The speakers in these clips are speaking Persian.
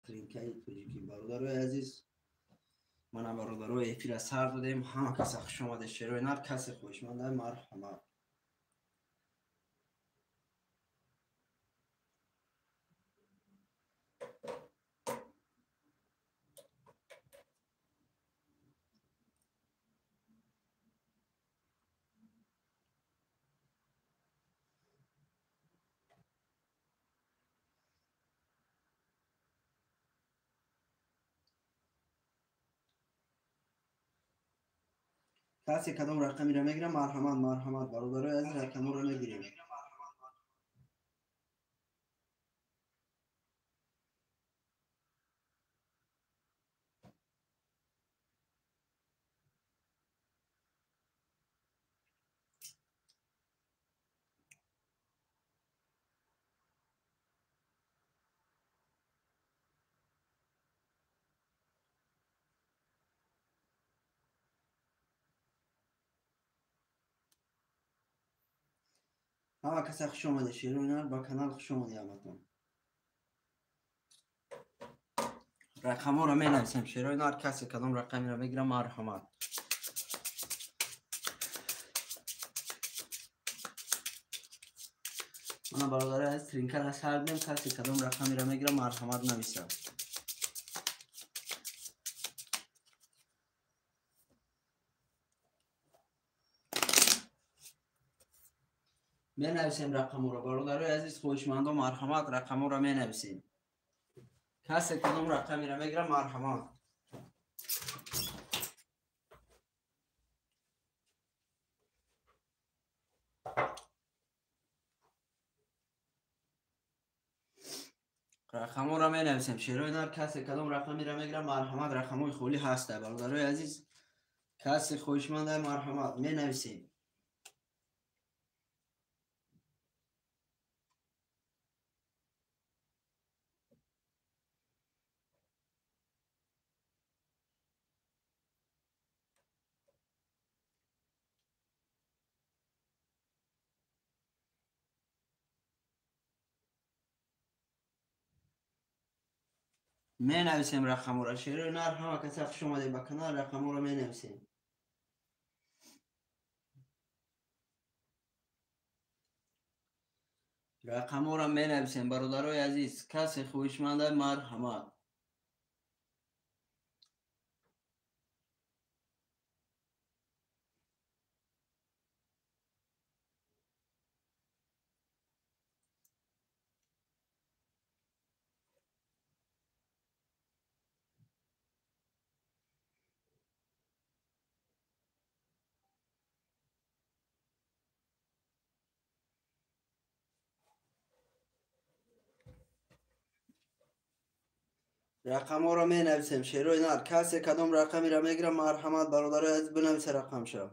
ترینکای توجیکی برادرای عزیز، من برادرای افیر سر دادیم. همه کس خوش آمده. شیروی نر کسی خوشمنده مرحمت. کسی کدام رقمی را میگیره مرحمت مرحمت. برادرای عزیز رقم رو میگیریم. همه کسی خوش آمده. شیروی نر با کانال خوش آمده همتون. رقم ها را می نویسیم. شیروی نر کسی کدام رقمی را میگیره مرحمت. من برادرای عزیز ترینکر از هر دیم. کسی کدام رقمی را میگیره مرحمت نویسه. می نویسیم رقم را. برادرای عزیز خوشمندان مرحمت. رقم را می نویسیم. کسی کدام رقمی را میگیره مرحمت. رقم را می نویسیم. شیروی نر کسی کدام رقمی را میگیره مرحمت. رقم های خولی هسته. برادرای عزیز کسی خوشمنده مرحمت می نویسیم. می نویسیم رقم را. شیروی نر همه کسی خوش اومده به کانال. رقم را می نویسیم. رقم را می نویسیم. برادرای عزیز کسی خوشمنده مرحمت. رقم را می نویسیم. شیروی نر کسی کدام رقمی را میگیره مرحمت. برادرای عزیز بنویسه رقم شو.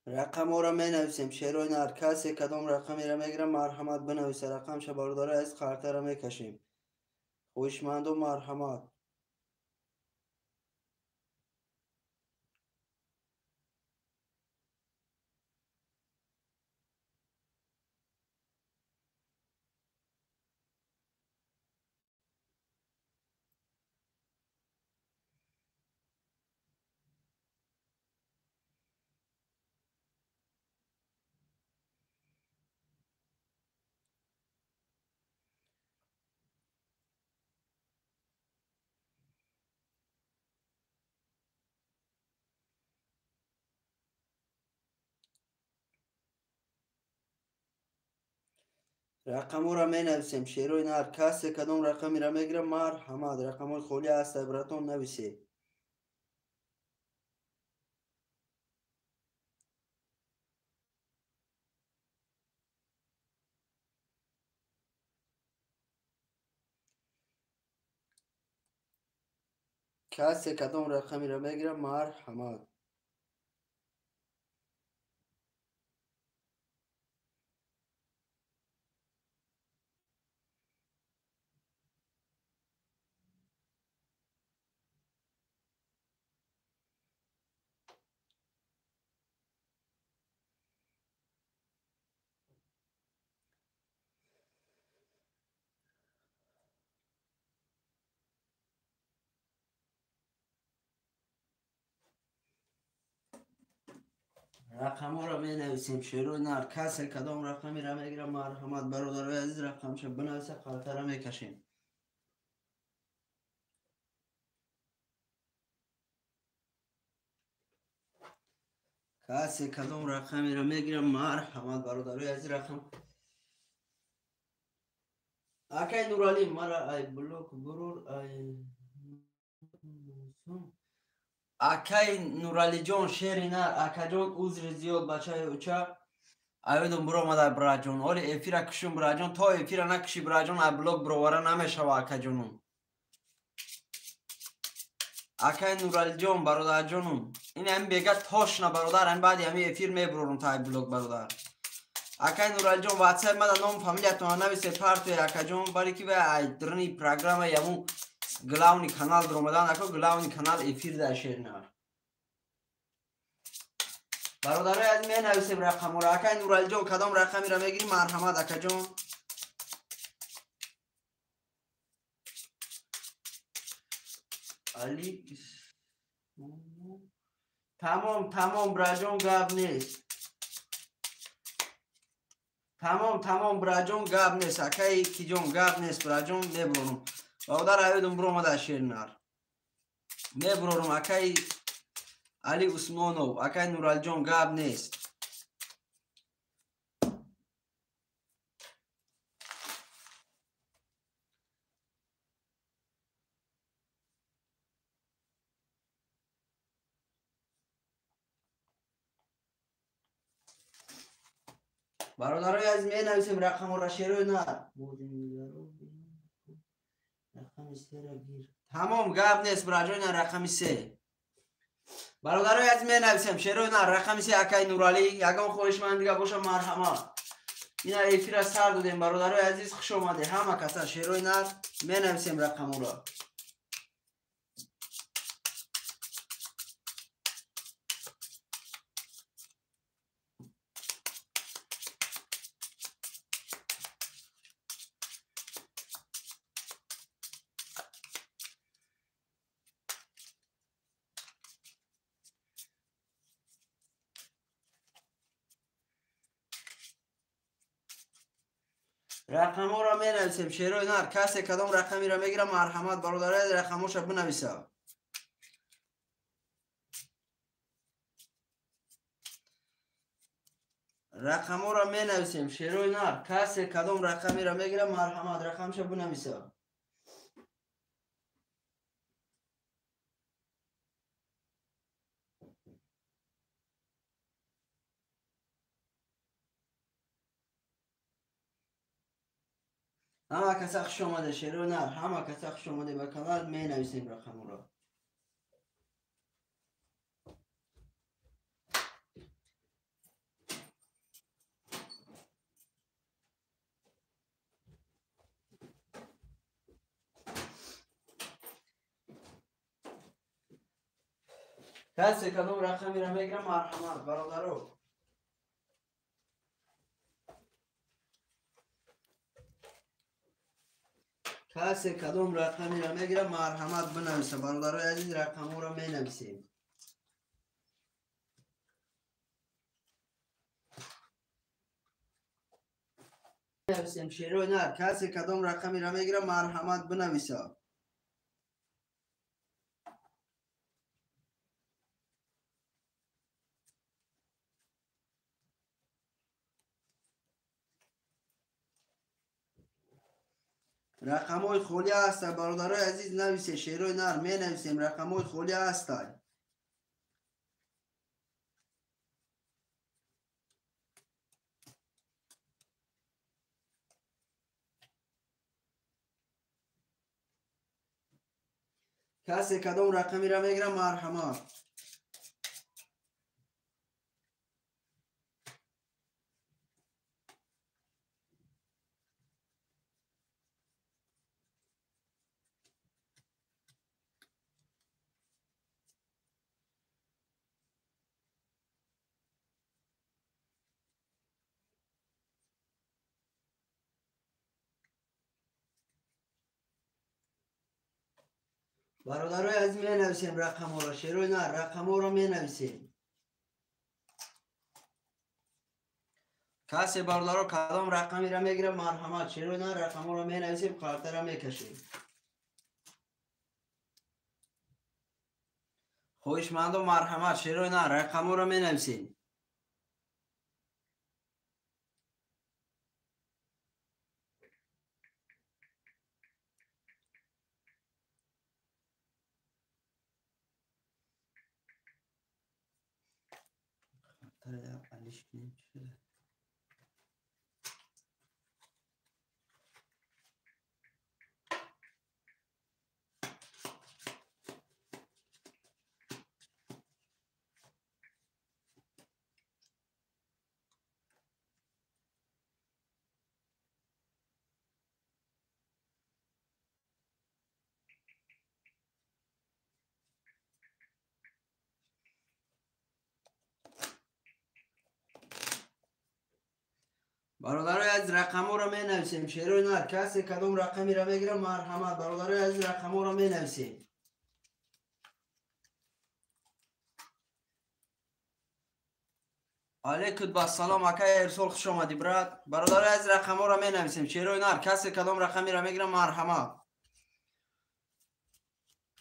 رقم را می نویسیم. شیروی نر کسی کدام رقمی را میگیره مرحمت بنویسه رقم شو. برادرای عزیز خرطه را میکشیم. خوشمند و مرحمت. رقم را می نویسیم. شیروی نر کسی کدام رقمی را میگیره مرحمت. رقم خولی است براتون نویسی. کسی کدام رقمی را میگیره مرحمت. رقم را می نویسیم. شیروی نر کسی کدام رقمی را میگیره مرحمت. برادرای عزیز رقم شو بنویسه خاطره را میکشیم. کسی کدام رقمی را میگیره مرحمت. برادرای عزیز رقم. اکای نورالی مرا ای بلوک گرور ای اکای نورالی جان شیری نر اکا جان عذر زیاد بچه اوچه ایودم برو مادر برا جان. ولی افیره کشم برا جان. تا افیره نکشی برا جان ای بلوک برواره نمیشه اکا جانم. اکای نورالی جان برادر جانم این هم بیگه تاش نه برادر. هم بعد همی افیر میبرورم تا ای بلوک برادر. اکای نورالی جان واتساپ مده نام فامیلیت تو نویسه پارت اکا جان برای کی به ای درنی پروگرام یمو گلاونی کانال در اومدن اکو گلاونی کانال افیر ده شیر نه. برادرای از می نویسیم رقم را. اکای نورالی جان کدام رقمی را میگیری مرحمت اکا جان. علی تمام براجون گاب نیست. تمام براجون گاب نیست. اکای کی جون گاب نیست براجون میبرونم. برادر ایودم برو مده شیر نار میبرونم. اکای علی عثمانو اکای نورالی جان گاب نیست. برادرای از می نویسیم رقم را. شیروی نه رقم سه را گیر. تمام گاب نیست براجون رقم سه. برادرای از می نویسیم. شیروی نه رقم سه اکای نورالی یگان خوش من دیگه باشه مرحمت. این ایفی را سر دادیم برادرای عزیز خوش آمده همه کسا. شیروی نر می نویسیم رقم را. رقم ها را می نویسیم. شیروی نر کسی کدام رقمی را میگیره مرحمت. برادرای رقم هاش بنویسه. رقم ها را می نویسیم. شیروی نر کسی کدام رقمی را میگیره مرحمت. رقمش بنویسه. همه کسا خوش آمده. شیروی نر همه کسا خوش آمده به کانال. می نویسیم رقم را. کسی کدام رقمی را میگیره مرحمت. برادرو کسی کدام رقمی را میگیره مرحمت بنویسه. برادرای عزیز رقم ها را می نویسیم. نویسیم. شیروی نر کسی کدام رقمی را میگیره مرحمت بنویسه. رقم های خالی هست برادرای عزیز نویسه. شعرهای نر می نویسیم. رقم های خالی هست. کسی کدام رقمی را میگیرم مرحمت. برادرای عزیز می نویسیم رقم ها را. شعرهای نر رقم ها را می نویسیم. کسی برادرها کدام رقمی را میگیرم مرحمت. شعرهای نر رقم ها را می نویسیم. کارت را می کشیم. خویشمندان مرحمت. شعرهای نر رقم ها را می نویسیم. برادرای عزیز رقم ها را می نویسیم. شعرهای نر کسی کدام رقمی را میگیرم مرحمت. برادرای عزیز رقم ها را می نویسیم. علیکم با سلام اکای ارسال خوش آمدی برات. برادرای عزیز رقم ها را می نویسیم. شعرهای نر کسی کدام رقمی را میگیرم مرحمت.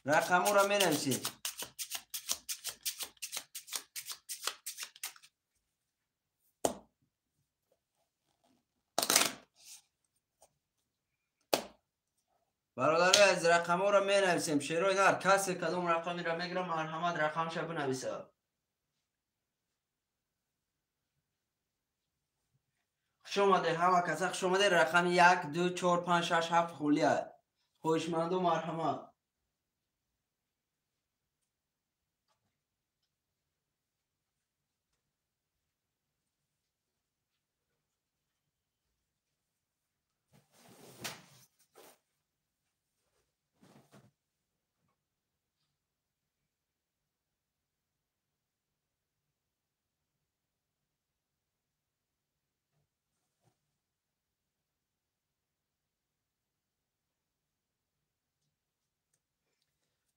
رقم ها را می نویسیم. برادرای عزیز رقم ها را می نویسیم. شعرهای نر کسی کدام رقمی را میگیرم مرحمت. رقمش بنویسه. خوش آمده همه کسا. خوش آمده. رقم 1 2 4 5 6 7 خولیه. خوشمند و مرحمت.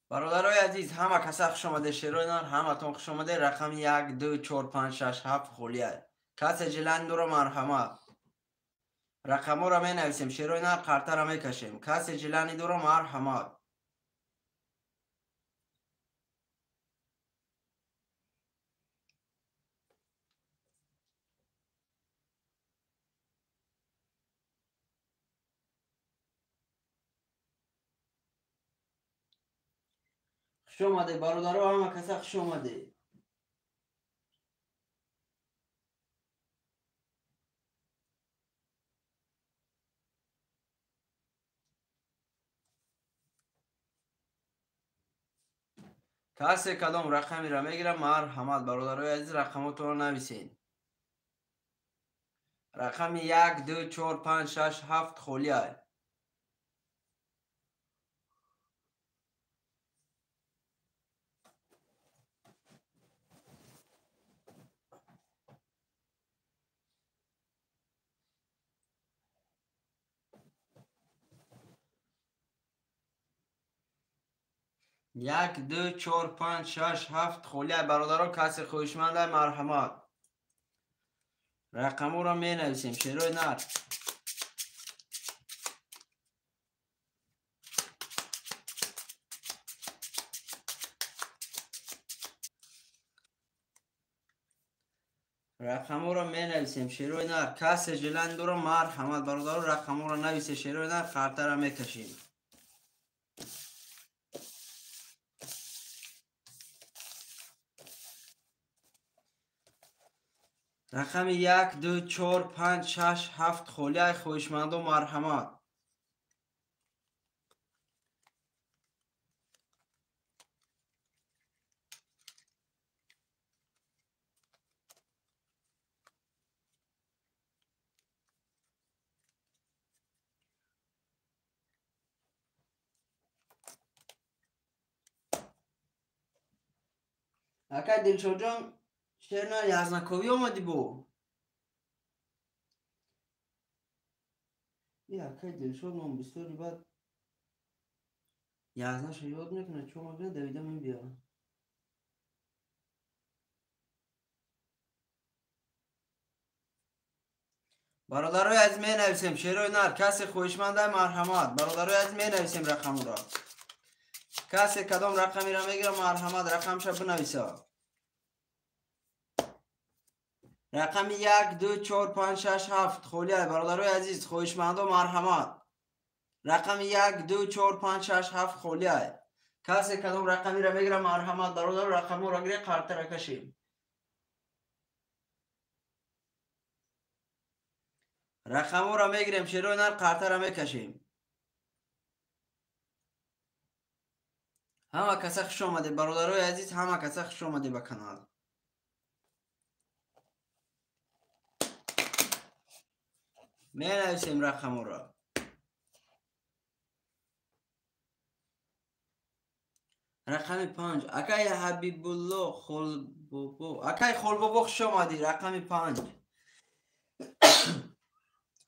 برادرای عزیز همه کسا خوش آمده. شعرهای نر همه تون خوش آمده. رقم 1 2 4 5 6 7 خولیه. کسی جلند رو مرحمت. رقم ها را می نویسیم. شعرهای نر قرطه را می کشیم. کسی جلانی دو رو مرحمت. خوش آمده برادرها همه کسا خوش آمده. کسی کدام رقمی را میگیرم مرحمت. برادرای عزیز رقماتون رو نویسین. رقم 1 2 4 5 6 7 خولیه. یک دو چهار پنج شش هفت خولیه. برادرها کسی خوشمنده مرحمت. رقم را می نویسیم. شعرهای نر رقم را می نویسیم شیروی نر کس جلند را مرحمت برادر رقم را نویسه شیروی نر خرطه را می کشیم. رقم 1 2 4 5 6 7 خولیه خویشمند و مرحمت. اکا دلشاد جان شیر نه یزنکوی آمدی بو ای اکا دلشاد من بستوری بعد یزنش یاد میکنه چون مگه دویده من بیا برادرای از می نویسیم شیروی نر کسی خویشمنده مرحمت برادرای از می نویسیم رقم را کسی کدام رقمی را میگیره مرحمت رقمش بنویسه. رقم 1 2 4 5 6 7 خولیه برادرای عزیز خویشمند و مرحمت. رقم 1 2 4 5 6 7 خولیه کسی کدام رقمی را میگیره مرحمت برادر رقم را گیره خرطه را کشیم. رقم را میگیریم شیروی نر خرطه را میکشیم. همه کسی خوش آمده برادرای عزیز همه کسی خوش آمده به کانال. می نویسیم رقم را. رقم 5 اکای حبیب الله خلبوبو اکای خلبوبو خوش آمدی رقم 5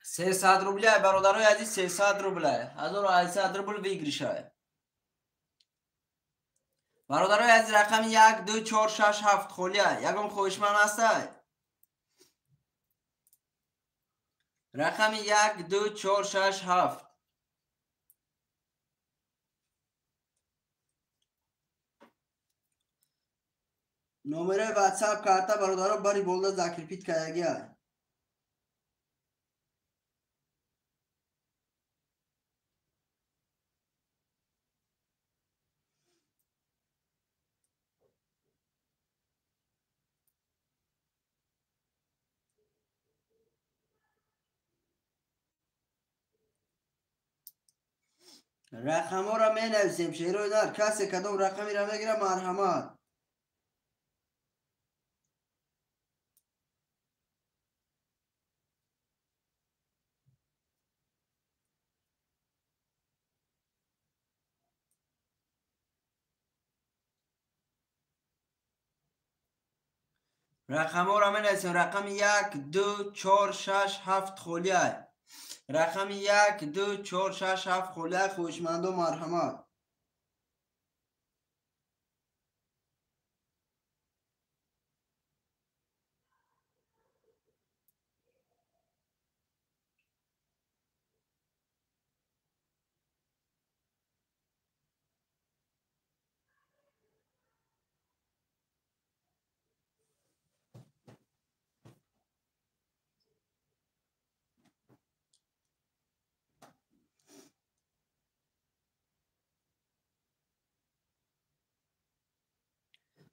300 روبله برادرای عزیز 300 روبله 1800 روبل بگیریشه برادرای عزیز رقم 1 2 4 6 7 خولیه یکم خوشمن هسته رقم 1 2 4 6 7 نمره واتساپ کارتا برادرها باری بولده ذکر پیت کردگیه رقم ها را می نویسیم شیروی در کسی کدام رقمی را میگیره مرحمت. رقم ها را می نویسیم رقم 1 2 4 6 7 خولیه رقم 1 2 4 6 7 خولیه خوشمند و مرحمت.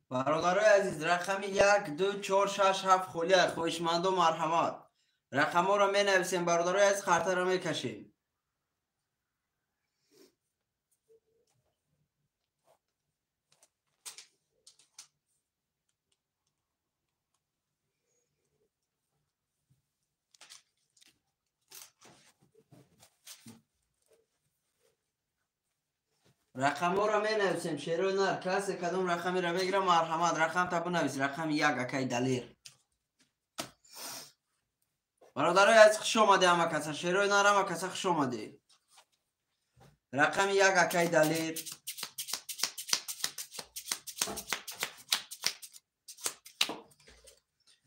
برادرای عزیز رقم 1 2 4 6 7 خولیه خوشمند و مرحمت. رقم ها را می نویسیم برادرای عزیز خرطه را می کشیم. رقم ها را می نویسیم شیروی نر کسی کدام رقمی را میگیره مرحمت رقم تا بنویس رقم 1 اکای دلیر برادرای از خوش آمده همه کسی شیروی نر همه کسی خوش آمده رقم 1 اکای دلیر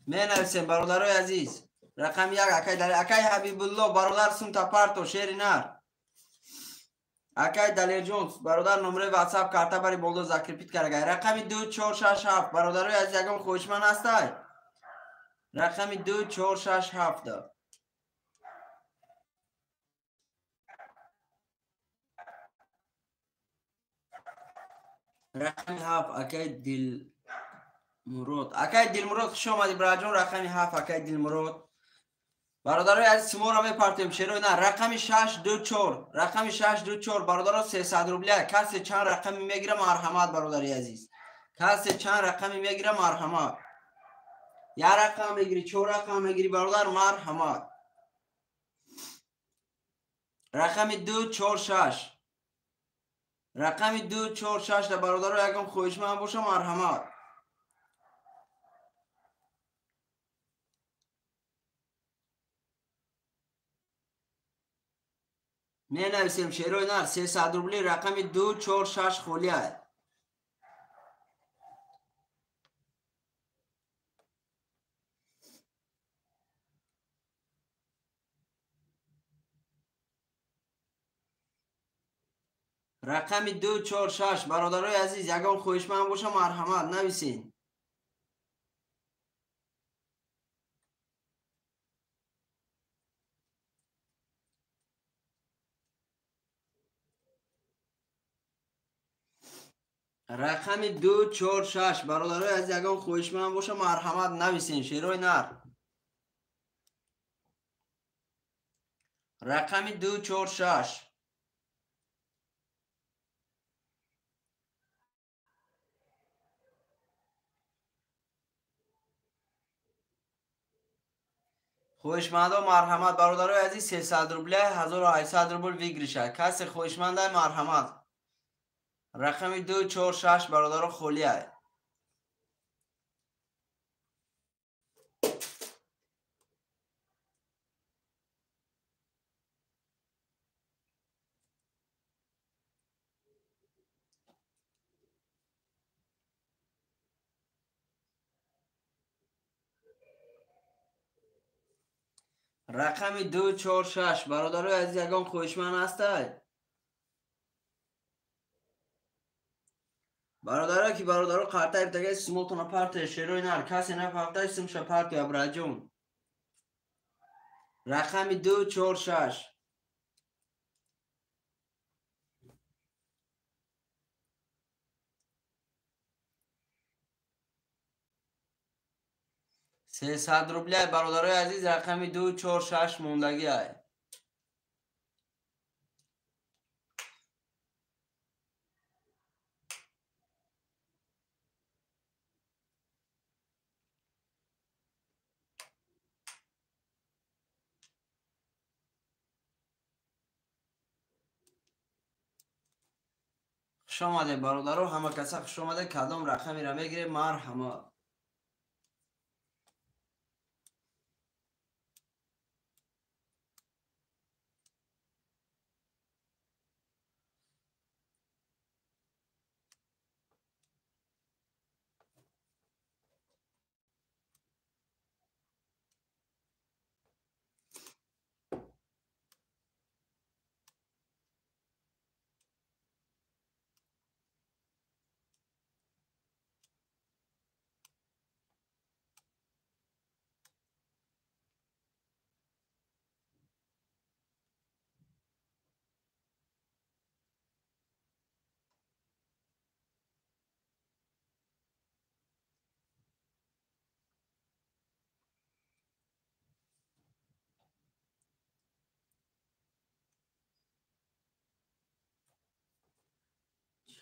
می نویسیم برادرای عزیز رقم 1 اکای دلیر اکای حبیب الله برادر سونتا پارتو شیر نر اکای دلیر جونز برادر نمره واتساپ کارتا باری بولدو ذکر پیت کرده رقم 2 4 6 7 برادرای عزیز یکم خوشمن هسته رقم 2 4 6 7. رقم 7 اکای دل مراد. اکای دل مراد خوش آمدی براجون. رقم 7 اکای دل مراد. برادرای عزیز شما را میپرتیم چرا نه. رقم 6 2 4. رقم 6 2 4 برادران 300 روبله. کسی چند رقمی میگیره مرحمت برادری عزیز. کسی چند رقمی میگیره مرحمت. یا رقم میگیری 4 رقم میگیری برادر مرحمت. رقم 2 4 6. رقم 2 4 6 در برادر یکم خوشمند باشه مرحمت. می نویسیم شیروی نر 300 روبلی. رقم 2 4 6 خولیه. رقم 2 4 6 برادرای عزیز یکم خوشمند باشه مرحمت نویسین. رقم 2 4 6 برادرای عزیز یکم خوشمند باشه مرحمت نویسین شیروی نر. رقم 2 4 6. خوشمند و مرحمت برادرای عزیز 300 روبله 1800 روبل ویگریشه. کسی خوشمند مرحمت. رقم 2 4 6 برادر خولیه. رقم 2 4 6 برادرای عزیز یگان خوشمند هسته. برادرها که برادرها قرطه بتگه سموتون پرت شروع نر کسی نفرده سمش پرت یا براجون. رقم 2 4 6. سه صد روبله برادرای عزیز رقم 2 4 6 موندگی های. خوش آمده برادرها همه کسا خوش آمده. کدام رقمی را میگیره مرحمت.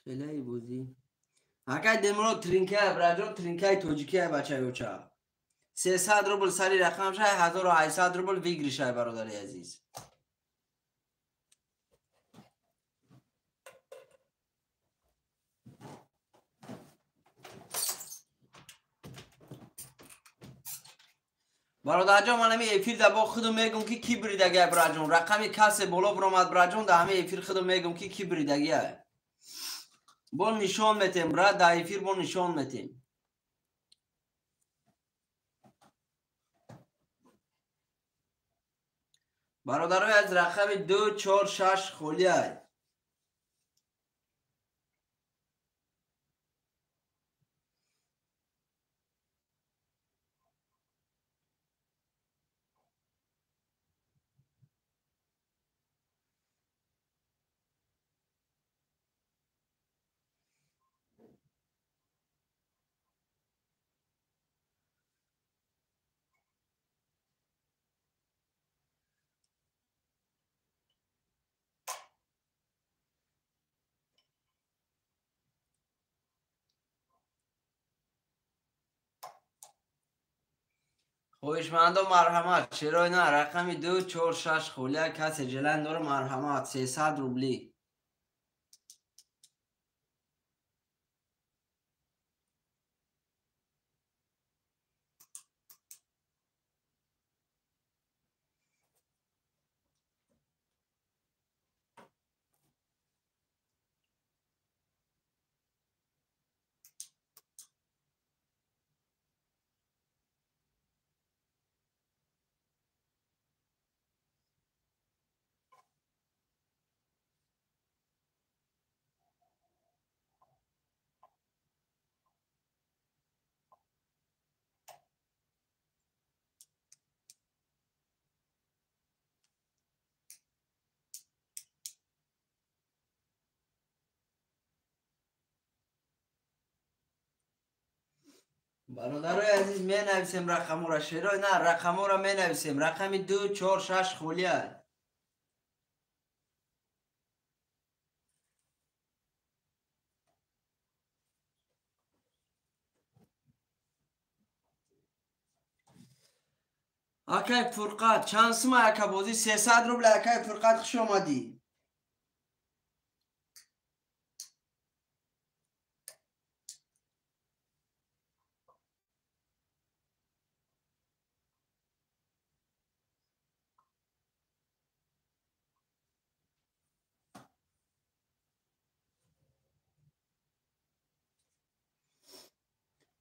چلی بودی؟ اکای دمرو ترینکه براجون ترینکه توجیکه بچه یوچه 300 روبل سری رقم شه 1800 روبل ویگری شه برادری عزیز. برادر جان من همی افیر در با خودم میگم که کی بریدگی براجون. رقمی کسی بالا برامد براجون در همه افیر خودم میگم که کی بریدگی با نشان میتیم براد در افیر با نشان میتیم. برادرای از رقم 2 4 6 خولی های. خویشمندو مرحمت چرا نه رقمی 246 خولیا کسی جلندور مرحمت 300 روبلی. برادرای عزیز می نویسیم رقم را شیرای نه رقم را می نویسیم رقمی 246 خولیا. اکای فرقات چانس ما اکا بازی 300 روبل اکای فرقات خوش آمدی.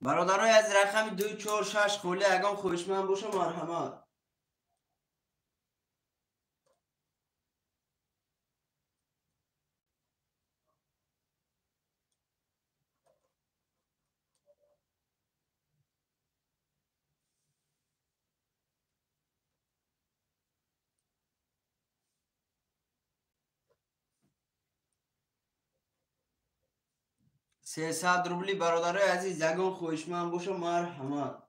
برادرای از رقم 246 خولی اگم خوشمند باشه مرحمت. سیصد روبلی برادرای عزیز اگم خوشمند باشه مرحمت.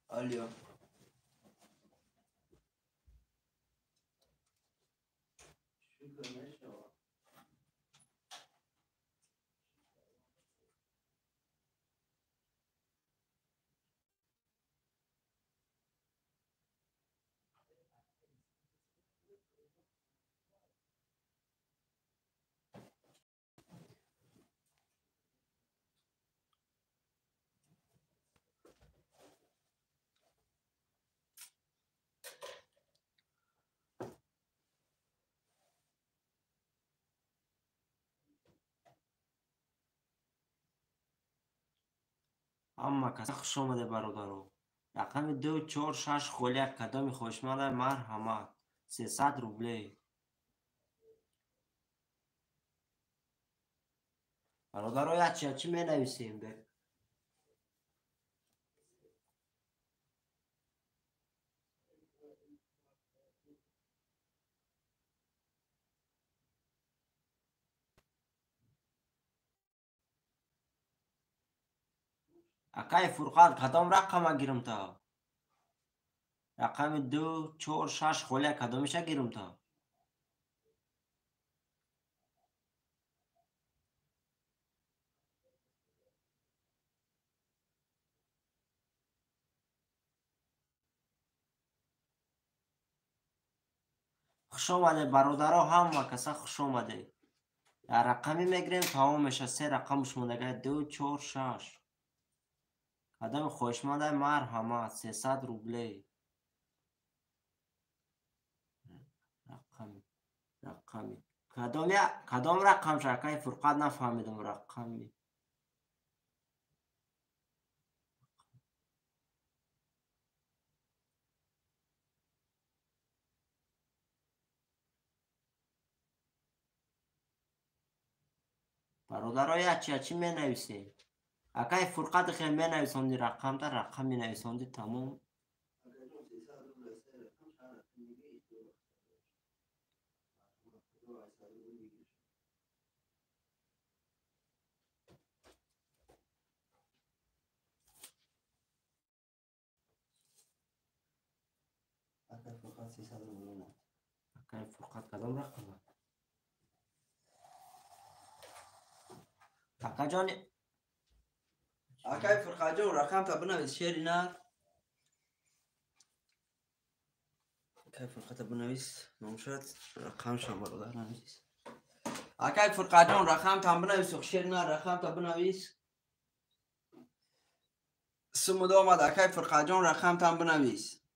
الو اما کسی خوش آمده برادرو. رقم 246 خولی کدام خوشمند مرحمت 300 روبلی. برادرای چی می نویسیم به اکای فرقات کدام رقم گیرم تا رقم 246 خولی کدامش گیرم تا خوش آمده برادرها هم کسا خوش آمده. رقمی میگیریم تمامش 3 رقمش موندگه 246 کدام خوشمند مرحمت 300 روبلی. رقمی کدام رقم شکای فرقت نفهمیدم رقمی برادرای چی می نویسی؟ اکای فرقت خیلی می نویسندی رقم تا رقم می نویسندی تمام اکای فرقت کدام رقم اکا جان اکای فرقت جان رقم تا بنویس شعری نه اکای فرقت بنویس نمشد رقم شما برادر نویس اکای فرقت جان رقم تا بنویس شعری نه رقم تا بنویس سمود آمد اکای فرقت جان رقم تا بنویس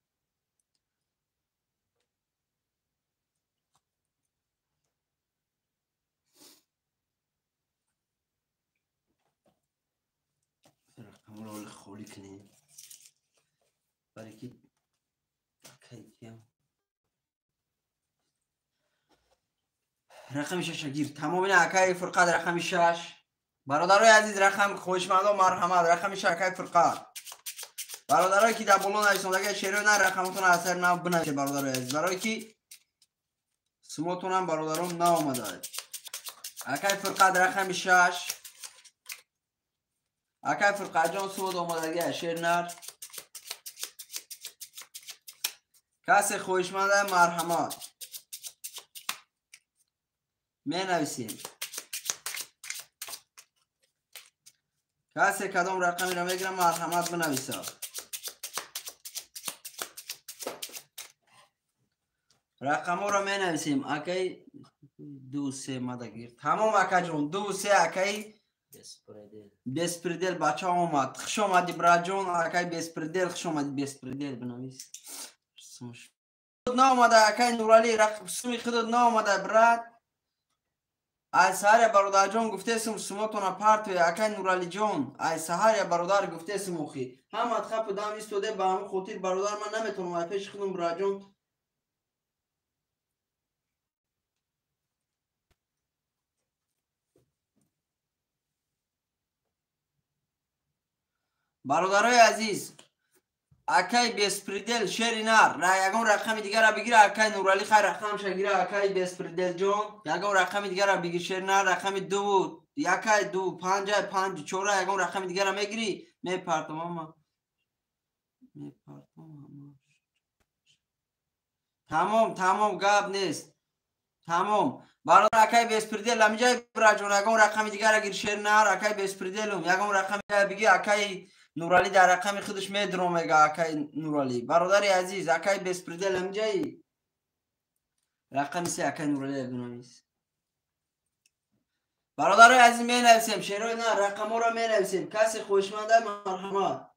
رقم رو خولی کنیم برای کی اکای کیم رقم 6 گیر تمام این اکای فرقت رقم 6 برادرای عزیز رقم خوشمند و مرحمت رقم 6 اکای فرقت برادرایی که در بالا نویسندگی شعر نه رقمتون اثر نه بنویسید برادرای عزیز برای که سموتون هم برادران نه آمده اکای فرقت رقم 6 اکای فرقت جان سمود آمدگی شعر نر کسی خوشمند مرحمت می نویسیم کسی کدام رقمی را میگیرم مرحمت بنویسه رقم ها را می نویسیم اکی 2 3 مدگیر تمام اکا جون 2 3 اکی بسپردل بچه آمد خوش آمدی برا جون اکی بسپردل خوش آمدی بسپردل بنویس نامده اکی نورالی رقم سومی خودت نامده برات ای سهر برادر جان گفته سم سموتون پرتوی اکی نورالی جان ای سهر برادر گفته سموخی همت خب دام ایستاده با هم خاطر برادر من نمیتونم ای پیش خودم برا جان برادرای عزیز اکی بسپریدل شعری نر را یگان رقم دیگر را بگیره اکی نورالی خیر رقم شگیره اکی بسپریدل جان یگان رقم دیگر را بگیر شعر نر رقم 2 یکی 2 5 5 4 یگان رقم دیگر را میگیری میپرتم اما تمام گپ نیست تمام برادر اکی بسپریدل همینجای برا جان یگان رقم دیگر را گیر شعر نر اکی بسپریدل یگان رقم بگی اکی نورالی در رقم خودش میدرم میگه اکی نورالی برادر عزیز اکی بسپریدل همجایی رقم 3 اکی نورالی بنویس برادر عزیز می نویسیم شعرهای نه رقم ها را می نویسیم کسی خوشمنده مرحمت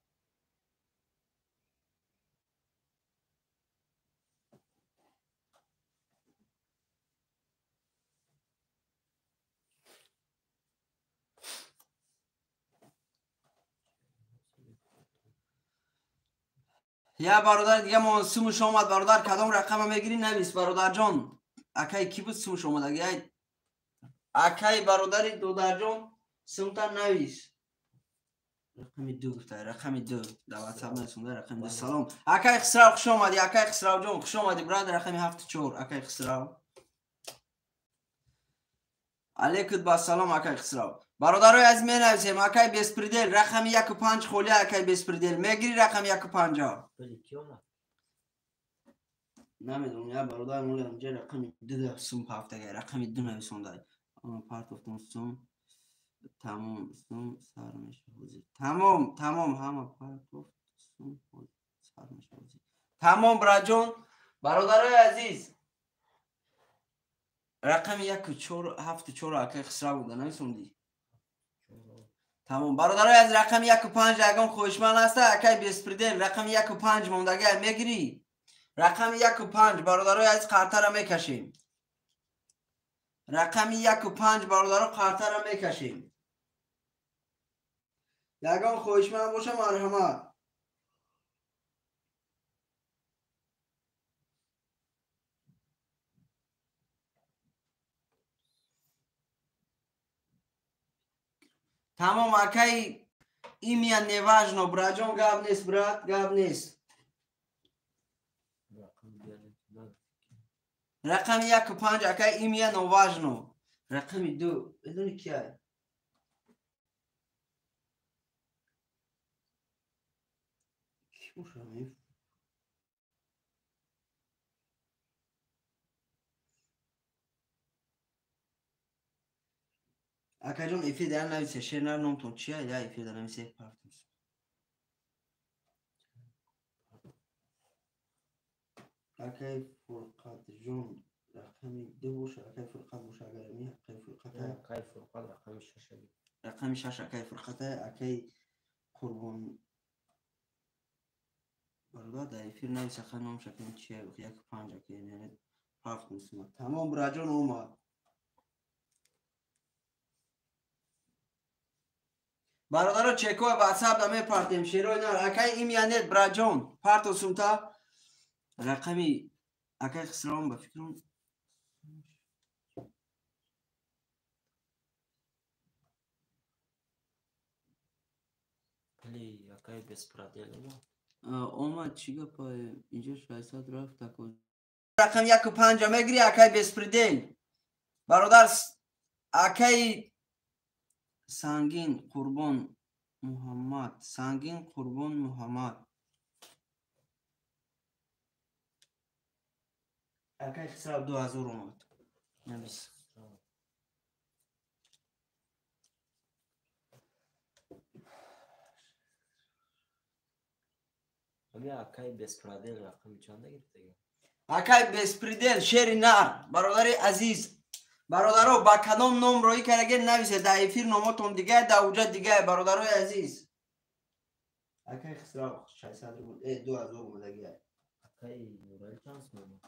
یا برادر دیگه ما سومش آمد برادر کدام رقم میگیری نویس برادر جان اکی کی بود سومش آمد اکی برادر دودر جان سومتا نویس رقم 2 گفته رقم 2 در واتساپ نویسنده رقم 2 سلام اکی خسرو خوش آمدی اکی خسرو جان خوش آمدی برادر رقم 7 4 اکی خسرو علیکم با سلام اکی خسرو برادرای از می نویسیم اکی بسپریدل رقم 1 و 5 خولی اکی بسپریدل میگیری رقم 1 و 50 نمیدونم یا برادر مولی همجا رقم 2 سوم هفته رقم 2 نویسنده پارت افتون سوم تمام سوم سر میشه حوزی تمام همه پارت افت سوم سر میشه حوزی تمام براجون برادرای عزیز رقم 1 و 4 7 4 اکی خسرو بوده نویسندی تمام برادرای از رقم 1 و 5 اگم خوشمند هسته اکی بسپریدل رقم 1 و 5 موندگه میگیری رقم 1 و 5 برادرای از قرطه را میکشیم رقم 1 و 5 برادرها قرطه را میکشیم. یگان خواهشمند باشه مرحمت. تمام اکی این میان نواجنو براجون گاب نیست برات گاب نیست. رقم 1 و 5 اکی این میان نواجنو. رقم 2 بدونی کیه؟ کی باشه می؟ اکی جون ایفی در نویسه شیر نمتون چیه؟ یا ایفی در نویسه پارتیس. اکی فرقات جون رقم 2 باشه اکی فرقات باشه اگر می اکی فرقات رقم 6 رقم 6 اکی فرقات اکی قربان برادر در ایفیر نویسه خانم شکل چیه؟ 1 و 5 اکی یعنی 7 مسمت. تمام براجون اومد. برادر چکو واتساپ دامه پارتیم شیرو نه اکی این میانت براجون پارتو سومتا رقمی اکی خسرون بفکرم پلی اکای بسپرادل اومد چیگه پای اینجا شایستاد رفت تکن رقم 1 و 5 میگیری اکی بسپریدل برادر اکی سنگین قربان محمد سنگین قربان محمد اکی خسرو 2000 اومد نمیس امی اکای بسپرادل رقم چند گرفته؟ اکی بسپریدل شیر نر برادر عزیز برادرو با کدام نام روی کرده نویسه در ایفیر نامتون دیگه در اوجه دیگه برادرای عزیز اکی خسرو 600 بود 2000 اومده گیه اکای نورال چانس ماما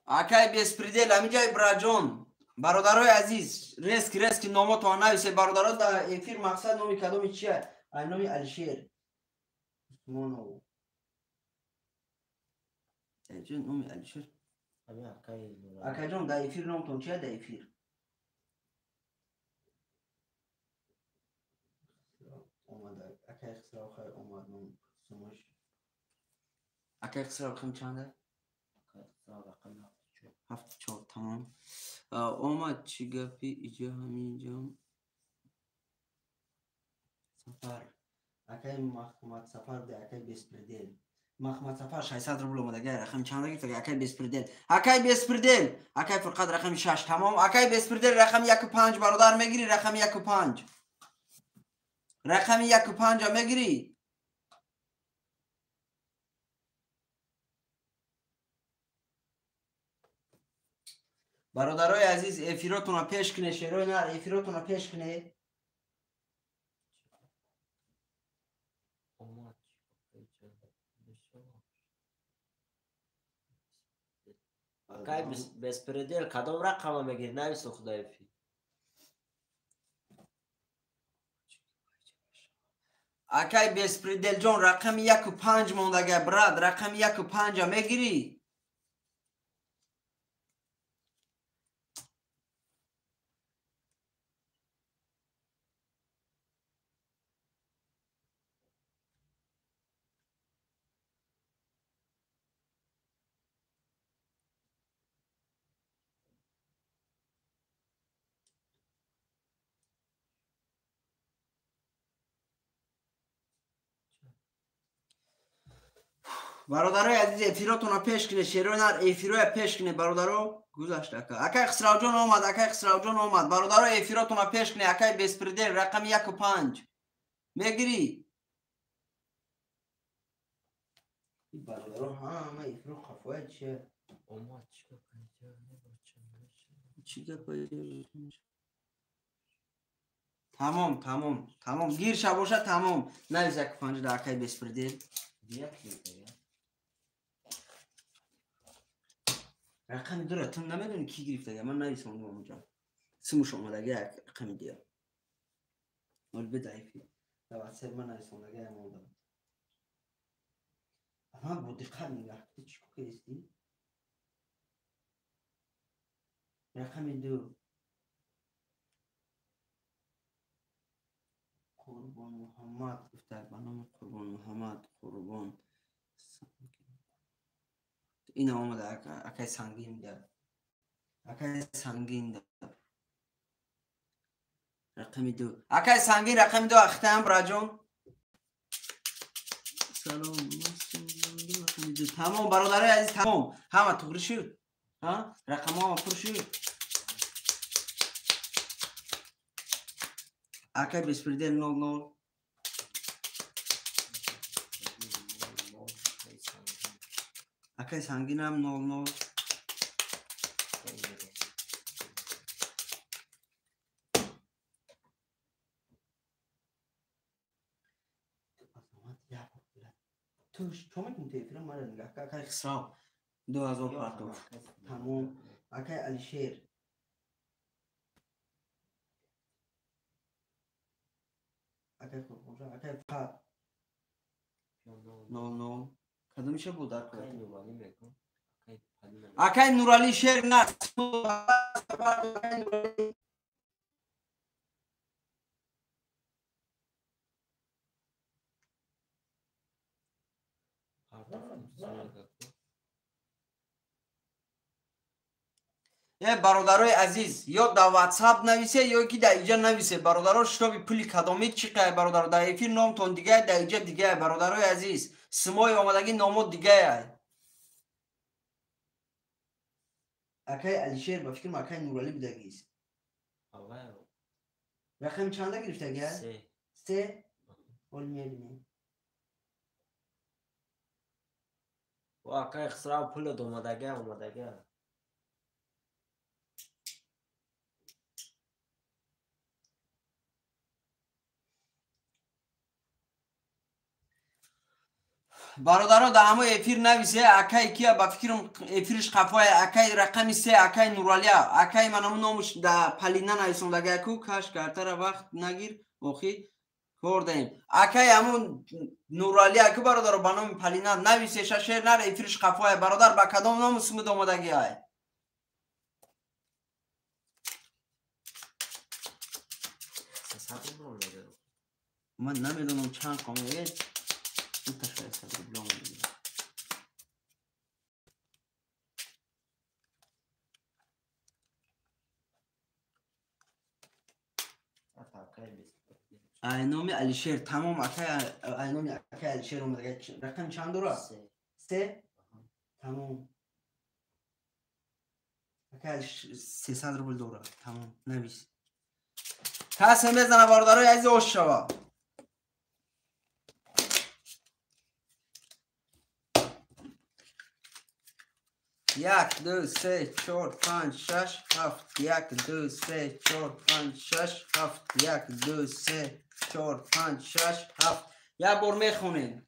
اکی بسپریدل همینجای براجون برادرای عزیز رسک نامتون نویسه برادرها در ایفیر مقصد نامی کدامی چیه نامی الشیر مونو جون نامی الشیر امی اکای نورال اکی جون در ایفیر نامتون چیه در ایفیر اومده اکی خسرو خیلی اومد نام سموش اکی خسرو رقم چنده؟ رقم 74 تمام اومد چی گفی ایجا همینجا سفر اکی محمد سفر ده اکی بسپریدل محمد سفر 600 روبل اومده گه رقم چند گفت اکی بسپریدل اکی فرقت رقم 6 تمام اکی بسپریدل رقم 1 و 5 برادر میگیری رقم 1 و 5 رقم 1 و 5 میگیری برادرای عزیز افیراتون رو پیش کنه شیروی نر افیراتون رو پیش کنه اومد اکای بسپرادل کدام رقم میگیر نویسه خدای فی اکی بسپریدل جون رقم 1 و 5 موندگه براد رقم 1 و 5 میگیری برادرای عزیز افیراتون رو پیش کنه شیروی نر افیروی پیش کنه برادرو گذاشت اکی خسرو جون اومد برادرای افیراتون رو پیش کنه اکی بسپریدل رقم 1 و 5 میگیری برادرو همه افیرو خفای چیه اومد چی گفت Tamam. Gir şaboşa tamam. Ne güzel kupancı da akay besbirdi. Rakam dur atın demedin 2 girifte ya. Ben neyse onu olacağım. Sımış olmadı gel rakam diyor. Ol bir dayıfı. Evet sevmen neyse ona gel oldu. Ama bu dikkat mi ya? Hiç çok iyisi. Rakam diyor. Kurban Muhammed iftar bana mı kurban Muhammed kurban. Yine olmadı akay sangin de. Akay sangin de. Rakam diyor. Akay sangin rakam diyor aktam racon. Salam. Tamam baroları aziz tamam. Hama tuğruşu. Ha? Rakama puruşu. Akay besbirde 00. Akay sanginam 00. توش شو میتونی تفیرم مال نگاه اکای خسرو 2000 پارتو تمام اکای الشیر اکای خورجا اکای فا نو کدوم میشه بود اکای نورالی شیر نه برادرای عزیز یا در واتساپ نویسه یا کی در اینجا نویسه برادرها شتابی پولی کدامی چیکه برادر در افیر نامتون دیگه در اینجا دیگه برادرای عزیز سمای آمدگی نامو دیگه اکای علیشیر با فکر اکای نورالی بدگیست رقم چنده گرفته گه؟ 3 اول میبینیم و اکای خسرو پول اومدگه برادرها در همه افیر نویسه اکای کیا با فکرم افیرش قفای اکای رقم 3 اکای نورالیا اکای منم نامش در پلینا نویسم لگه کو کاش کارتر وقت نگیر اوخی خوردیم اکای همون نورالیا که برادر با نام پلینا نویسه شیر نره افیرش قفای برادر با کدام نام اسم اومدگی های من نمیدونم چند کامله این تشکیل صدر بلوم دیگه اینامی علیشیر تمام اینامی اکای علیشیر اومده رقم چند داره؟ 3 تمام اکای 300 روبل داره تمام نویس کسی بزنه باردارای عزیز اوش شوا 1 2 3 4 5 6 7 1 2 3 4 5 6 7 1 2 3 4 5 6 7 یا بار میخونین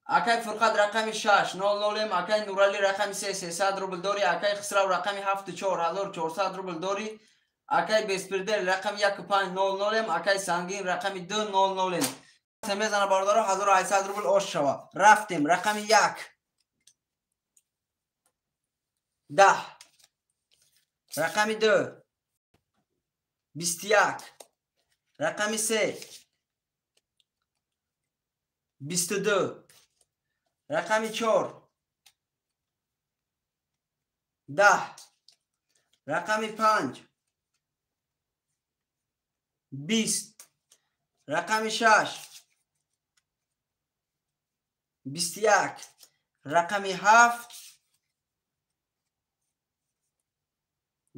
اکای فرقد رقم 6 00 اکای نورالی رقم 300 روبل داری اکای خسرو رقم 74400 روبل داری اکای بیسپردل رقم 1500 اکای سنگین رقم 200 سمیزن باردارو 1800 روبل اوش شوا رفتیم رقم 1 10 رقم 2 21 رقم 3 22 رقم 4 10 رقم 5 20 رقم 6 21 رقم 7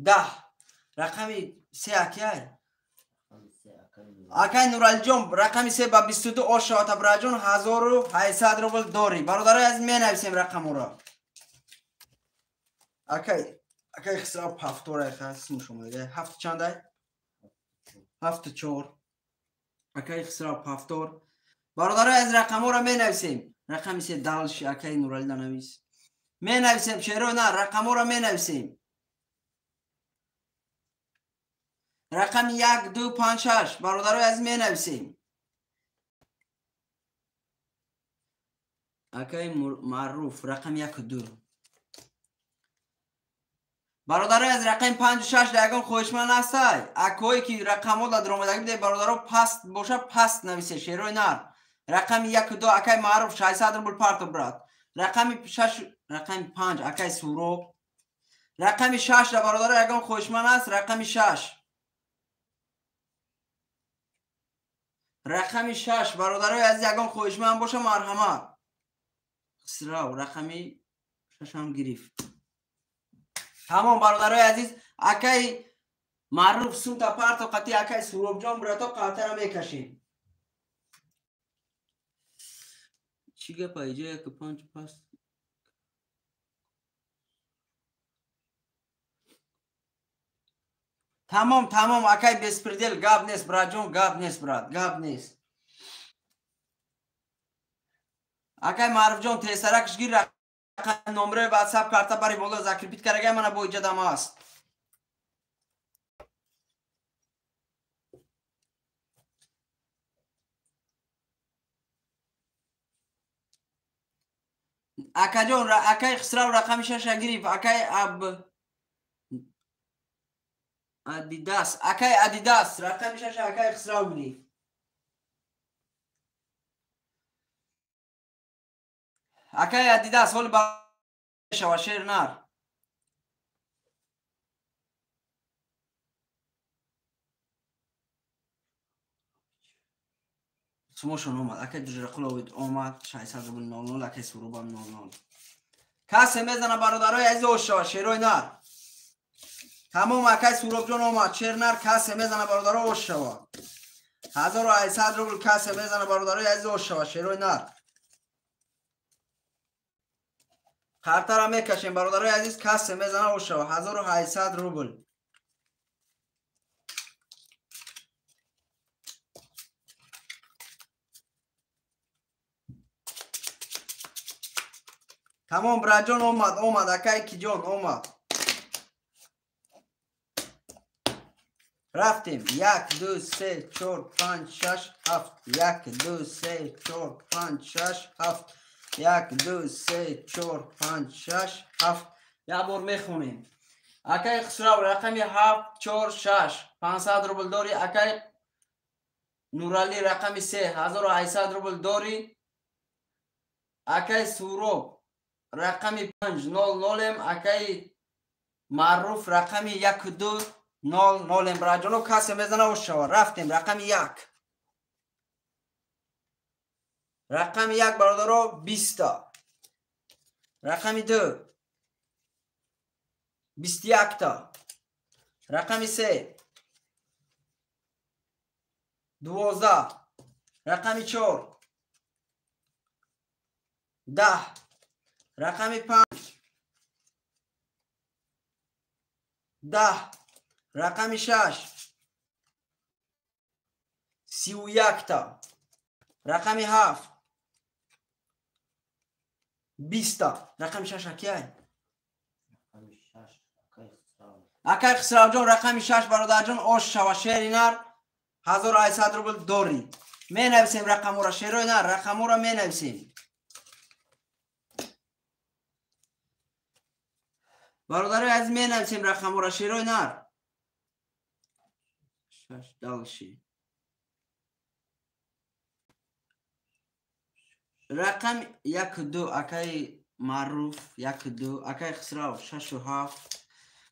10 رقم 3 اکای اکای نورالجون رقم 3 با 22 آشات براجون 1800 روبل داری برادرای از می نویسیم رقم را اکای خسرو 7 را خاص شما دیگه 7 چنده 74 اکای خسرو 70 برادرای از رقم ها را می نویسیم رقم 3 دالش اکای نورالی نویس می نویسیم شیرو نه رقم ها را می نویسیم رقم 1 2 5 6 برادرای از می نویسیم اکای معروف رقم 1 و 2 برادرای از رقم 5 و 6 دیگان خوشمن هستای اکایی که رقم ها در آمدگی بده برادرها پست باشه پست نویسه شیروی نر رقم 1 و 2 اکای معروف 600 روبل پارتو برات رقم 6 رقم 5 اکای سورو رقم 6 در برادرها یگان خوشمن است رقم 6 رقم 6 برادرای از یگان خوشمن باشه مرحمت خسرو رقمی 6 هم گرفت تمام برادرای عزیز اکای معروف سوتا پارتو قطعی اکای سوروب جان براتا قاطع را میکشیم چی گپ ایجا که 5 پاس تمام اکای بسپردل گاب نیست برا جون گاب نیست برات گاب نیست اکای معروف جان تیسرکش گیر رقم نمره واتساپ کارتا باری بالا ذکر پیت کرگه من با ایجاد هم هست اکا جان اکای خسرو رقم 6 گریف اکای ادیداس اکای ادیداس رقم 6 اکای خسرو گریف اکای ادیداس ول با شواشیر نار سموشون اومد اکای دجرقلو اومد 600 روبل 00 اکای سروبام 00 کسی میزنه برادرای عزیز و شواشیروی نار تمام اکای سوروب جان اومد شیر نار کسی میزنه برادرای و شوا 1800 روبل کسی میزنه برادرای عزیز و شواشیروی نار کارتا را میکشیم برادرای عزیز کسی میزنه و شوا 1800 روبل تمام برا جان اومد اکای کی جان اومد رفتیم 1 2 3 4 5 6 7 1 2 3 4 5 6 7 1 2 3 4 5 6 7 یا بار میخونیم اکای خسرو رقم 7 4 6 500 روبل داری اکای نورالی رقم 3 1800 روبل داری اکای سورو رقم 5 00 اکای معروف رقم 1 2 00 برای جلو کسی میزنه و شوا رفتیم رقم 1 رقم 1 برادرها 20 تا رقم 2 21 تا رقم 3 12 رقم 4 10 رقم 5 10 رقم 6 31 تا رقم 7 20 تا رقم 6 اکای اکای خسرو جان رقم 6 برادر جان اوش شوا شیر نر 1800 روبل داری می نویسیم رقم را شیروی نر رقم را می نویسیم برادرای از می نویسیم رقم را شیروی نر 6 دالشی رقم 1 2 اکای معروف 1 2 اکای خسرو 6 و 7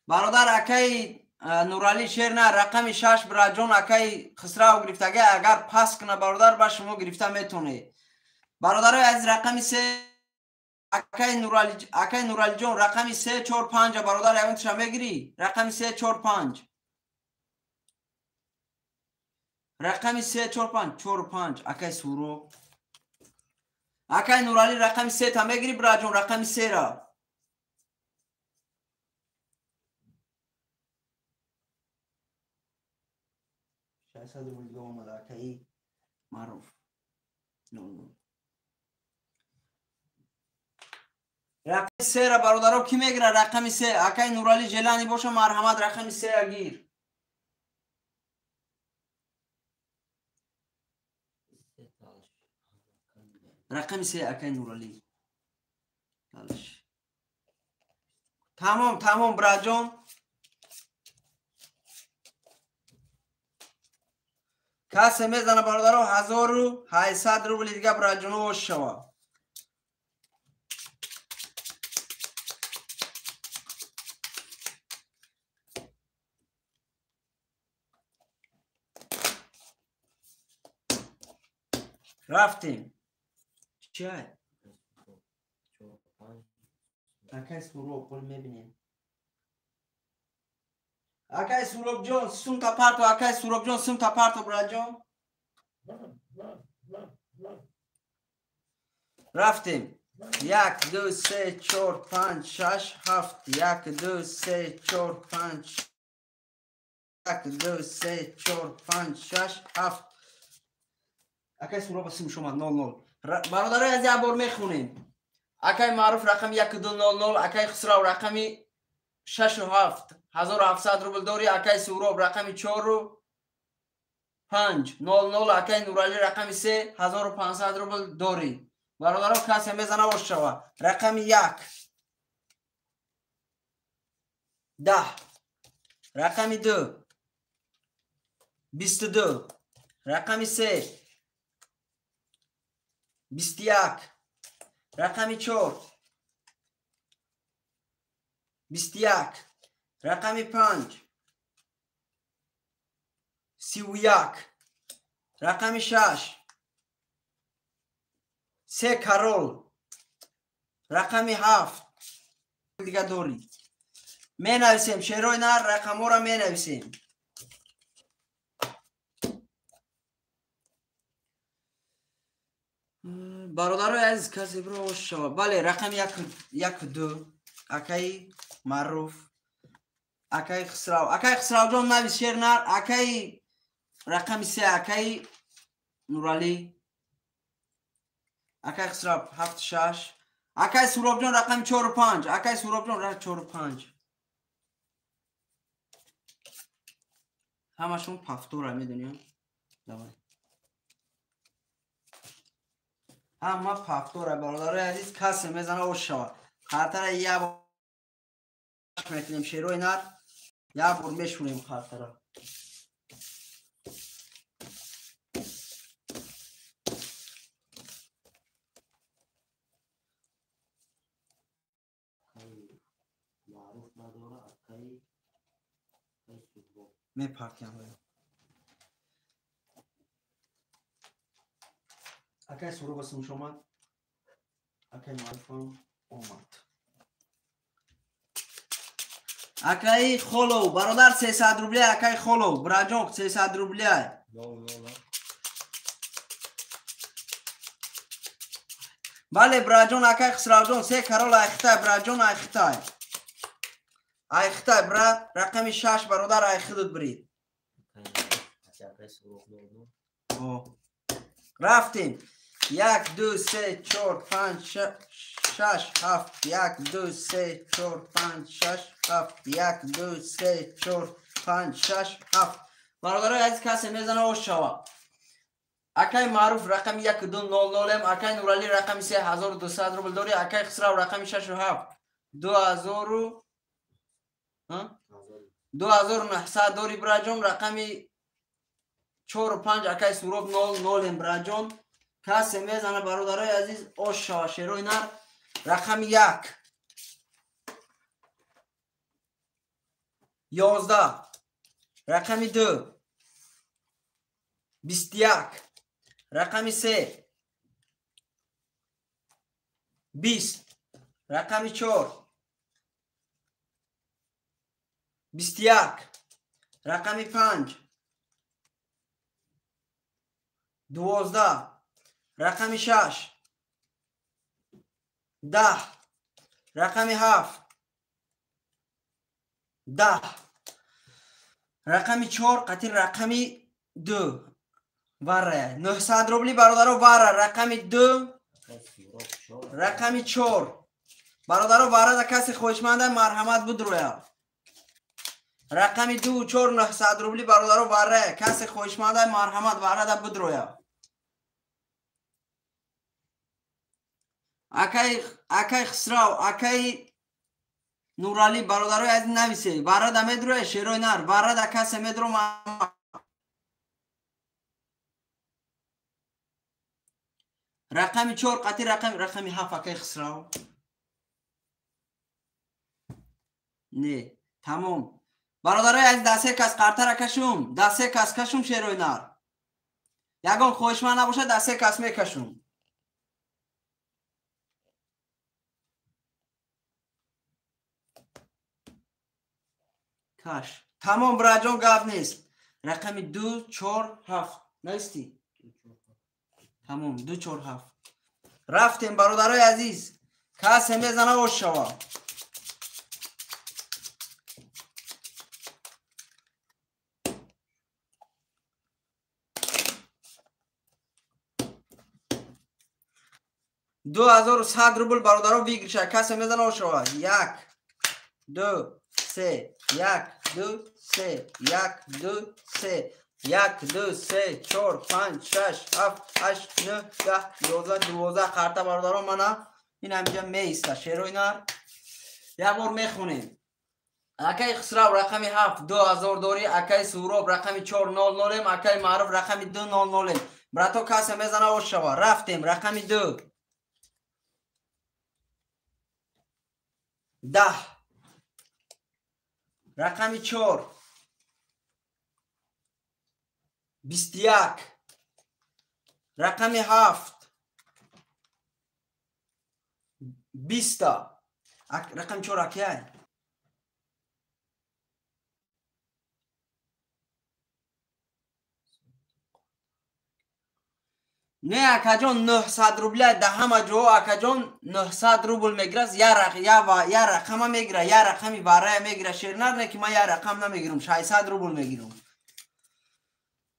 برادر اکای نورالی شیر نه رقم 6 برا جون اکای خسرو گرفتگه اگر پس کنه برادر با شما گرفته میتونه برادر از رقم 3 اکای نورالی جون رقم 3 4 5 برادر اون شما میگیری رقم 3 4 5 رقم 3 4 5 4 5 اکای سورو اکای نورالی رقم 3 تا میگیری برا جون رقم 3 را 500 روبل دیگه آمد اکای معروف. رقم 3 را برادرها کی میگیره؟ رقم 3 اکای نورالی جلانی باشه مرحمت رقم 3 اگیر. رقم 3 اکای نورالی. تمام براجان. کسی میزنه برادرها 1800 روبل دیگه براجان وش شوا. رفتیم. چیه؟ اکای سوروب بول میبینیم. اکای سوروب جان سوم تا پارتو اکای سوروب جان سوم تا پارتو براجان. رفتیم. 1 2 3 4 5 6 7 1 2 3 4 5 1 2 3 4 5 6 7 اکای سوروب سوم شما 00 برادرای از یه بار میخونیم. اکای معروف رقم 1200 اکای خسرو رقمی 6 و 7 1700 روبل داری. اکای سوروب رقمی 4 و 5 00 اکای نورالی رقمی 3 1500 روبل داری. برادرها کسی میزنه وش شوا. رقم 1 10 رقم 2 22 رقم 3 21 رقم 4 21 رقم 5 31 رقم 6 3 کرول رقم 7 دیگه دوری. می نویسیم شیروی نر رقم ها را می نویسیم. برادرای عزیز کسی برو شما. بله رقم 1 2 اکای معروف اکای خسرو جان نویس شیر نر. اکای رقم 3 اکای نورالی اکای خسرو 7 6 اکای سوروب جان رقم 4 و 5 اکای سوروب جان رقم 4 و 5 همشون پفتوره میدونیم. همه پفتوره برادرای عزیز کسی میزنه و شوا. خاطر یه بار میکنیم شیروی نر یه بار میشونیم خاطره. میپرکیم اکای سورو بسیم شما اکای معروفم اومد. اکای خولو برادر 300 روبلی اکای خولو براجان 300 روبلی. بله براجان اکای خسرو جان 3 کرول ایخته براجان ایخته برا رقم 6 برادر ایخدود برید. رفتیم. 1 2 3 4 5 6 7 1 2 3 4 5 6 7 1 2 3 4 5 6 7 برادرای عزیز کسی میزنه و شوا. اکای معروف رقم 1 2 0 0 اکای نورالی رقم 3200 روبل داری. اکای خسرو رقم 6 و 7 2900 داری براجان. رقمی 4 و 5 اکای سوروب 0 0 براجان کسی میزنه برادرای عزیز اوش شوا. شیروی نر رقم 1 11 رقم 2 21 رقم 3 20 رقم 4 21 رقم 5 12 رقم 6 10 رقم 7 10 رقم 4 قطعی رقمی 2 варра 900 рубли бародаро варра рақами 2 рақами 4 бародаро варра да каси хоҳишманда марҳамат будроя рақами 2 4 900 рубли бародаро варра каси хоҳишманда марҳамат варра да будроя акай хисрав акай нурали бародарои азиз нависе варра да медроя шерои нар варра да касе медро рақами 4 қати рақами 7 акай хисрав не тамом бародарои азиз дасе кас қартара кашум дасе кас кашум шерои нар ягон хоҳишманд набошад дасе кас мекашум каш тамом браҷон гап нест рақами 2 4 7 наисти тамом 2 4 7 рафтем бародарои азиз касе мезана ош шава دو هزار و صد روبل برادرها ویگرشه کسی میزنه و شوا 1 2 3 1 2 3 1 2 3 1 2 3 4 5 6 7 8 9 10 11 12 карта برادرها منه این همینجا میسته شیروی نار یک بار میخونیم اکای خسرو رقمی 7 2000 داری اکای سوراب رقمی 400 اکای معروف رقمی 200 براتو کسی میزنه و شوا رفتیم رقمی 2 10 رقمی 4 21 رقمی 7 20 رقم 4 اکیه نه اکجان 900 روبل ده همه جو اکجان 900 روبل میگیره یا رقم میگیره یا رقمی واره میگیره شیرنر نه که من یا رقم نمیگیرم 600 روبل میگیرم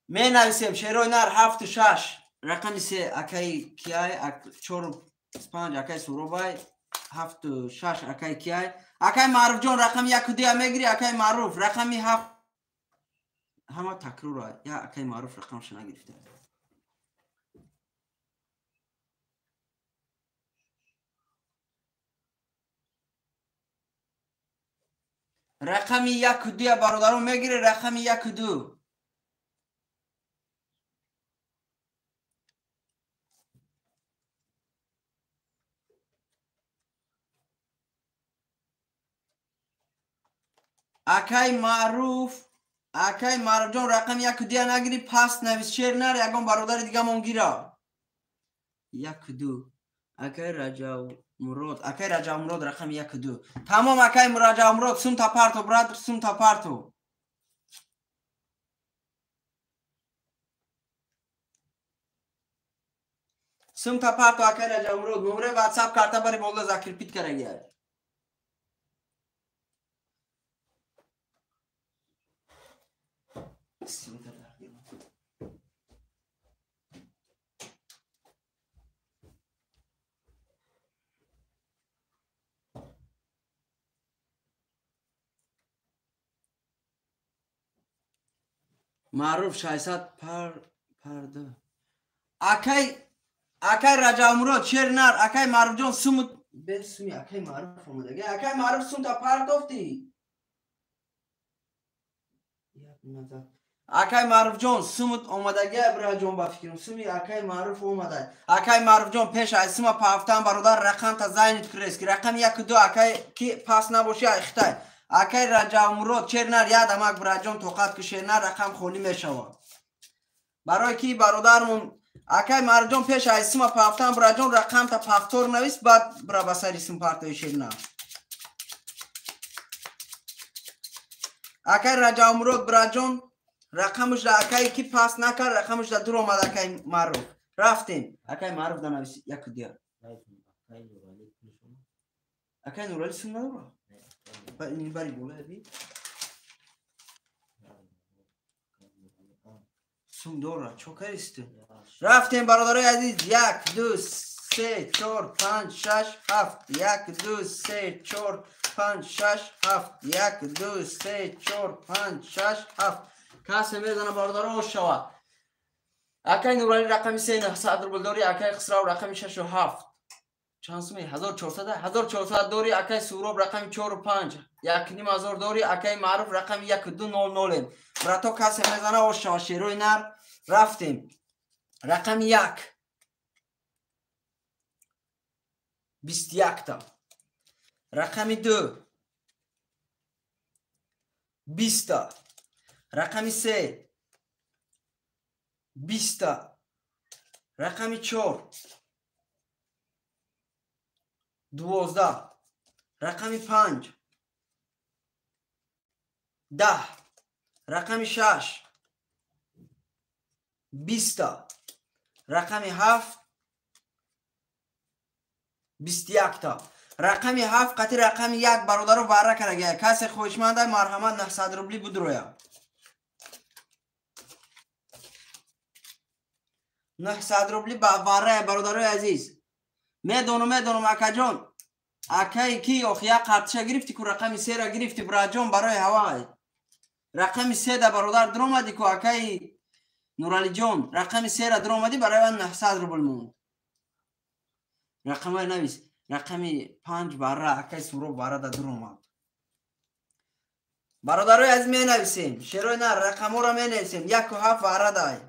می نویسیم شیروی نر 7 و 6 رقمی 3 اکای کیای 4 5 اکای سوروبای 7 و 6 اکای کیای اکای معروف جان رقم 1 و 2 میگیری اکای معروف رقمی 7 همه تکرار یا اکای معروف رقمش نگرفته رقمی 1 و 2 برادران میگیری رقمی 1 و 2 اکای معروف جان رقم 1 و 2 نگیری پس نویس شیر نر یکم برادر دیگه مون گیره 1 و 2 اکای رجا مراد رقم 1 و 2 تمام اکای رجا مراد سوم تا پارتو برادر سوم تا پارتو اکای رجا مراد نمره واتساپ کرتا بری بولده ذکر پیت کرگی معروف 600 پرده اکای رجا مراد شیر نر اکای معروف جان سوم بل سومی اکای معروف اومده اکای معروف سوم تا پارتوفتی اکای معروف جان سومت اومدگی برا جان با فکرم سومی اکای معروف اومده اکای معروف جان پیش از سوم پافتن برادر رقم تا زینت کرس که رقم 1 و 2 اکای کی پاس نباشه اختای اکای رجا مراد چرنر یادم اک برا جان توقات که شرنر رقم خولی میشوه برای کی برادرمون اکای معروف جان پیش از سوم پافتن برا جان رقم تا پافتور نویس بعد برا بسری سوم پارتوی شرنر اکای رجا مراد برا جان رقمش دا اکای کی پاس نکر رقمش دا دور آمد اکای معروف رفتیم اکای معروف دا نویسی 1 و 2 اکای نورالی سوم نداره این باری بوله بی سوم داره چوکر است. رفتیم برادرای عزیز. 1 2 3 4 5 6 7. 1 2 3 4 5 6 7. 1 2 3 4 5 6 7. کسی میزنه برادر او شوا. اکای نورالی رقم 3 900 روبل داری. اکای خسرو رقم 6 و 7. چند سومی 1400 داری. اکای سوراب رقم 4 و 5. 1,500 داری. اکای معروف رقم 1200. براتو کسی میزنه او شوا. شیروی نر. رفتیم رقم 1 21 تا. رقم 2 20 تا. رقم 3 20 تا. رقم 4 12. رقم 5 10. رقم 6 20 تا. رقم 7 21 تا. رقم 7 قطعی رقم 1 برادر رو وره کرده. کسی خوشمنده مرحمت 900 روبلی بود رویا. 900 روبلی وره برادر عزیز. میدونم اکا جان. اکای کی اخیا قرطشه گرفتی که رقم 3 را گرفتی برا جان برای هوای. رقم 3 دا برادر در اومدی که اکای نورالی جان رقم 3 را در اومدی برای من 900 روبل موند. رقم های نویس. رقم 5 بره اکای سورو بره دا در اومد. برادرای از می نویسیم. شروع نه رقم ها را می نویسیم. 1 و 7 بره دای.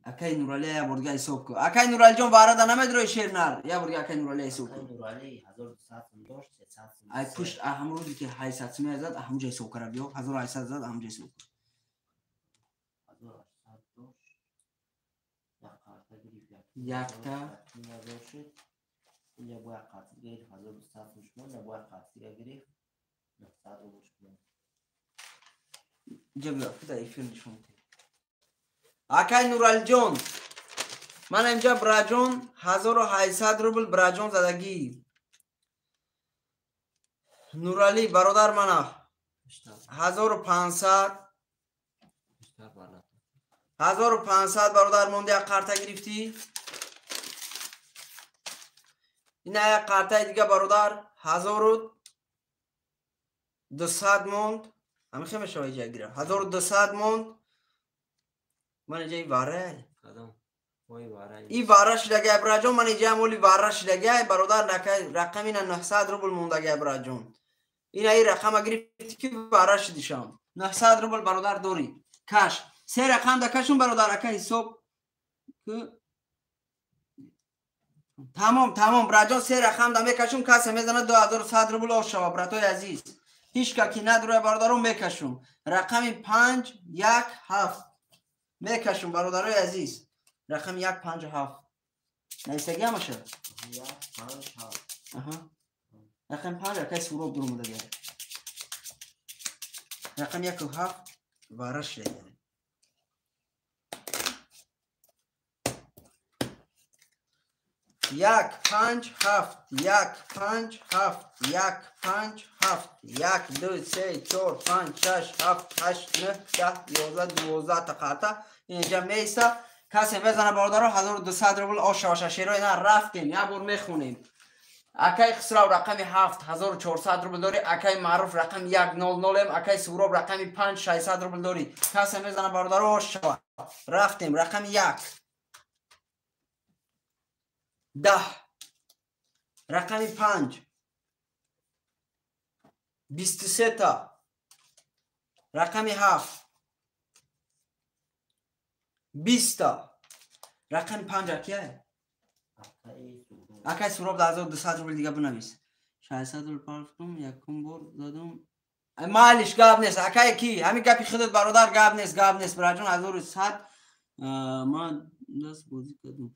اکای نورالی یا برگه ایسوب کو. اکای نورالی جان بره دا نمید روی شیر نر. یا برگه اکای نورالی ایسوب کو. نورالی 1200 ای پشت هم روزی که 800 می زد همونجا ایسوب کرد بیو. 1800 زد همونجا ایسوب کرد. یک تا اینجا باید قطعی گرفت 1200 مشمون یا باید قطعی گرفت 900 مشمون اینجا بیا خدا ایفیر نشون کنی. اکای نورال جان من اینجا براجون 1800 روبل براجون زدگی. نورالی برادر منه 1500 برادر مونده. یک قرطه گرفتی. این یک قرطه دیگه برادر 1200 موند. همه خیمه شوی جا گرفت 1200 موند. من اینجا این واره این واره شدگه براجون. من اینجا مولی واره شدگه برادر رقم این 900 روبل موندگه براجون. این رقم گرفتی که واره شدیشم 900 روبل برادر داری کش. 3 رقم دا کشون برادر اکا حساب تمام براجون. 3 رقم دا میکشون. کسی میزنه 2100 روبل او شوا براتوی عزیز. هیچ که نداره برادرون میکشون. رقم 5 1 7 میکشون برادرای عزیز. رقم 1 5 7 نویسگی هم شد. 1 5 7 رقم 5 اکای سوراب در اومده گره. رقم 1 و 7 وارش دیگه. 1 5 7 1 5 7 1 5 7 1 2 3 4 5 6 7 8 9 10 11 12 تا قطعه اینجا میسته. کسی میزنه برادر 1200 روبل آشا شیروی نه. رفتیم یک بار میخونیم. اکای خسرو رقم 7 1400 روبل داری. اکای معروف رقم 100. اکای سوراب رقم 5 600 روبل داری. کسی میزنه برادر آشا. رفتیم رقم 1 10. رقم 5 23 تا. رقم 7 20 تا. رقم 5 کیه؟ اکای سوراب 1200 روبل دیگه بنویس. 600 روبل پارفتم یکم بار دادم. مالش گاب نیست. اکای کی؟ همین گپی خودت برادر گاب نیست براجون 1100 ما دست بازی کردم.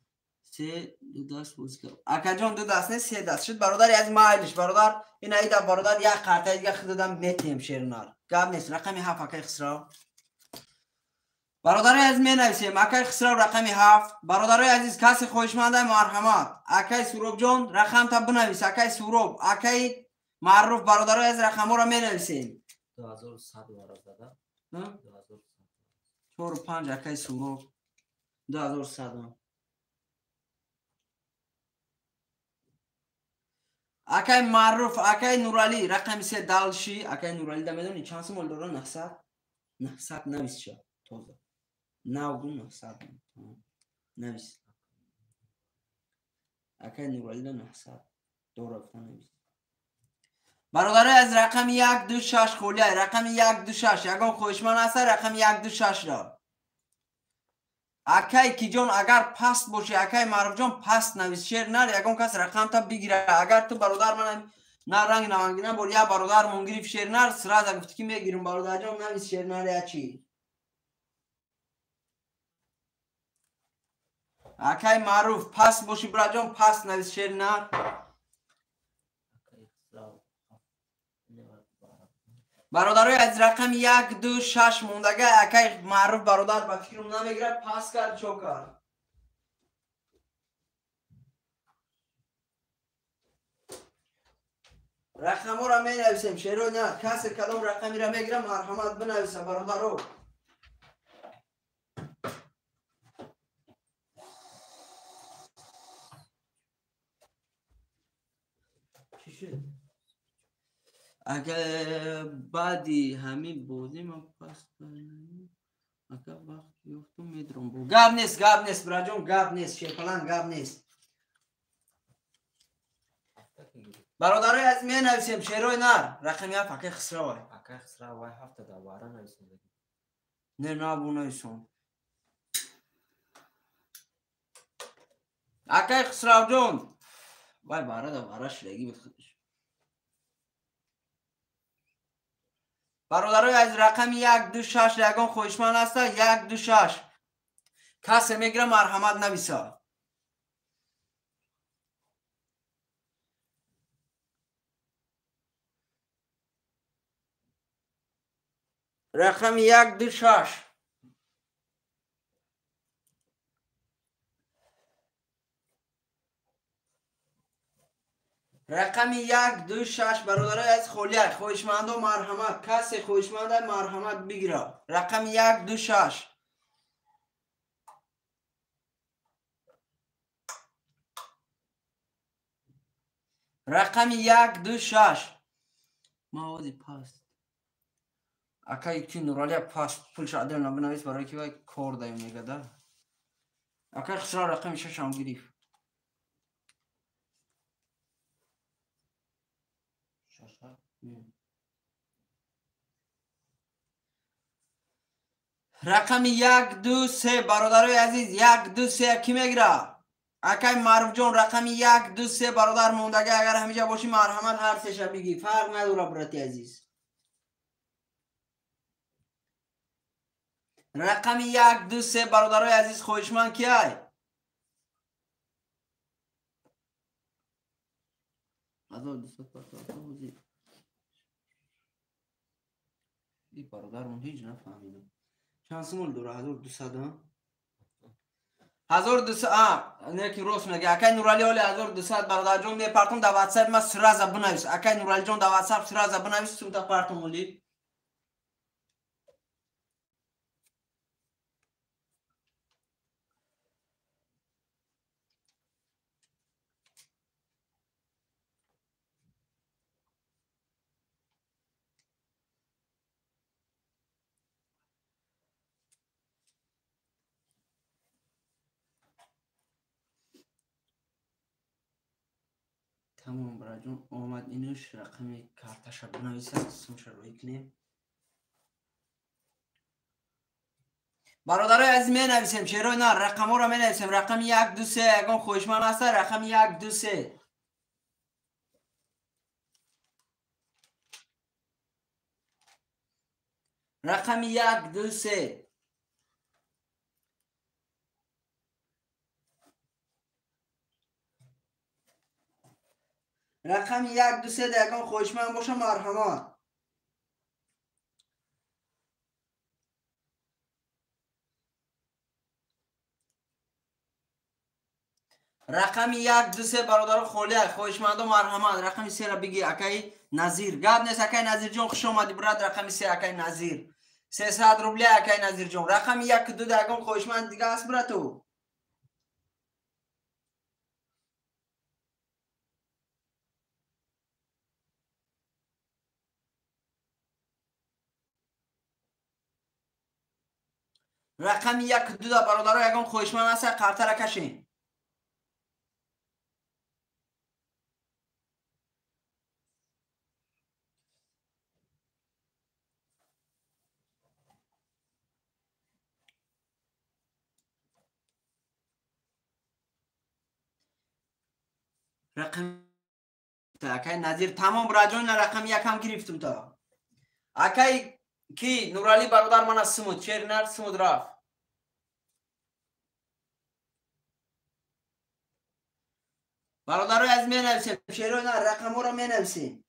3 2 دست بازی کردم. اکا جان 2 دست نه 3 دست شد برادر. از مالش برادر این ایدا برادر یک قرطه دیگه خودم میتیم شیرنار گاب نیست. رقم 7 اکای خسرو برادرای از می نویسیم. اکای خسرو رقم 7. برادرای عزیز کسی خوشمنده مرحمت. اکای سوراب جان رقم تا بنویس. اکای سوراب اکای معروف برادرای از رقم را می نویسیم. 2100 وارا زده. ها 2100. 4 و 5 اکای سورو 2100 اکای معروف اکای نورالی رقم 3 دالشی اکای نورالی دا میدونی چند سمول داره 900 نویس شد توزه 900 نویس اکای نورالی دا 900 دو رفتن نویس برادرای از رقم 126 خولیه رقم 126 یگان خوشمان هست رقم 126 را اکای کی جان اگر پست باشه اکای معروف جان پست نویس شیر نر یگان کس رقم تا بگیره اگر تو برادر من نه رنگ نمانگی نه بور یا برادر من گریف شیر نر سراز گفت کی میگیرم برادر جان نویس شیر نر یا چی اکای معروف پست باشه برادر جان پست نویس شیر نر برادرای از رقم 126 موندگه اکای معروف برادر با فکرم نمیگیره پاس کرد چو کرد رقم ها را می نویسیم شیرو نه کسی کدام رقمی را میگیره مرحمت بنویسه برادرو چی شد؟ اگه بعدی همین بودی ما پس اگه وقت یفتم میدرم بود گاب نیست براجون گاب نیست شیپلان گاب نیست برادرای از می نویسیم شیروی نر رقم یا پاکه خسرا وای اکای خسرا وای 7 دوباره نویسونده. نه نابو نویسون اکای خسرا جون وای باره دوباره شلگی بود خودش برادرای از رقم 126 یگان خوشمن هست 126 کسی میگیره مرحمت نویسه رقم 126 رقم 126 برادرای از خولیک خوشمند و مرحمت کسی خوشمند مرحمت بگیره رقم 126 رقم 126 موادی پاست اکای کی نورالی پاست پول شده نبنویس برای که وای کار دایم نگده اکای خسرا رقم 6 هم گریف رقم 123 برادرای عزیز 123 کی میگیره اکای معروف جون رقم 123 برادر موندگه اگر همیشه باشی مرحمت هر سه شب بگی فرق نداره براتی عزیز رقم 123 برادرای عزیز خوشمند کیای این برادر اون هیچ نفهمیدم چند سمول دوره 1200 1200 نیکی روست میگه اکای نورالی اولی 1200 برادر جون میپرتم در واتساپ ما سراز بنویس اکای نورالی جون در واتساپ سراز بنویس تو تا پرتم ولی تمام برای جون آمد اینوش رقم کارتش بنویسه سمش روی کنیم برادرای از می نویسیم چرا نه رقم ها رو می نویسیم رقم 123 اگه خوشمند هست رقم 123 رقم 123 رقم 123 اگه خوشمند باشه مرحمت رقم 1 2 3 برادر خالی خواهشمندم مرحمت رقم 3 را بگی اکای نظیر گپ نیست اکای نظیر جان خوش اومدی برات رقم 3 اکای نظیر 300 روبل اکای نظیر جان رقم 1 2 دگم خواهشمند دیگه است براتو رقم 1 2 برادر یگم خواهشمند است قرطه را کشین رقم اکای نظیر تمام راجون رقم 1 هم گرفتم تا اکای کی نورالی برادر من از سمود چرنر سمود رفت برادر از می نویسیم شیرو نه رقم رو می نویسیم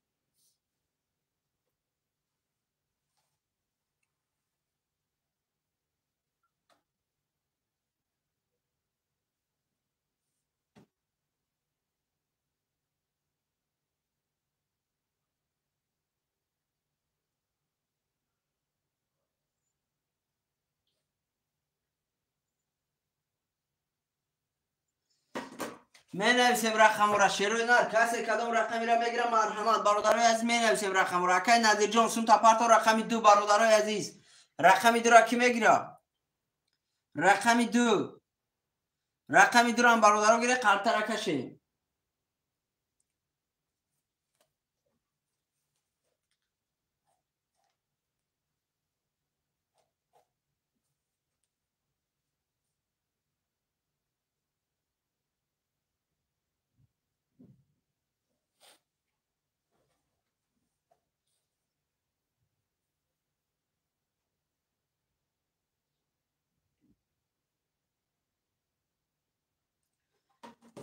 می نویسیم رقم را شیرو نه کسی کدام رقمی را میگیره مرحمت برادرای عزیز می نویسیم رقم را اکای نادر جان سون تا پارت رقم 2 برادرای عزیز رقم 2 را کی میگیره رقم 2 رقم 2 را هم برادرها گیره قرطه را کشیم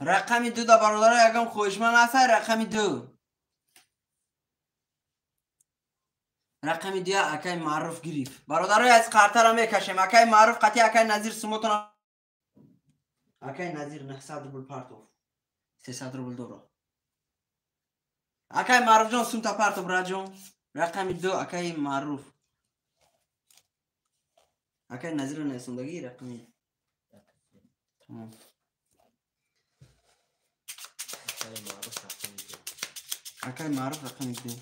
رقم 2 دا برادرها یکم خوشمن است رقم 2 رقم 2 اکای معروف گریف برادرای از قرطه را میکشیم اکای معروف قطعی اکای نظیر سموتون اکای نظیر 900 روبل پارتو 300 روبل دورو اکای معروف جان سون تا پارتو براجون رقم 2 اکای معروف اکای نظیر نسوندگی رقم تمام اکای معروف رقم 2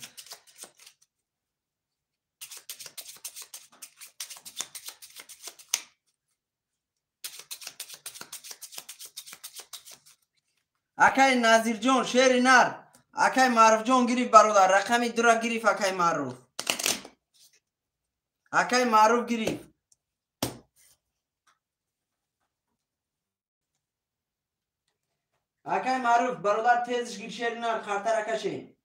اکای نظیر جان شیر نر اکای معروف جان گریف برادر رقم 2 را گریف اکای معروف اکای معروف گریف اکای معروف برادر تیزش گیر شیر نر قرطه را کشین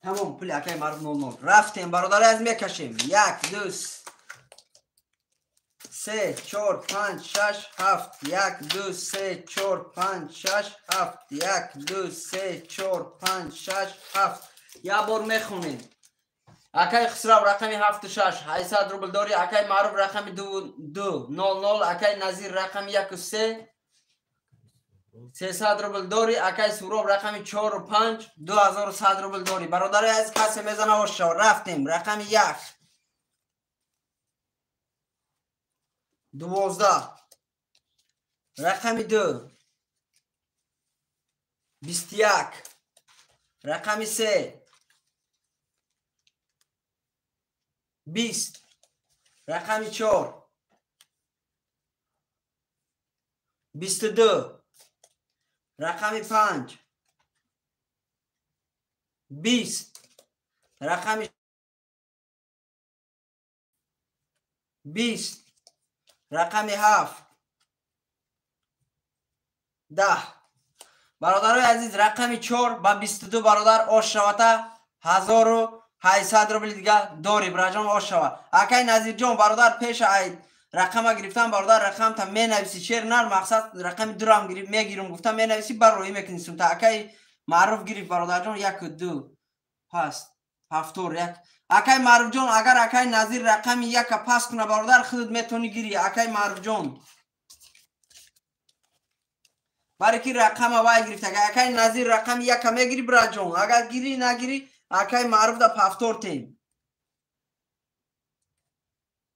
تمام پول اکای معروف 00 رفتیم برادر از میکشیم 1 2 3 4 5 6 7 1 2 3 4 5 6 7 1 2 3 4 5 6 7 یا بار میخونیم اکای خسرو رقم 76 800 روبل داری اکای معروف رقم 2 00 اکای نظیر رقم 1 3 300 روبل داری اکای سوراب رقم 4 و 5 2100 روبل داری برادر از کسی میزنه و شو رفتیم رقم 1 12 رقم 2 21 رقم 3 20 رقم 4 22 رقم 5 20 رقم 20 رقم 7 10 برادرای عزیز رقم 4 با 22 برادر آش شوته 1800 روبل دیگه داری براجان آش شوه اکای نظیر جان برادر پیش عید رقم گرفتم برادر رقم تا می نویسی شیر نر مقصد رقم درام گرفت میگیرم گفتم می نویسی بر روی میکنیسم تا اکی معروف گرفت برادر جان یک دو پست هفتور یک اکی معروف جان اگر اکی نظیر رقم یک پاس کنه برادر خودت میتونی گیری اکی معروف جان برای کی رقم وای گرفت اکی نظیر رقم یک میگیری برادر جان اگر گیری نگیری اکی معروف دا هفتور تیم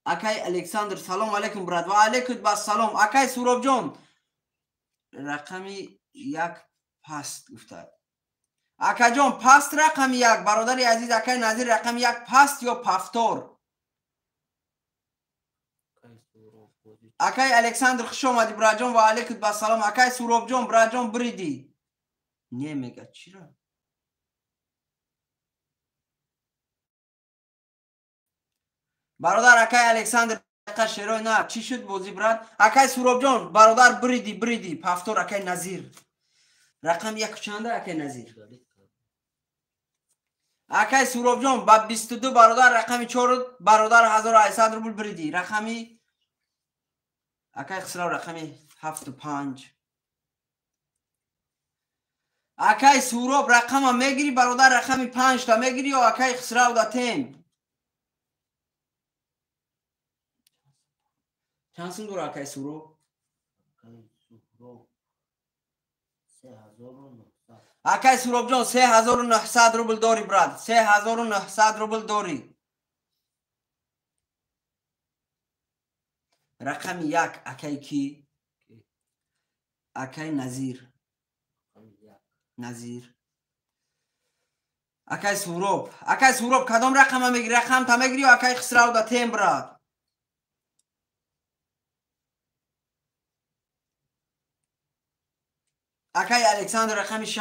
اکی الکساندر سلام علیکم براد و علیکم بس سلام اکی سوراب جان رقمی یک پست گفته اکا جان پست رقم یک برادر عزیز اکی نظیر رقم یک پست یا پفتور اکی الکساندر خوش آمدی براد جان و علیکم بس سلام اکی سوراب جان براد جان بریدی نمیگه چرا برادر اکی الکساندر شیروی نه چی شد بازی براد اکی سوراب جان برادر بریدی پفتور اکی نظیر رقم یک چنده اکی نظیر اکی سوراب جان با 22 برادر رقمی 4 برادر 1800 روبل بریدی رقمی اکی خسرو رقمی 75 اکی سوراب رقم میگیری برادر رقمی 5 تا میگیری یا اکی خسرو دا تیم چند سون دور اکی سوراب اکی سوراب جان 3900 روبل داری براد 3900 روبل داری رقم یک اکی کی اکی نظیر اکی سوراب کدام رقم میگیری رقم تا میگیری یا اکی خسرو دا تیم براد اکی الکساندر رقم 6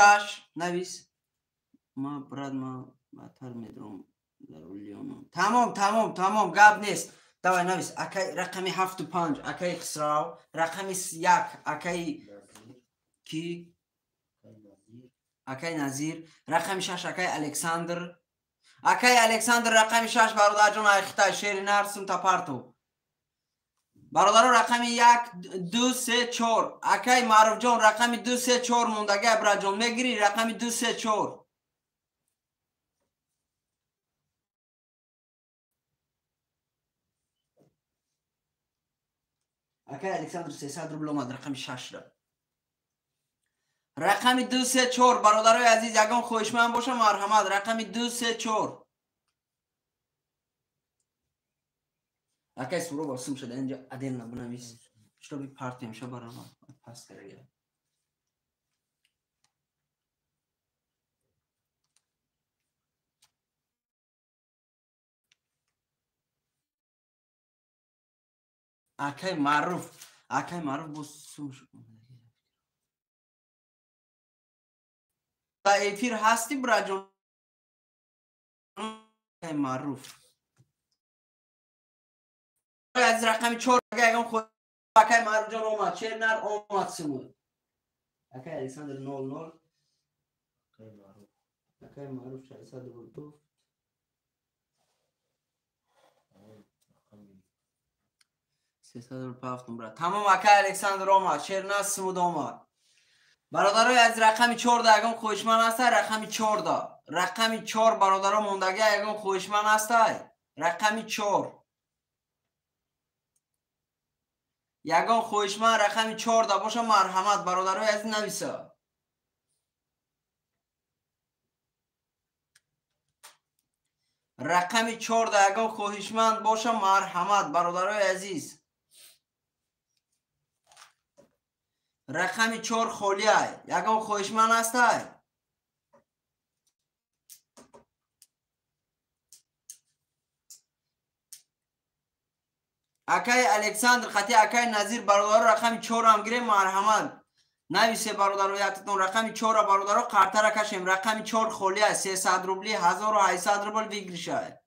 نویس ما براد ما تر میدرم تمام گاب نیست دوای نویس اکی رقمی 75 اکی خسرو رقمی 1 اکی کی اکی نظیر رقم 6 اکی الکساندر رقم 6 برادر جان اختا شیر نرسم تا پارتو برادر رقم 1 2 3 4 اکی معروف جان رقم 2 3 4 موندگه برادر جان میگیری رقم 2 3 4 اکی الکساندر 300 روبل اومد رقم 6 را رقم 2 3 4 برادرای عزیز یگان خوشمند باشه مرحمت رقم 2 3 4 اکی سورو باسم شده اینجا عدل نبونمیست چرا بی پارتی میشه برای ما پس کرده اکی معروف باسم شده تا ایفیر هستی برا جان اکی معروف از رقم 4 اگه خود اکی معروف جان اومد چه نر اومد سمود اکی الکساندر 00 اکی معروف 602 307 برا تمام اکی الکساندر اومد شیر نر سمود اومد برادرای از رقم 4 دا اگه خوشمن هسته رقم 4 دا رقم 4 برادرها موندگی اگه خوشمن هسته رقم 4 یگان خوشمن رقم 4 دا باشه مرحمت برادرای از نویسه رقم 4 دا یگان خوشمن باشه مرحمت برادرای عزیز رقم 4 خالیه یگان خوشمن هسته اکی الکساندر خطی اکی نظیر برادر رقم 4 هم گیره مرحمت نویسه برادر یکتون رقم 4 برادر قرطه را کشیم رقم 4 خالیه 300 روبلی 1800 روبل بگیرشه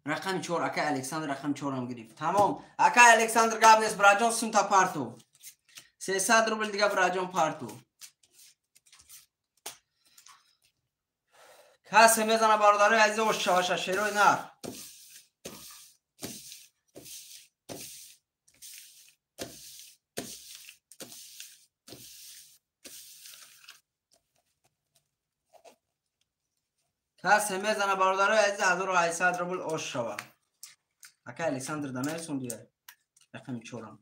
رقم 4 اکی الکساندر رقم 4 هم گرفت تمام اکی الکساندر گاب نیست براجان سنتا پارتو 300 روبل دیگه براجان پارتو کسی میزنه برادرای عزیز و شاشه شیروی نر کسی میزنه برادرای عزیز 1800 روبل آش شوه. اکا الکساندر دانه سوندیه رقم 4.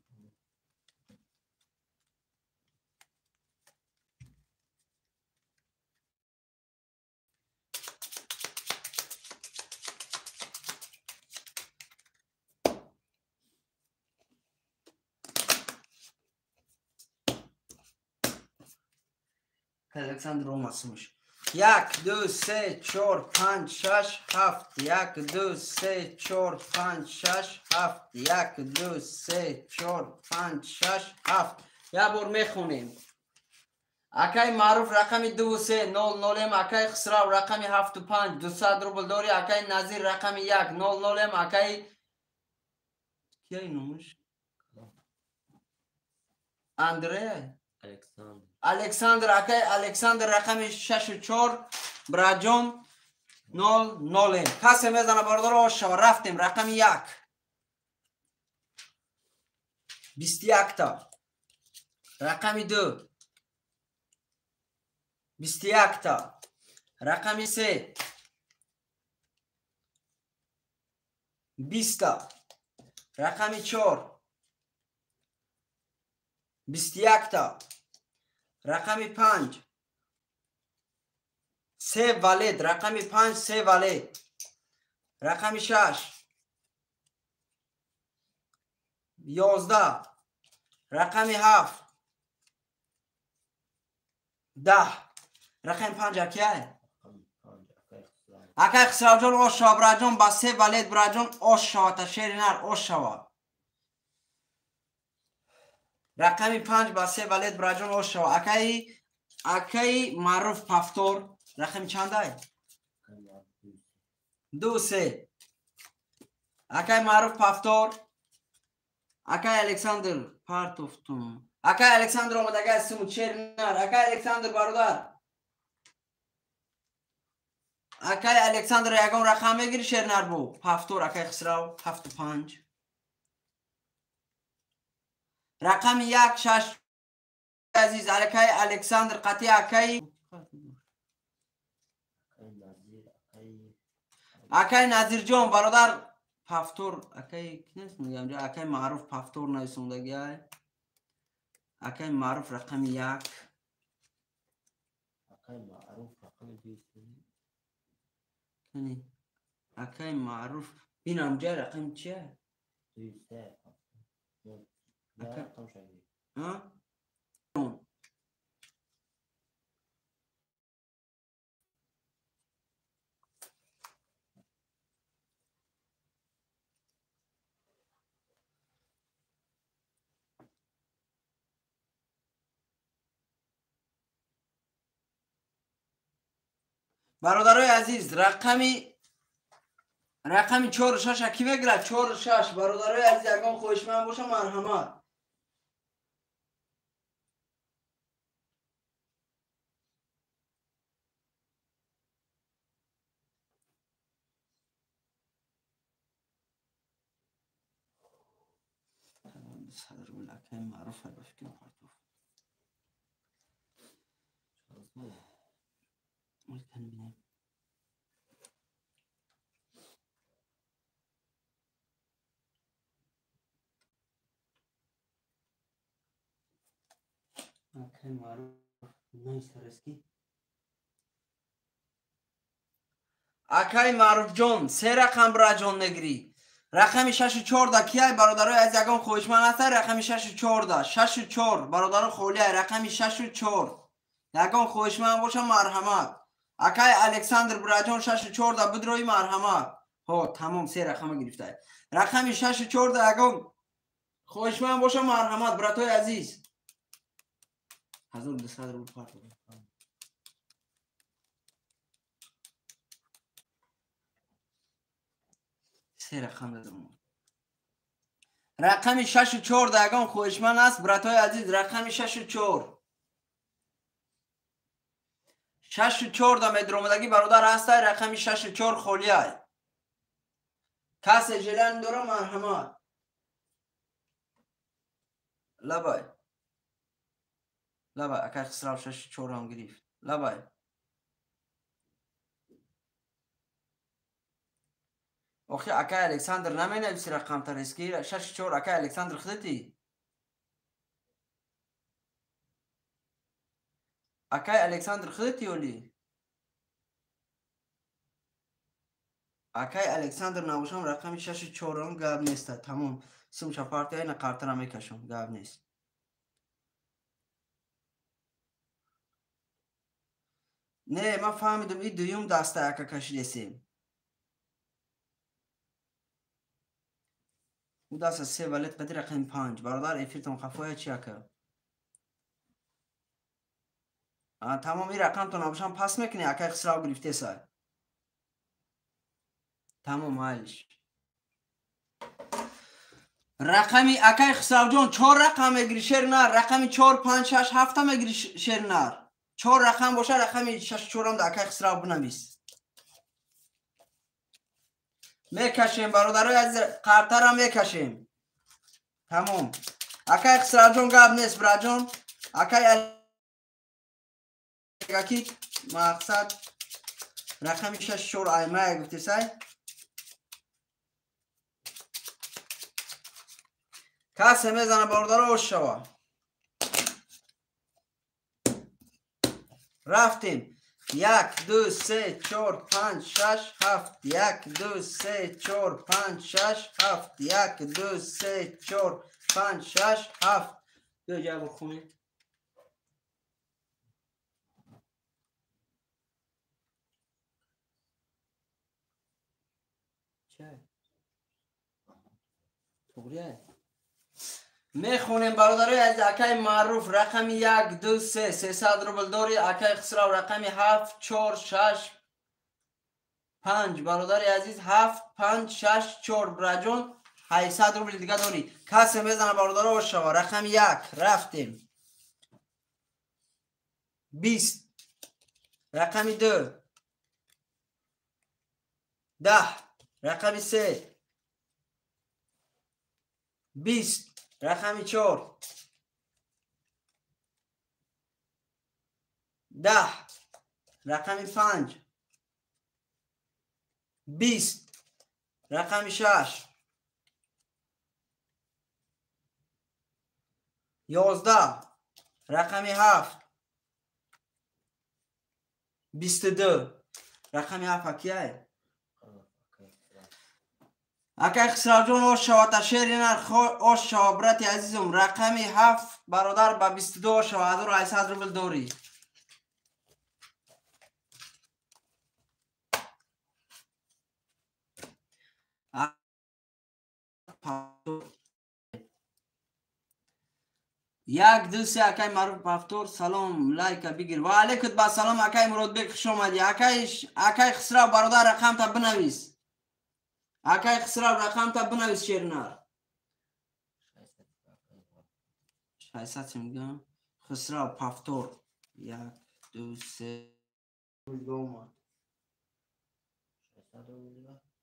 الکساندر اومسمش 1 2 3 4 5 6 7 1 2 3 4 5 6 7 1 2 3 4 5 6 7 یا بار میخونیم. اکای معروف رقم 2 3 0 0 ام اکای خسرو رقم 7 5 200 روبل داری. اکای نظیر رقم 1 0 0 ام اکای کی نومش اندره الکساندر اکای الکساندر رقم 6 و 4 براجون 0 0 ام. کسی میزنه برادر آش شو. رفتیم رقم 1 21 تا. رقم 2 21 تا. رقم 3 20 تا. رقم 4 21 تا. رقم 5 3 ولید. رقم 5 3 ولید. رقم 6 11. رقم 7 10. رقم 5 اکیه اکای خسرو جان آش شوا براجان با 3 ولید براجان آش شوا تا شیر نر آش شوا. رقم 5 با 3 ولید براجان آش شوا. اکای معروف پفتور رقم چنده 2 3. اکای معروف پفتور اکای الکساندر پارتوفتون اکای الکساندر اومدگه اسمو چیر نر. اکای الکساندر برادر اکای الکساندر یکم رقم میگیری شیر نر بو پفتور اکای خسرو 7 و 5. رقم 1 6 عزیز اکای الکساندر قطعی اکای نظیر جان برادر پفتور اکای کنیست میگم اکای معروف پفتور نیسوندگی اکای معروف رقم 1 اکای معروف رقم 2 کنی اکای معروف بینم جای رقم چیه 2 3 رقم شدی ها برادرای عزیز رقم 4 و 6 کی بگیره 4 و 6 برادرای عزیز یکم خوشمن باشه مرحمت. صدر ملکه معروف بفکر پارتوف ملکن بینیم ملکه معروف نیسترسکی اکای معروف جان 3 رقم برا جان نگری. رقم 6 و 14 کیه برادرای از یگان خوشمن هست. رقم 6 و 14 6 و 4 برادر خولیه رقم 6 و 4 یگان خوشمن باشه مرحمت. اکای الکساندر براجان 6 و 14 بدروی مرحمت. ها تمام 3 رقم گرفته. رقم 6 و 14 یگان خوشمن باشه مرحمت براتای عزیز 1200 رو پارت 3 رقم دادم. رقم 6 و 4 دگان خوشمن است براتای عزیز. رقم 6 و 4 6 و 4 دا مدرومدگی برادر هست. رقم 6 و 4 خولیه کس جلن داره مرحمت لبای اکر خسرو 6 و 4 هم گرفت لبای آخه اکای الکساندر نمی نویسی رقم تر اسکی 64 اکای الکساندر خودتی اکای الکساندر خودتی ولی اکای الکساندر نباشم رقم 64 هم گاب نیست تمام سم چپارتی های نقارتر هم میکشم گاب نیست نه من فهمیدم این دویم دسته اکا کشیدیم او دسته 3 ولت بدی رقم 5 برادر افیرتون خفایه چی اکا تمام این رقم تو نباشم پس میکنی اکای خسرو گرفته سای تمام حالش رقمی اکای خسرو جان 4 رقم میگیری شیرنار رقمی 4 5 6 7 میگیری شیرنار 4 رقم باشه رقمی 64 هم در اکای خسرو بنویس میکشیم برادرای عزیز قرطر هم میکشیم تمام اکای خسرو جان گاب نیست برا جان اکای اکی مقصد رقمی 64 ایمه گفتی سای کسی میزنه بارداره اوش شوا رفتیم 1 2 3 4 5 6 7 1 2 3 4 5 6 7 1 2 3 4 5 6 7 دو جا بخونی چه؟ توریه میخونیم برادرای از اکای معروف رقمی 1 2 3 300 روبل داری اکای خسرو رقمی 7 4 6 5 برادر عزیز 7 5 6 4 برجون 800 روبل دیگه داری کسی میزنه برادر و شوا رقم 1 رفتیم 20 رقم 2 10 رقم 3 20 رقم 4 10 رقم 5 20 رقم 6 11 رقم 7 22 رقم 7 کیه اکای خسرو جان اوش شوا تشیر نر اوش شوا برات عزیزم رقم 7 برادر با 22 شوا 1800 روبل داری یک دو سه اکای معروف پفتور سلام لایک بگیر و علیکم با سلام اکای مراد بک خوش اومدی اکای خسرو برادر رقم تا بنویس اکای خسرو رقم تا بنویس شیرنار 600 میگم خسرو پفتور 1 2 3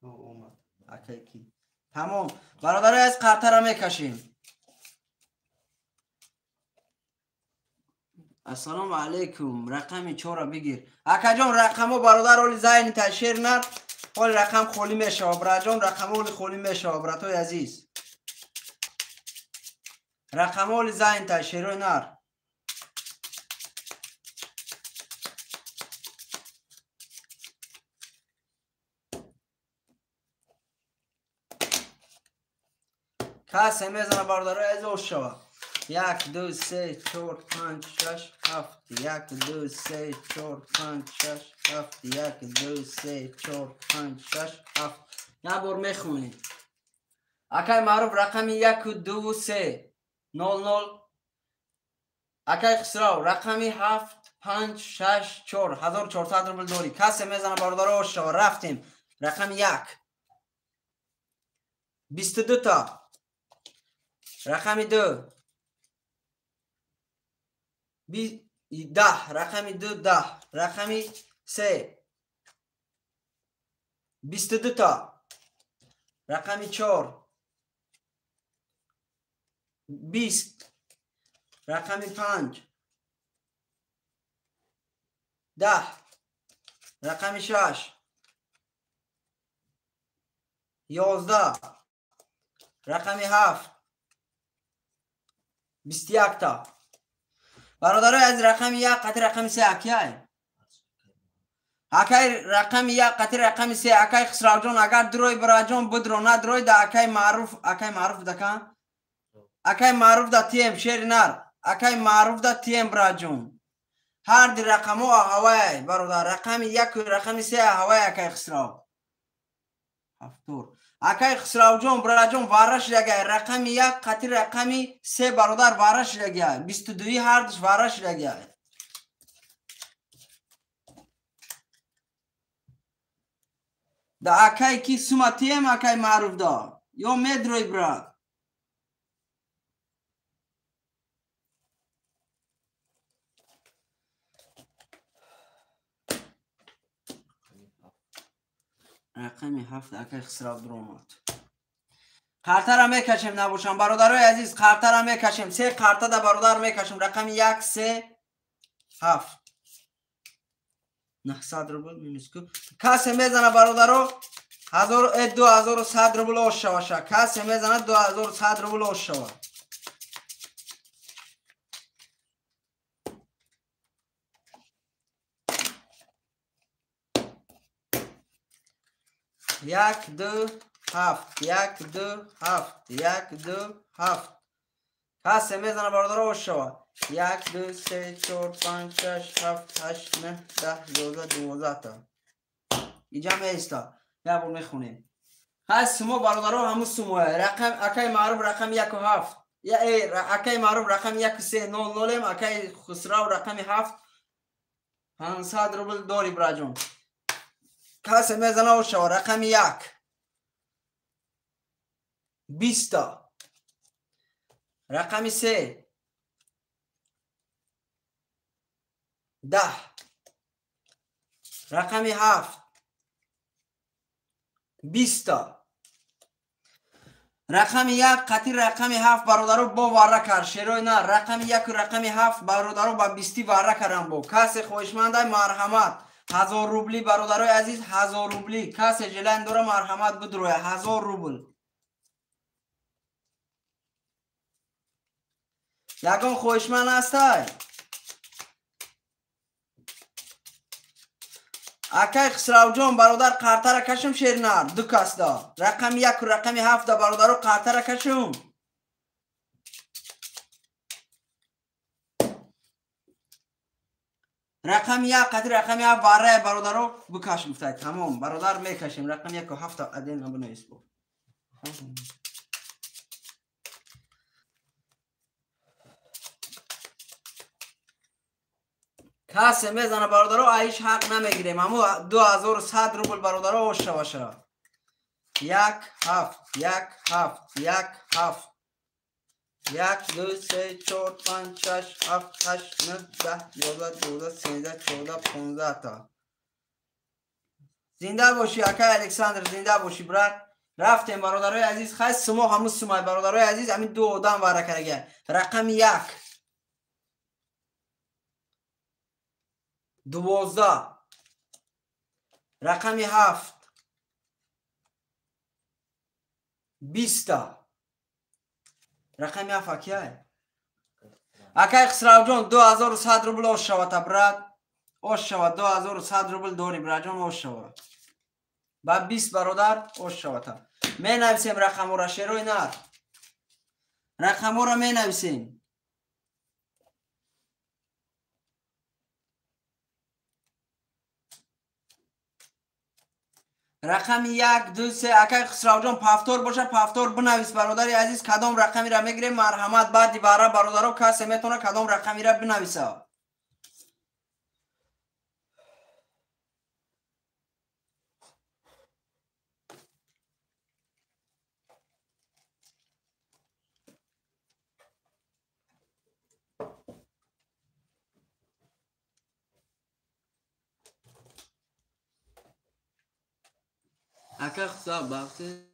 اومد اکای کی تمام برادر از قطر را میکشیم السلام علیکم رقم 4 بگیر اکا جان رقمو برادر اولی زین تشیر نر اولی رقم خولی میشه برا جان رقم اولی خولی میشه برا توی عزیز رقم اولی زین تشیر نر کسی میزنه برادر از اوش شوا 1 2 3 4 5 6 7 1 2 3 4 5 6 7 1 2 3 4 5 6 7 یه بار میخونی اکای معروف رقمی 1 2 3 0 0 اکای خسرو رقمی 7 5 6 4 1400 روبل داری کسی میزنه برادر اوش شوا رفتیم رقم 1 22 تا رقم 2 10 رقمی 2 10 رقمی 3 22 تا رقمی 4 20 رقمی 5 10 رقمی 6 11 رقمی 7 21 تا برادرای از رقم 1 قطع رقم 3 اکیای اکای رقم 1 قطع رقم 3 اکای خسرو جان اگر دروی برا جان بدرو نه دروی دا اکای معروف دکا اکای معروف دا تیم شیر نر اکای معروف دا تیم برا جان هر دی رقمو هوای برادر رقم 1 و رقم 3 هوای اکای خسرو هفتور اکای خسرو جان برا جان وارش لگای رقم 1 قطع رقم 3 برادر وارش لگای 22 هر دش وارش لگای دا اکای کی سوما تیم اکای معروف دا یو مدروی برا رقم 7 اکای خسرو درومات کارتا را میکشیم نباشم برادرای عزیز کارتا را میکشیم 3 کارتا دا برادر میکشیم رقم 1 3 7 900 روبل میمیسکو کسی میزنه برادرو 2100 روبل اوش شوشه کسی میزنه 2100 روبل اوش شوه یک دو هفت یک دو هفت یک دو هفت کسی میزنه برادرو اوش شوه 1 2 3 4 5 6 7 8 9 10 11 12 تا اینجا میستا یا بول میخونیم هست سمو برادرو همو سموه رقم اکای معروف رقم 1 و 7 یا اکای معروف رقم 1 و 3 0 0 اکای خسرو رقم 7 500 روبل داری براجون کسی میزنه و شو رقم 1 20 تا رقم 3 10 رقم 7 20 تا رقم 1 قطعی رقم 7 برادرو با واره کر شیروی نه رقم 1 و رقم 7 برادرو با 20 واره کرم بو کسی خوشمنده مرحمت 1000 روبلی برادرای عزیز 1000 روبلی کسی جلن دوره مرحمت بدروه 1000 روبل یکم خوشمند هسته اکای خسرو جان برادر قرطه را کشم شیرنر دو کس دا رقم 1 و رقم 7 دا برادرو قرطه را کشم رقم 1 قدر رقم 7 واره برادرو بکش گفته تمام برادر میکشیم رقم 1 و 7 ادین نبو نیست بو کسی میزنه برادرو ایش حق نمیگیریم اما 2100 روبل برادرو اوشه باشه 1 7 1 7 1 7 1 2 3 4 5 6 7 8 9 10 11 12 13 14 15 تا زنده باشی اکای الکساندر زنده باشی برات رفتیم برادرای عزیز خیلی سمو همون سمای برادرای عزیز همین دو آدم واره کرده رقم 1 12 رقم 7 20 رقم 7 اکیه اکای خسرو جان 2100 روبل اوش شود برات اوش شود 2100 روبل دوری برات جان اوش شود با 20 برادر اوش شود می نویسیم رقم را شیروی نر رقم را می نویسیم رقم 1 2 3 اکای خسرو جان پافتور باشه پافتور بنویس برادری عزیز کدام رقمی را میگیره مرحمت بعد دیواره برادرو کسی میتونه کدام رقمی را بنویسه اکای خسرو باقی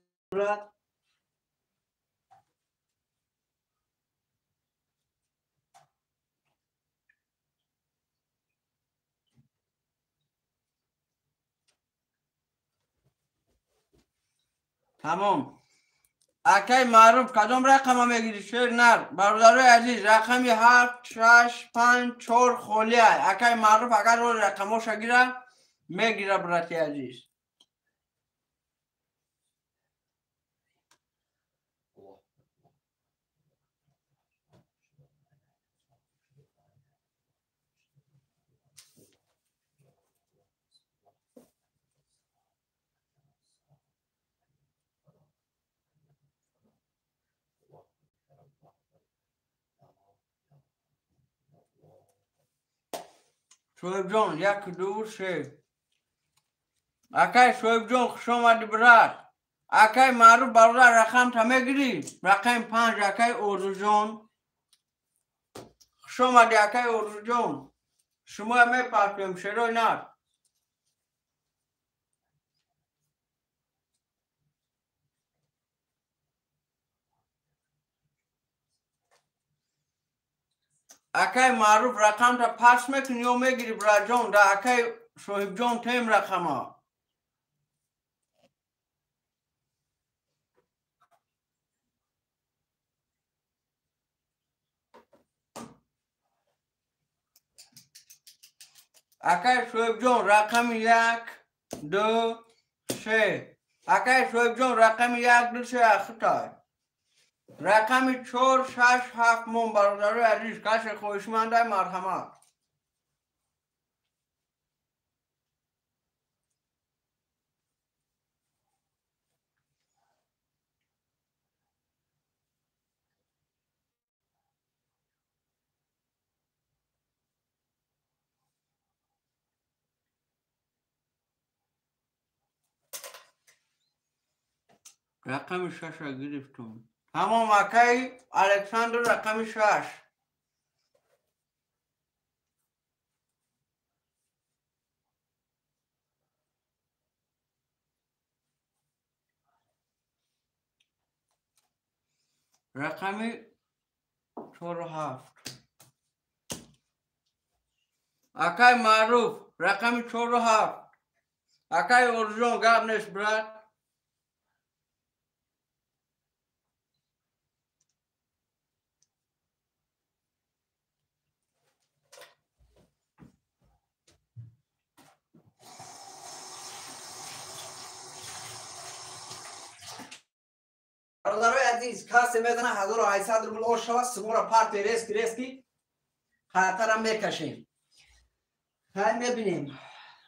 تمام. اکای معروف کدام رقم میگیری شیر نر برادرای عزیز رقمی 7 6 5 4 خالی های اکای معروف اگر رو رقماش گیره میگیره براتی عزیز. شویب جان 1 2 3 اکای شویب جان خوش آمدی برات. اکای معروف برادر رقم تا میگیری رقم 5 اکای اردو جان خوش آمدی اکای اردو جان شما میپرسیم شروع نه. اکای معروف رقم تا پس میکنی یا میگیری برات جان دا اکای شویب جان تیم رقم ها. اکای شویب جان رقم 1 2 3 اکای شویب جان رقم 1 2 3 اختای رقم 4 6 7 من برادرای عزیز کسی خوشمنده مرحمت. رقم 6 گرفتم. تمام اکای الکساندر رقم 6 رقم 4 و 7 اکای معروف رقم 4 و 7 اکای اورجون گاب نیست برات. برادرای عزیز کسی میزنه 1800 روبل آشوا سمورا پارت ریسکی خاطرم میکشیم. های میبینیم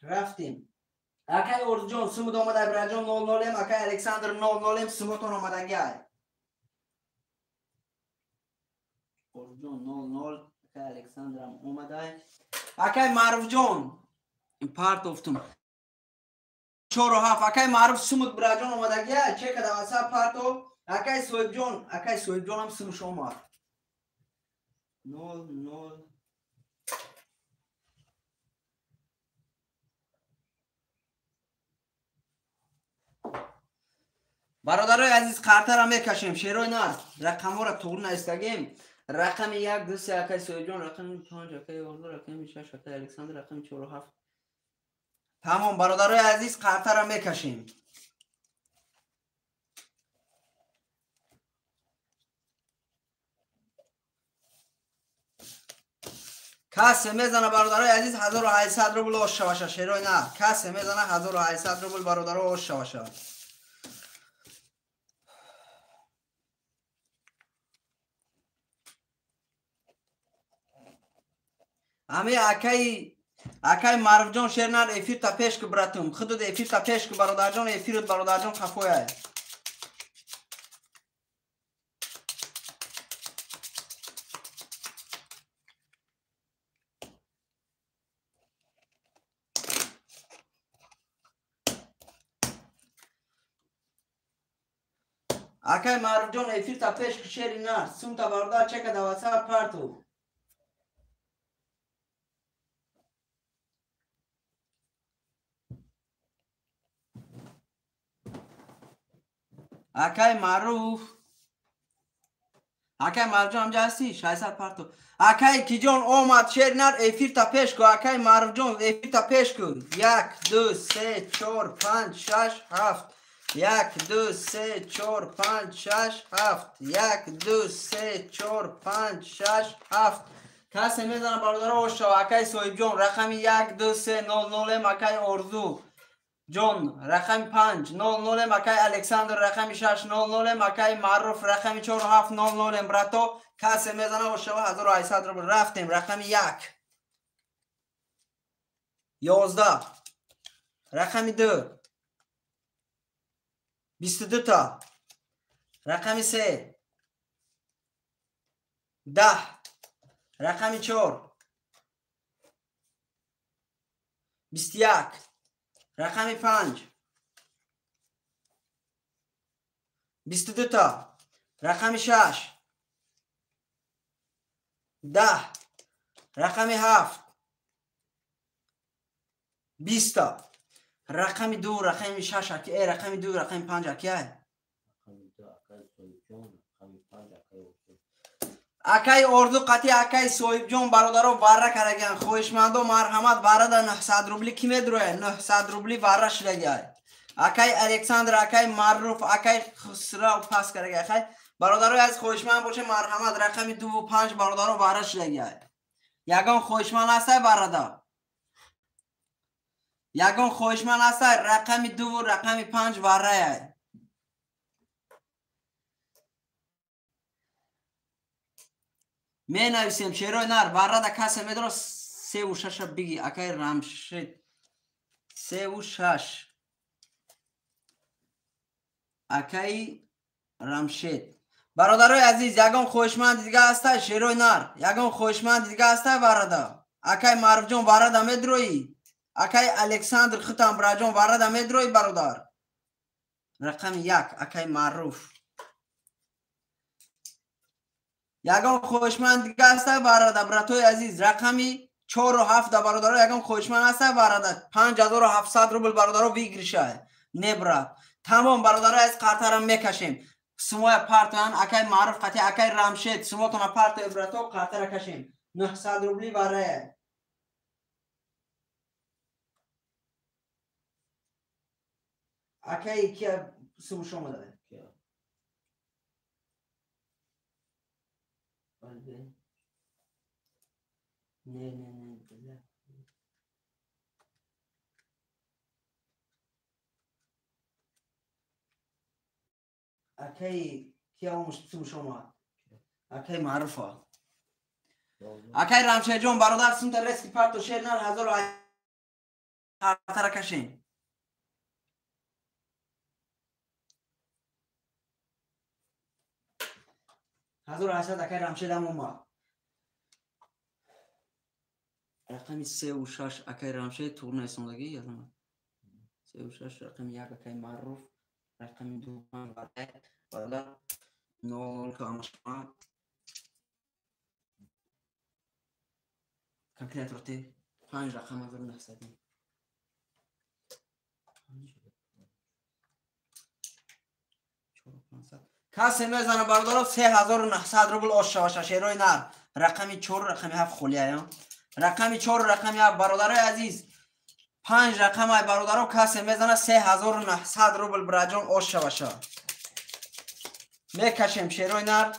رفتیم. اکای اورجون سمود آمده براجون 00 ام اکای الکساندر 00 ام سموتون آمده گای اورجون 00 اکای الکساندر هم اومده. اکای معروف جون پارت افتم 4 و 7 اکای معروف سمود براجون آمده گای چه کده واسه پارتو اکای سویب جون هم سموش اومد 00 برادرای عزیز خاطر را میکشیم شیروی نه رقم ها را طور نایستگیم. رقم 1 2 3 اکای سویب جون رقم 5 اکای اردو رقم 6 اکای الکساندر رقم 4 و 7 تمام برادرای عزیز خاطر را میکشیم. کسی میزنه برادرای عزیز 1800 روبل آش باشه شیروی نه کسی میزنه 1800 روبل برادرای آش باشه. امی اکای معروف جان شیرنر افیر تا پیش که براتم خودت افیر تا پیش که برادر جان افیر برادر جان خفویه. اکای معروف جان افیر تا پیش که شیرنر سوم تا برادر چکه دواسه پرتو اکای معروف جان همجا هستی 600 پرتو اکای کی جان اومد شیرنر افیر تا پیش که اکای معروف جان افیر تا پیش که 1 2 3 4 5 6 7 یک دو سه چهار پنج شش هفت. یک دو سه چهار پنج شش هفت. کسی میزنه برادر اوشا اکای صاحب جون رقم 1 2 3 0 0 اکای ارزو جون رقم 5 0 0 اکای الکساندر رقم 6 0 0 اکای معروف رقم 4 7 0 0 براتو کسی میزنه اوشا 1800 رو رفتیم. رقم 1 11 رقم 2 22 تا رقم 3 10 رقم 4 21 رقم 5 22 تا رقم 6 10 رقم 7 20 تا رقم 2 رقم 6 اکی رقم 2 رقم 5 اکی اکی اردو قطعی اکی صاحب جون برادرو واره کرگن خوشمندو مرحمت واره دا 900 روبلی کی میدروه 900 روبلی واره شلگه اکی الکساندر اکی معروف اکی خسرو پاس کرگه اکی برادرو از خوشمند باشه مرحمت رقم 2 و 5 برادرو واره شلگه یگان خوشمند هسته برادر یگان خوشمند هسته رقم 2 و رقم 5 واره می نویسیم شیروی نر واره دا کسی میدرو 3 و 6 بگی اکی رمشید 3 و 6 اکی رمشید برادرای عزیز یگان خوشمند دیگه هسته شیروی نر یگان خوشمند دیگه هسته برادر اکی معروف جون واره دا میدروی اکی الکساندر ختم برا جون واره دا میدروی برادر رقم 1 اکی معروف یگان خوشمند دیگه هسته برادر براتوی عزیز رقمی 4 و 7 برادر یگان خوشمند هسته برادر 5700 روبل برادر ویگریشه نبرات تمام برادر از قرطرم میکشیم سموی پارتان اکی معروف قطعی اکی رمشید سموتون پارت براتو قرطر کشیم 900 روبلی برای اکی که سمو شما داره نه اکی کیا مشتم شما اکی معروفه اکی رمشه جون برادر سمت رسکی پارتو شیر نر 1000 قرطر کشیم 1800 اکی رمشه دم اومد رقم 3 و 6 اکی رمشه تورنه سندگی یادم 3 و 6 رقم 1 اکی معروف رقم 2 برادر نول کامشما کالکولاتورتی 5 رقم 1900 کسی میزنه برادر 3900 روبل آشا شیروی نر رقمی 4 رقمی 7 خولیه رقمی 4 رقمی 7 برادر عزیز 5 رقم های برادر کسی میزنه 3900 روبل براجان آشا میکشیم شیروی نر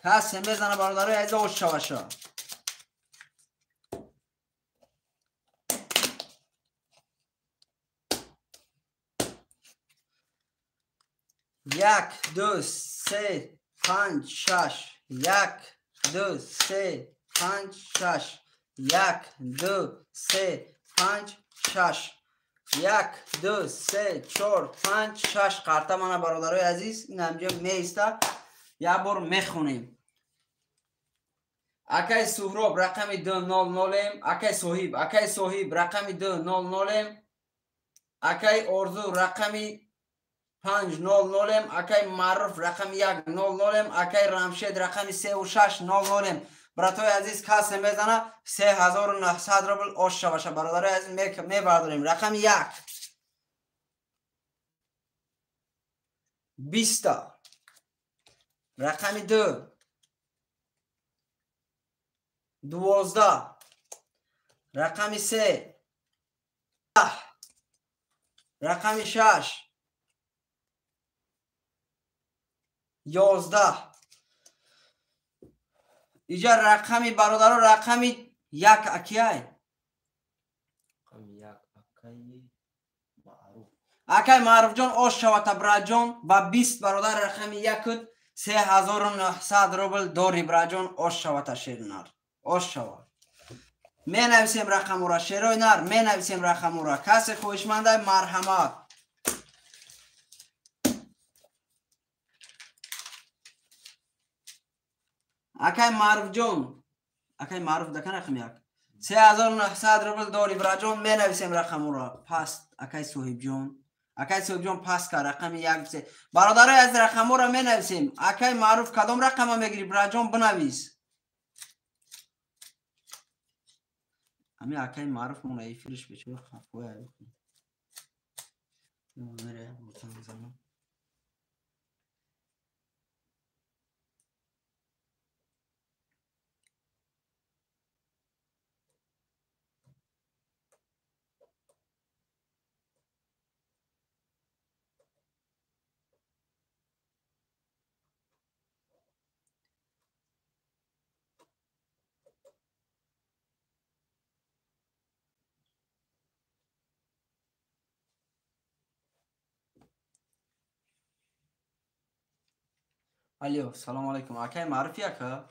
کسی میزنه برادر عزیز آشا یک دو سه پنج شش یک دو سه پنج شش یک دو سه پنج شش یک دو سه چهار پنج شش قرطه منه برادرای عزیز این همجا میسته یک بار میخونیم اکی سهراب رقم 200 اکی صاحب رقم 200 اکی ارزو رقمی 500 اکی معروف رقم 100 اکی رمشید رقم 3 و 6 00 براتوی عزیز کسی میزنه 3900 روبل آشا باشه برادر عزیز میبرداریم رقم 1 20 رقم 2 12 رقم 3 رقم 6 11 اینجا رقمی برادر رقمی 1 اکیای اکای معروف جان آش شود براجان و 20 برادر رقمی 1 3900 روبل داری براجان آش شود شیرنار آش شود می نویسیم رقم را شیروی نر می نویسیم رقم را کسی خوشمنده مرحمت اکای معروف جان اکای معروف دکن رقم 1 3900 روبل داری براجان می نویسیم رقم را پس اکای صاحب جان پس که رقم 1 برادرای از رقم را می نویسیم اکای معروف کدام رقم میگیری براجان بنویس امی اکای معروف منایی فرش بچه خفوه میره متنظمه الو سلام علیکم اکای معروف یکه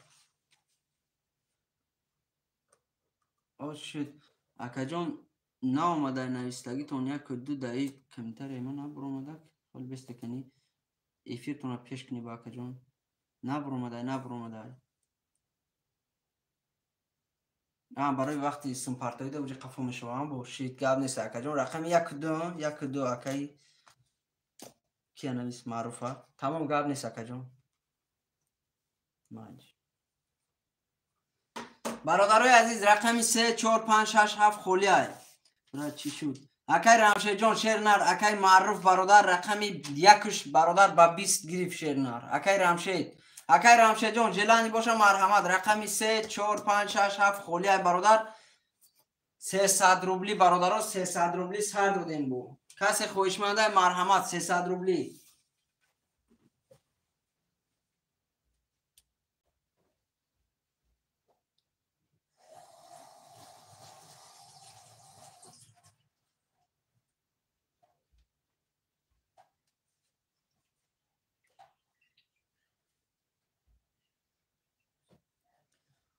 او شد اکا جان نا آمده نویستگی تون 1 و 2 دقیق کمتر ایمان نبر آمده خال بست کنی ایفیر تونه پیش کنی با اکا جان نبر آمده برای وقتی سم پرتایی ده اوجه قفو میشوام با شید گاب نیست اکا جان رقم 1 و 2 اکای کیا نویس معروفه تمام گاب نیست اکا جان برادرای عزیز رقم 3 4 5 6 7 خولی های چی شد اکای رمشه جان شیر نر اکای معروف برادر رقم 1 برادر با 20 گریف شیر نر اکای رمشه جان جلانی باشه مرحمت رقم 3 4 5 6 7 خولی های برادر 300 روبلی برادرها 300 روبلی سر دادیم بو کسی خوشمنده مرحمت 300 روبلی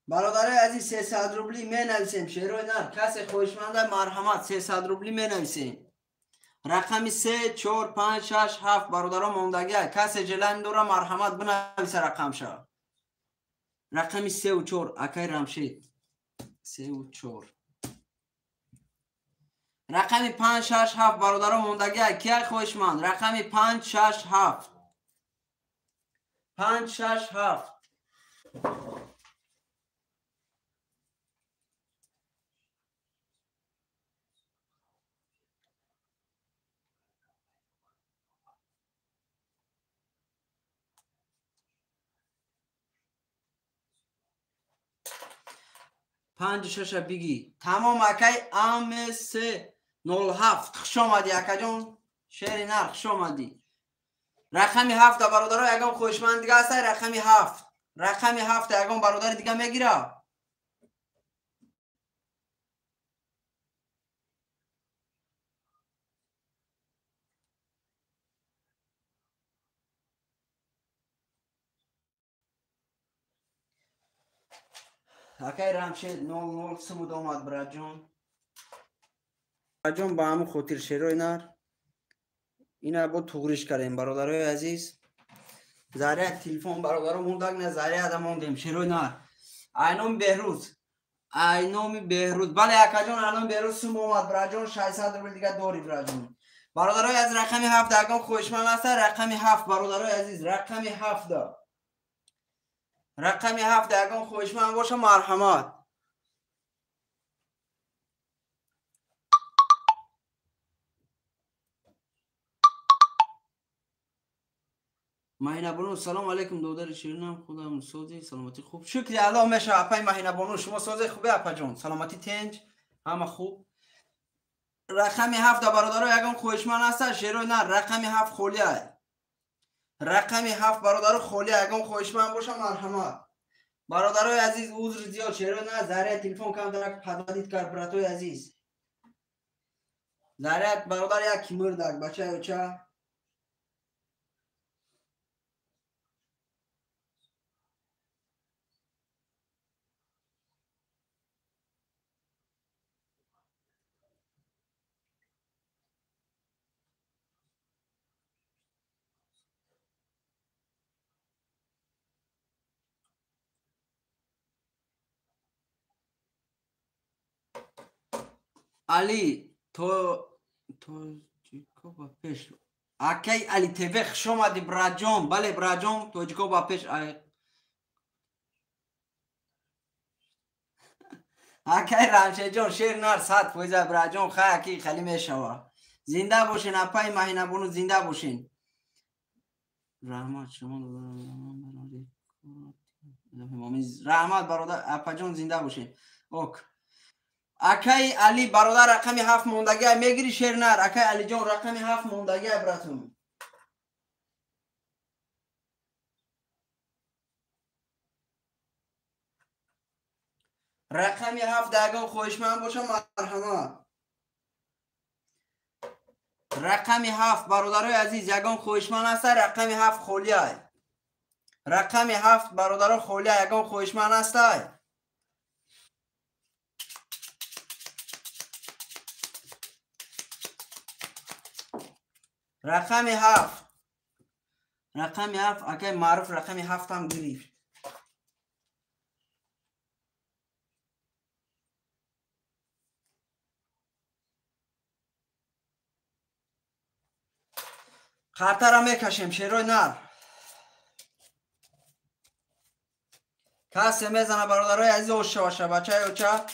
برادرای عزیز 300 روبلی می نویسیم شیروی نر کسی خوشمنده مرحمت 300 روبلی می نویسیم رقم 3 4 5 6 7 برادرها موندگی کسی جلن دوره مرحمت بنویسه رقم شا رقم 3 و 4 اکای رمشید 3 و 4 رقم 5 6 7 برادرها موندگی کی خوشمند رقم 5 6 7 5 6 7 5 6 بگی تمام اکای ام 3 07 خوش آمدی اکا جون شعر نر خوش آمدی رقم 7 برادرها یگان خوشمند دیگه هست رقم 7 یگان برادر دیگه میگیره اکای رمشید 00 سمود آمد براجون با همون خاطر شیروی نر اینا با توغریش کردیم برادرای عزیز زاره تلفن برادرها موندک نه زاره آدم موندیم شیروی نر اینوم بهروز بله اکا جون اینوم بهروز سم آمد براجون 600 روبل دیگه داری براجون برادرای از رقم 7 اگم خوشمند هست رقم 7 برادرای عزیز رقم 7 رقم 7 اگم خوشمند باشه مرحمت مهینه بانو سلام علیکم دودر شیرینم خودم سوزی سلامتی خوب شکری الله میشه اپای مهینه بانو شما سوزی خوبه اپا جون سلامتی تنج همه خوب رقم 7 برادر یگان خویشمن است شیرو نه رقم 7 خولیه رقم 7 برادر خولیه یگان خویشمن باشه مرحمت برادرای عزیز عذر زیاد شیرو نه ذره تلفن کم درک پدادید کرد براتوی عزیز ذره برادر یک مردک بچه اوچه علی تو جیکو با پیش اکی علی تبخ شما دی براجوم بله براجوم تو جیکو با پیش اکی رمشه جون شیر نار ساعت فویزه براجوم خیلی اکی خیلی میشوه زنده باشین اپای مهینه بونو زنده باشین رحمت شما رحمت برادر اپا جون زنده باشین اوک اکی علی برادر رقمی 7 موندگی میگیری شیر نار اکی علی جون رقمی 7 موندگی براتون رقمی 7 دگان خوشمن باشه مرحمت رقمی 7 برادرای عزیز یگان خوشمن است رقمی 7 خولیه رقمی 7 برادرای خولیه یگان خوشمن است رقمی 7 رقمی 7 اکی معروف رقمی 7 هم گرفت خطر هم میکشیم شیروی نر کسی میزنه برادرای عزیز اوشه باشه بچه اوچه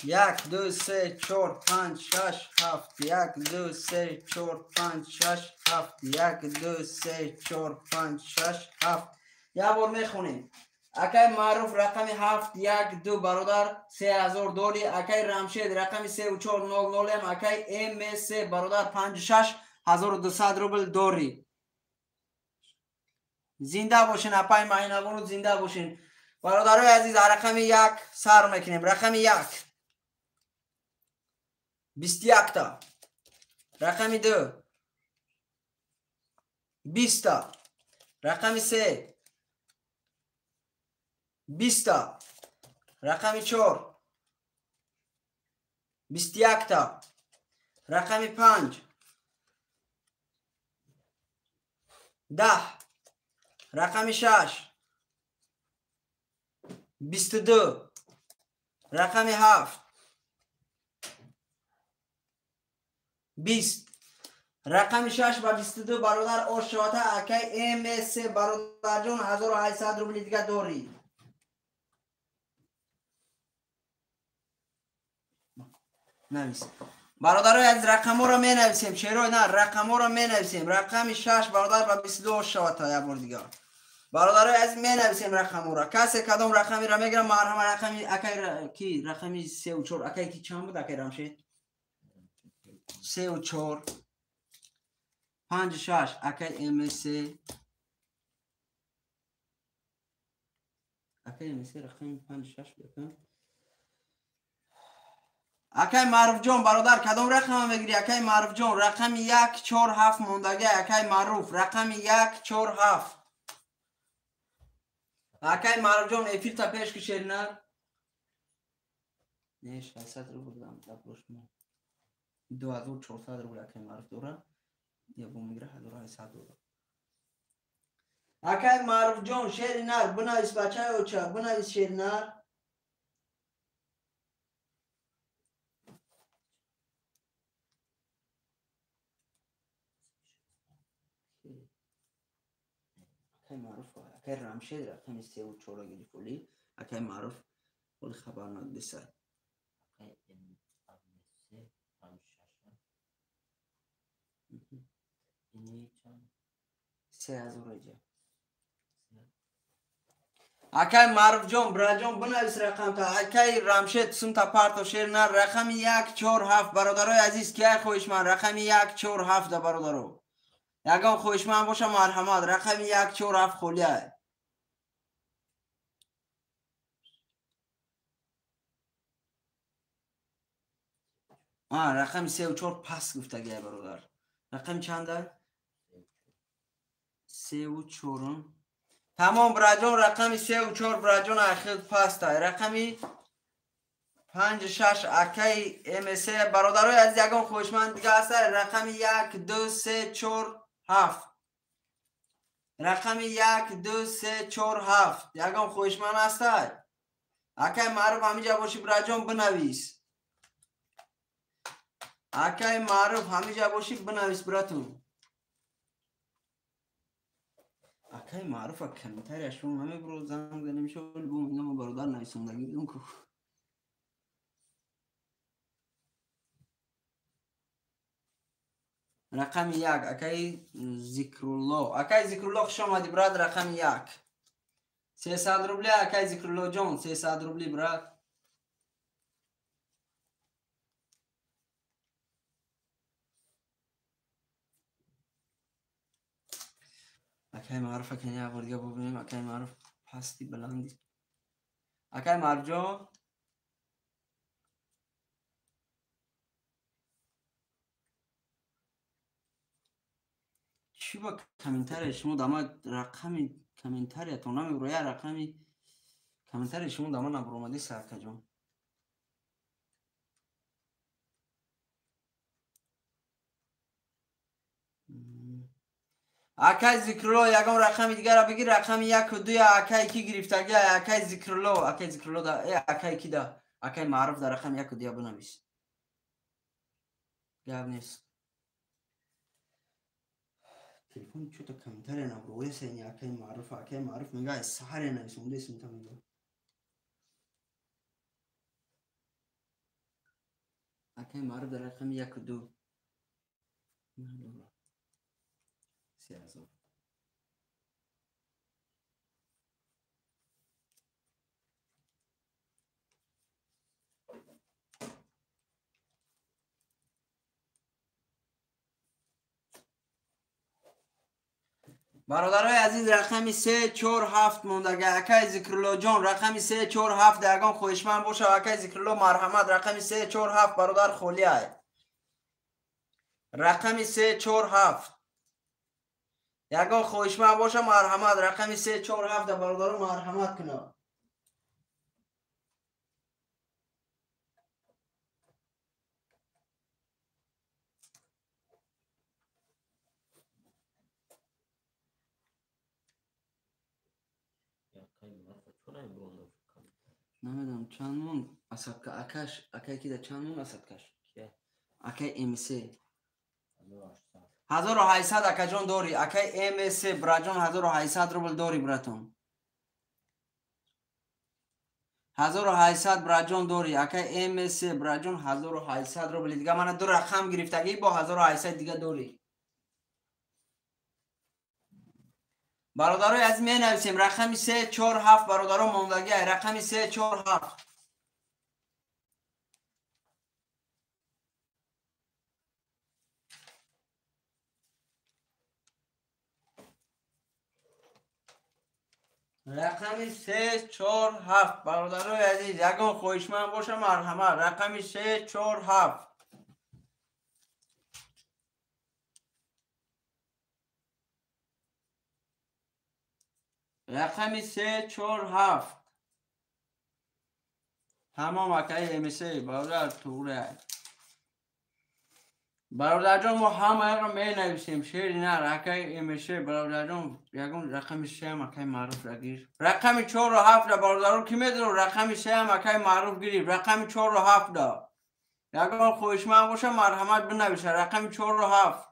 یک دو سه چهار پنج شش هفت یک دو سه چهار پنج شش هفت یک دو سه چهار پنج شش هفت یک بار میخونیم اکی معروف رقم 7 1 2 برادر 3000 دولی اکی رمشید رقم 3400 هم اکی ام 3 برادر 56 1200 روبل دوری زنده باشین اپای مهینه زنده باشین برادرای عزیز رقم 1 سر میکنیم رقم 1 21 تا رقم 2 20 تا رقم 3 20 تا رقم 4 21 تا رقم 5 10 رقم 6 22 رقم 7 20 رقم 6 و 22 برادر اوشواتا اکی ام 3 برادر جون 1800 روبل دیگه دوری نویس برادرای از رقم رو می نویسیم چرا نه رقم رو می نویسیم رقم 6 برادر و 22 اوشواتا یک بار دیگه برادرای از می نویسیم رقم رو کسی کدام رقمی را میگیرم مرحمت رقمی اکی کی رقمی 3 و 4 اکی کی چند بود اکی رمشید 3 و 4 5 6 اکی ام 3 اکی ام 3 رقم 5 6 بکن اکی معروف جون برادر کدام رقم میگیری اکی معروف جون رقم 1 4 7 موندگی اکی معروف رقم 1 4 7 اکی معروف جون افیل تا پیش کشیر نه نه 600 رو بودم دبروش ما 2400 رو اکی معروف دوره یا بو میگیره 1800 دوره اکی معروف جون شیر نر بنویس بچه اوچه بنویس شیر نر اکی معروف اکی رمشید رقم 3 و 4 گیری فولی اکی معروف فولی خبرناک بسای 3000 جا. اکای معروف جان براجان بنویس رقم تا اکای رمشد سوم تا پارت و شیر نر رقم 147 برادرای عزیز که خویش من رقم 147 برادرو یگان خویش من باشه مرحمت رقم 147 خولیه رقم 34 پس گفته گه برادر رقم چنده 34 تمام براجان رقمی 34 براجان اخیر پسته رقمی 56 اکی MSA برادرای از یگان خوشمند دیگه هست رقمی 1 2 3 4 7 رقمی 1 2 3 4 7 یگان خوشمند هست اکی معروف همیجا باشی براجان بنویس اکی معروف همیجا باشی بنویس براتون اکای معروف کمتر اشون همه برو زنگ نمیشه بگم اینا برادر نویسندگی بدون که رقم 1 اکای ذکرالله اکای ذکرالله خوش آمدی براد رقم 1 300 روبلی اکای ذکرالله جان 300 روبلی براد اکای معروف کنی یه دیگه ببینیم اکای معروف پستی بلندی اکای معروف جان چی با کمنتر شما دما رقمی کمنتر تو نمیبرو یا رقمی کمنتر شما دما نبرو اومدی سرکه جان اکای ذکرالله یگم رقم دیگر را بگیر رقم 1 و 2 اکای کی گرفتگی اکای ذکرالله دا اکای کی دا اکای معروف در رقم 1 و 2 بنویس گاب نیست تلفن چطور کمتر نبرو ویسه اکای معروف میگه سحر نویسونده اسم تا میگه اکای معروف در رقم 1 و 2 3000 برادرای عزیز رقمی 347 موندگه اکای ذکرالله جان رقمی 347 درگان خوشمند باشه اکای ذکرالله مرحمت رقمی 347 برادر خولیه رقمی 347 یگان خوشمند باشه مرحمت رقمی 347 برادر مرحمت کنه نمیدونم چند مون اسدکا اکش اکای کی ده چند مون اسدکش اکای MSA 1800 اکا جان داری اکای MSA براجان 1800 روبل داری براتون 1800 براجان داری اکای MSA براجان 1800 روبل دیگه من دو رقم گرفتگی با 1800 دیگه داری برادرای از می نویسیم رقمی 347 برادران موندگی رقمی 347 رقمی 347 برادرای عزیز یگان خوشمند باشه مرحمت رقمی 347 رقمی 347 تمام اکای MSA برادر توره برادر جان ما همه رو می نویسیم شیری نه اکای MSA برادر جان یگان رقمی 3 هم اکای معروف را گیر رقمی 47 برادران کی میدونو رقمی 3 هم اکای معروف گیری رقمی 47 دا یگان خوشمند باشه مرحمت بنویشه رقمی 47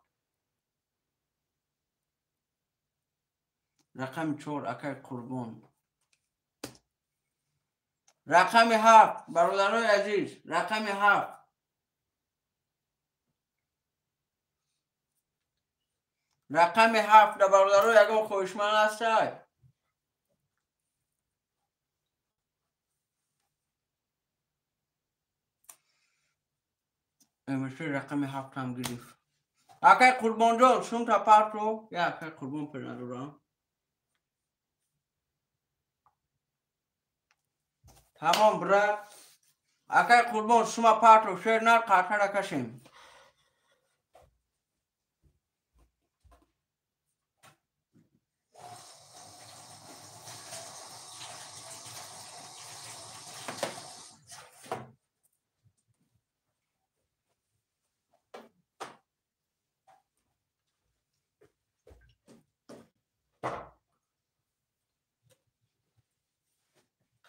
رقم 4 اکای قربان رقم 7 برادرای عزیز رقم 7 رقم 7 برادرو یکم خوشمند است. امروز رقم 7 هم گرفت. اکای قربان جان شون تا پارتو یا اکای قربان پرنارو را. تمام برا. اکای قربان شما پارتو شیر نار قاطر کشیم.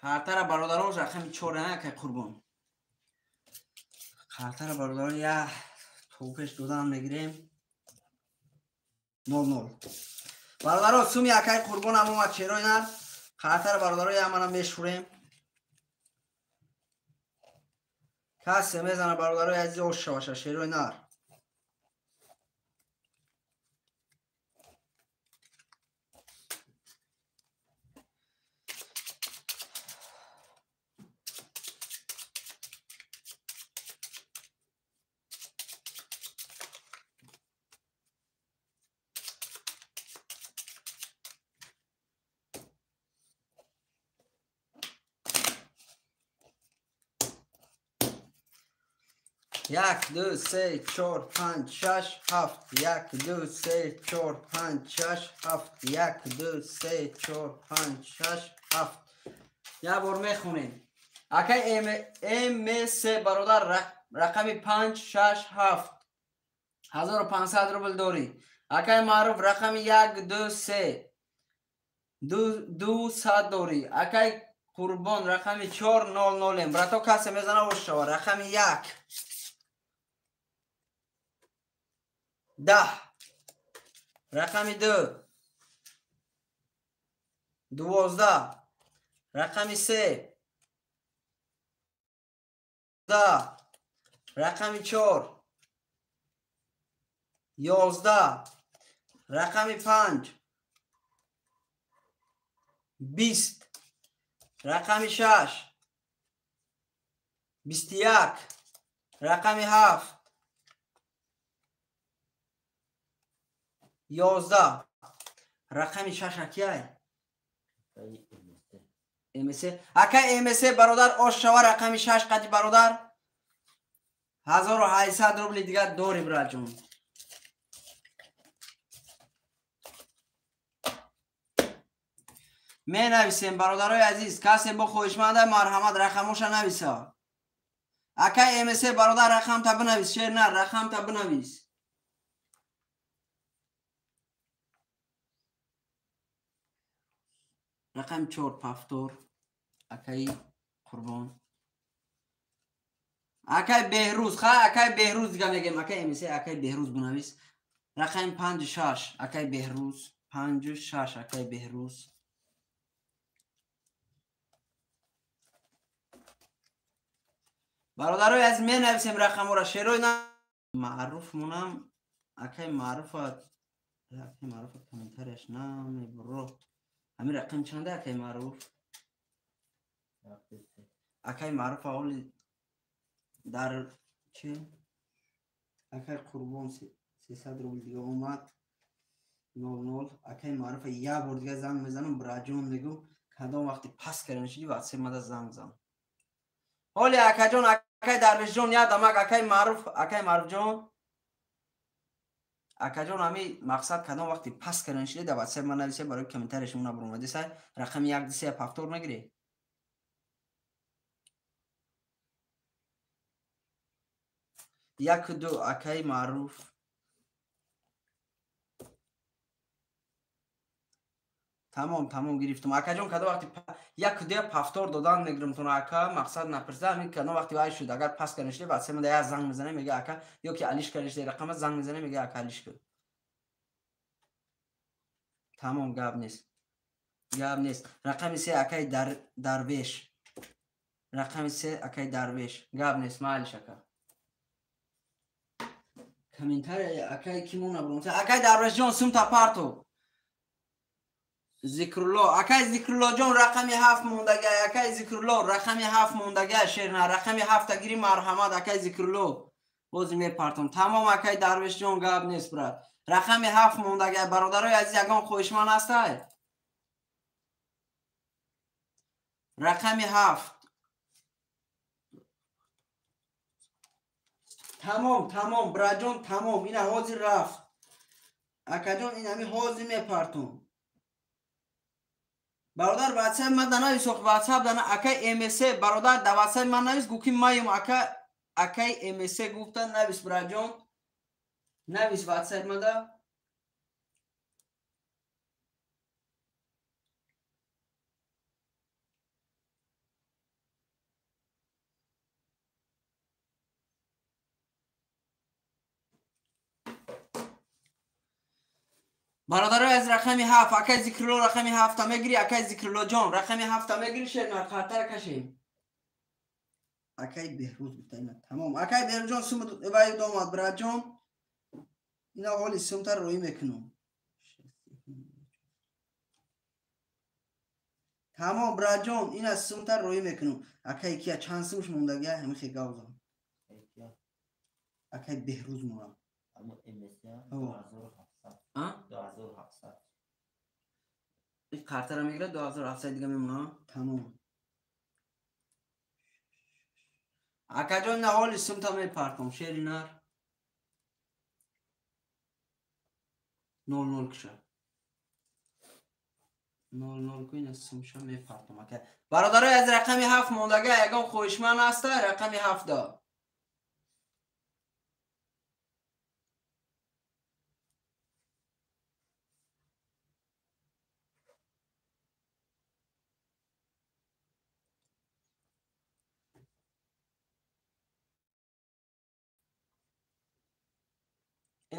خاطر برادران رقم 4 اکای قربان. خاطر برادران یا توپش دادن میگیریم. 0-0. برادران سومی اکای قربان هم اومد چرای نر. خاطر برادران یا منم میشوریم. کسی میزنه برادران عزیز اوش باشه شیروی نر. یک دو سه چهار پنج شش هفت. یک دو سه چهار پنج شش هفت. یک دو سه چهار پنج شش هفت. یا بار میخونیم. اکای ام سه برادر رقم 5 6 7 1500 روبل داری. اکای معروف رقم 1 2 3 200 داری. اکای قربان رقم 400 براتو کسی میزنه و شو رقم 1 10. رقم 2 12. رقم 3 10. رقم 4 11. رقم 5 20. رقم 6 21. رقم 7 11. رقم 6 اکیای امسه اکای امسه برادر آشوا رقم 6 قدی برادر 1800 روبل دیگه داری برا جون. می نویسیم برادرای عزیز کسی با خوشمنده مرحمت رقموش نویسه. اکای امسه برادر رقم تا بنویس شیر نه رقم تا بنویس. رقم 4 پفتور اکای قربان. اکای بهروز اکای بهروز دیگه میگم اکای امسه اکای بهروز بنویس. رقم 5 6 اکای بهروز 5 6 اکای بهروز. برادرای از می نویسیم رقم را شیروی نه معروف مونم اکای معروفت اکای معروفت کامنترش نه برو همین رقم چنده اکای معروف اکای معروف اولی در چه اکای قربان 300 روبل دیگه اومد 00. اکای معروف یا بار دیگه زنگ میزنم براجون میگم کدام وقتی پس کردن شدی واسه مدد زنگ زن. حالی اکای جون اکای درویش جون یادم اکای معروف جون اکای جون همی مقصد کدام وقتی پس کردن شدی در واسه من نویسه برای کامنترش اون برام اومده سر رقم 1 2 3 پفتور نگیری. یک دو اکای معروف تمام گرفتم. اکا جون کدام وقتی یک دو پفتور دادن نگرم تون اکا مقصد نپرسه همین کدام وقتی وای شد اگر پس کنشته بعد سه من زنگ میزنه میگه اکا یا که علیش کنشته رقم زنگ میزنه میگه اکا علیش کن. تمام گاب نیست. رقم 3 اکای درویش رقم 3 اکای درویش گاب نیست معلش اکا Комментарий акай кимона бронта. Акай Дарвеш ҷон сумта парту. Зикрулло. Акай Зикрулло ҷон рақами 7 мондага. Акай Зикрулло рақами 7 мондага. Шерна рақами 7 гири марҳамат акай Зикрулло. Бози мепартум. Тамом акай Дарвеш ҷон гап нест брат. Рақами 7 мондага. Бародарои азиз ягон хоҳишманд ҳастай? Рақами 7. Тамом браҷон тамом. Ина ҳозир рафт. Акаҷон инами ҳозир мепартум. Бародар ватсап ман данависох ватсап дана акай МС бародар да ватсап ман навис гуки маюм акай МС гуфта навис браҷон. Навис ватсап мада. бародарои аз рақами 7 акай Зикрулло рақами 7 мегири акай Зикрулло ҷон рақами 7 мегири шерна хатар кашем акай Беҳрӯз гуфтаина тамом акай Беҳрӯз ҷон сум вай домад браҷон ина ҳоли сумтар роӣ мекунам тамом браҷон ина сумтар роӣ мекунам акай кия чанд сумш мондагия ҳамихе гавзам акай Беҳрӯз монам картара мегирад 2700 дига мемонам тамом акаҷон ина ҳоли сумта мепартам шери нар 00 киша 00 ку ина сумша мепартам акай бародарои аз рақами 7 мондага ягон хоҳишманд ҳаста рақами 7 да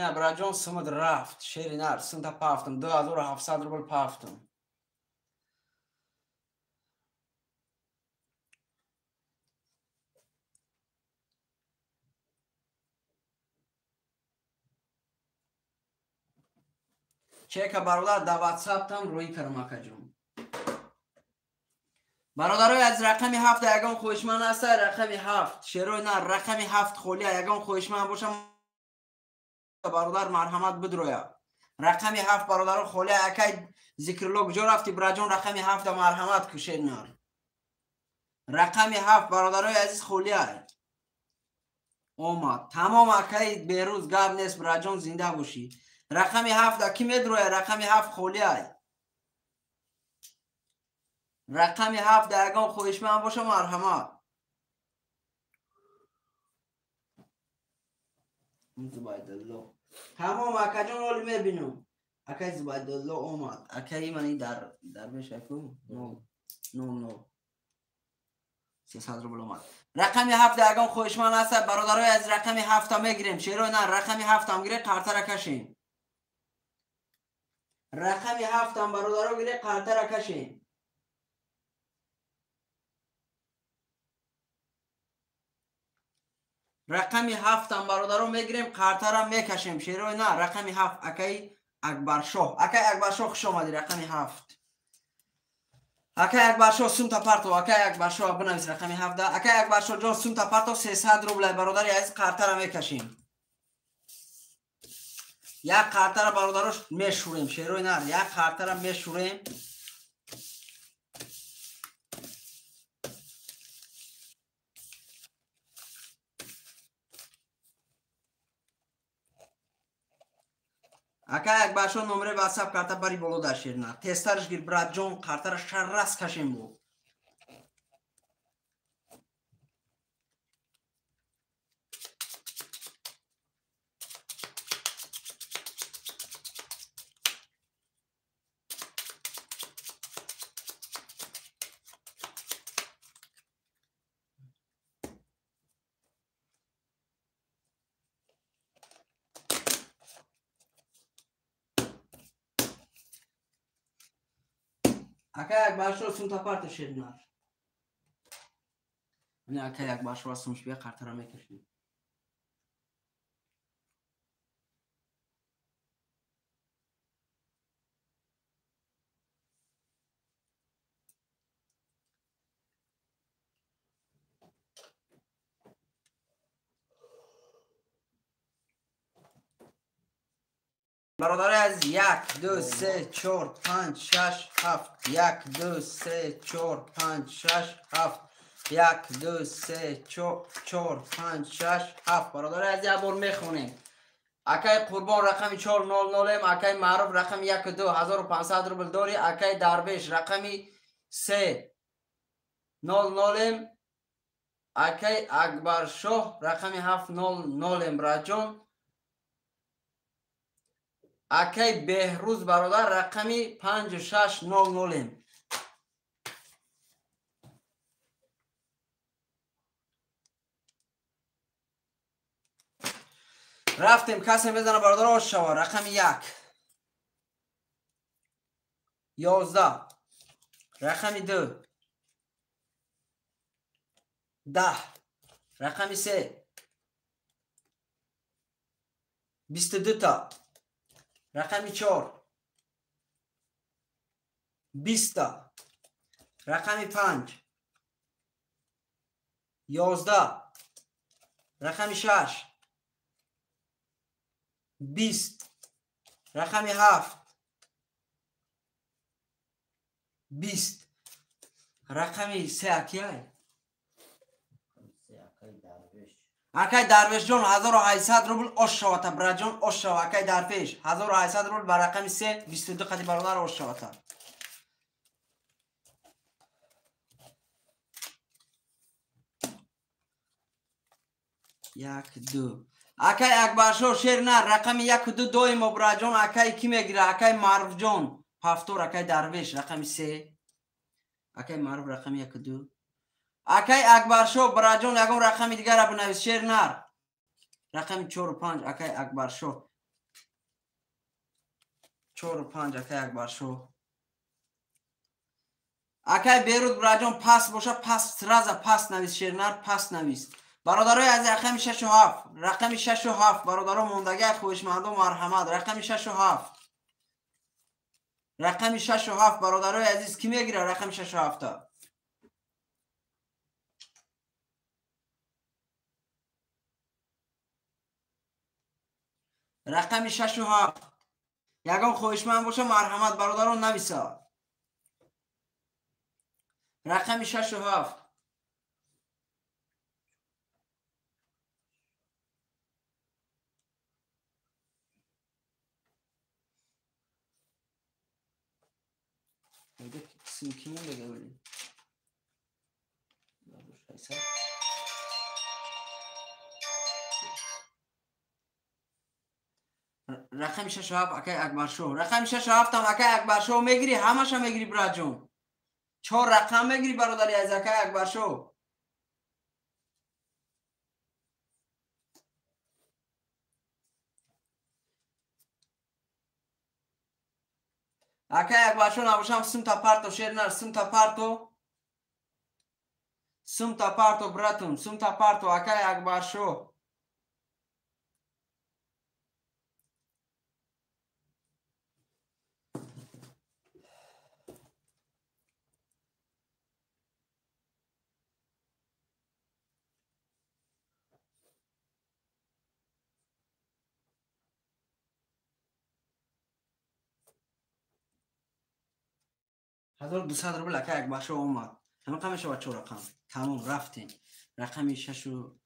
ина браҷон сумад рафт шери нар сумта пафтам 2700 рубл пафтам чека бародар да ватсаптам рӯӣ кардам акаҷон бародарои аз рақами 7 ягон хоҳишманд ҳаста рақами 7 шерои нар рақами 7 холия ягон хоҳишманд бошам бародар марҳамат бидроя рақами 7 бародаро холия акай Зикрулло куҷо рафти браҷон рақами 7 да марҳамат ку шери нар рақами 7 бародарои азиз холия омад тамом акай Беҳрӯз гап нест браҷон зинда бошӣ рақами 7 да ки медроя рақами 7 холия рақами 7 да ягон хоҳишманд боша марҳамат Зубайдулло тамом акаҷон ҳоли мебинам акай Зубайдулло омад акаи мани дар мешаку 00 300 рубл омад рақами 7 да ягон хоҳишманд ҳаста бародарои аз рақами 7 мегирем шерои нар рақами 7 гире қартара кашем рақами 7 бародаро гире қартара кашем рақами 7 бародаро мегирем қартара мекашем шерои на рақами 7 акай Акбаршоҳ хуш омадӣ рақами 7 акай Акбаршоҳ сумта парто акай Акбаршоҳ бинавис рақами 7 да акай Акбаршоҳ ҷон сумта парто 300 рубл бародари азиз қартара мекашем як қартара бародарош мешурем шерои нар як қартара мешурем акай Акбаршоҳ номере ватсап карта бари боло дар шерна тестарш гир браҷон қартара шаррас кашем бо акай Акбаршоҳ сумта парто шери нар акай Акбаршоҳ сумш бия қартара мекашем برادر از 1 2 3 4 5 6 7 1 2 3 4 5 6 7 1 2 3 4 5 6 7 برادر از یک بار میخونیم. اکای قربان رقم 400 اکای معروف رقم 12500 روبل داری. اکای درویش رقمی 300 اکای اکبر شاه رقمی 700 براجون. اکای بهروز برادر رقمی 5600. رفتیم کسی میزنه برادر آشوا رقم 1 11 رقم 2 10 رقم 3 22 تا رقم 4 20 تا رقم 5 11 رقم 6 20 رقم 7 20 رقم 3 اکیه اکای درویش جون 1800 روبل آش شوات براجون آش شوا اکای درویش 1800 روبل بر رقم 3 22 قدی برادر آش شوات. یک دو اکای اکبرشو شیر نه رقم 1 و 2 دوی مبراجون اکای کی میگیره اکای معروف جون هفتور اکای درویش رقم 3 اکای معروف رقم 1 و 2 اکای اکبرشو براجون یکم رقم دیگر را بنویس شیر نه رقم 4 و 5 اکای اکبرشو 4 و 5 اکای اکبرشو اکای بیروت براجون پس باشه پس رازا پس نویس شیر نه پس نویس برادرای از رقم 6 و 7 رقم 6 و 7 برادران موندگی خوشمند و مرحمت رقم 6 و 7 رقم 6 و 7 برادرای عزیز کی میگیره رقم 6 و 7 رقم 6 و 7 یگان خوشمند باشه مرحمت برادران نویسا رقم 6 و 7 سینکیمون بگه بودیم رقم 6 و 7 اکای اکبرشو رقم 6 و 7 هم اکای اکبرشو میگیری همش هم میگیری براجون 4 رقم میگیری برادری از اکای اکبرشو اکای اکبرشو نباشم سم تا پارتو شیر نر سم تا پارتو براتون سم تا پارتو اکای اکبرشو هزار 200 روبل اکای اکبرشو اومد همه قمش با 4 رقم تموم رفتیم رقم 6 و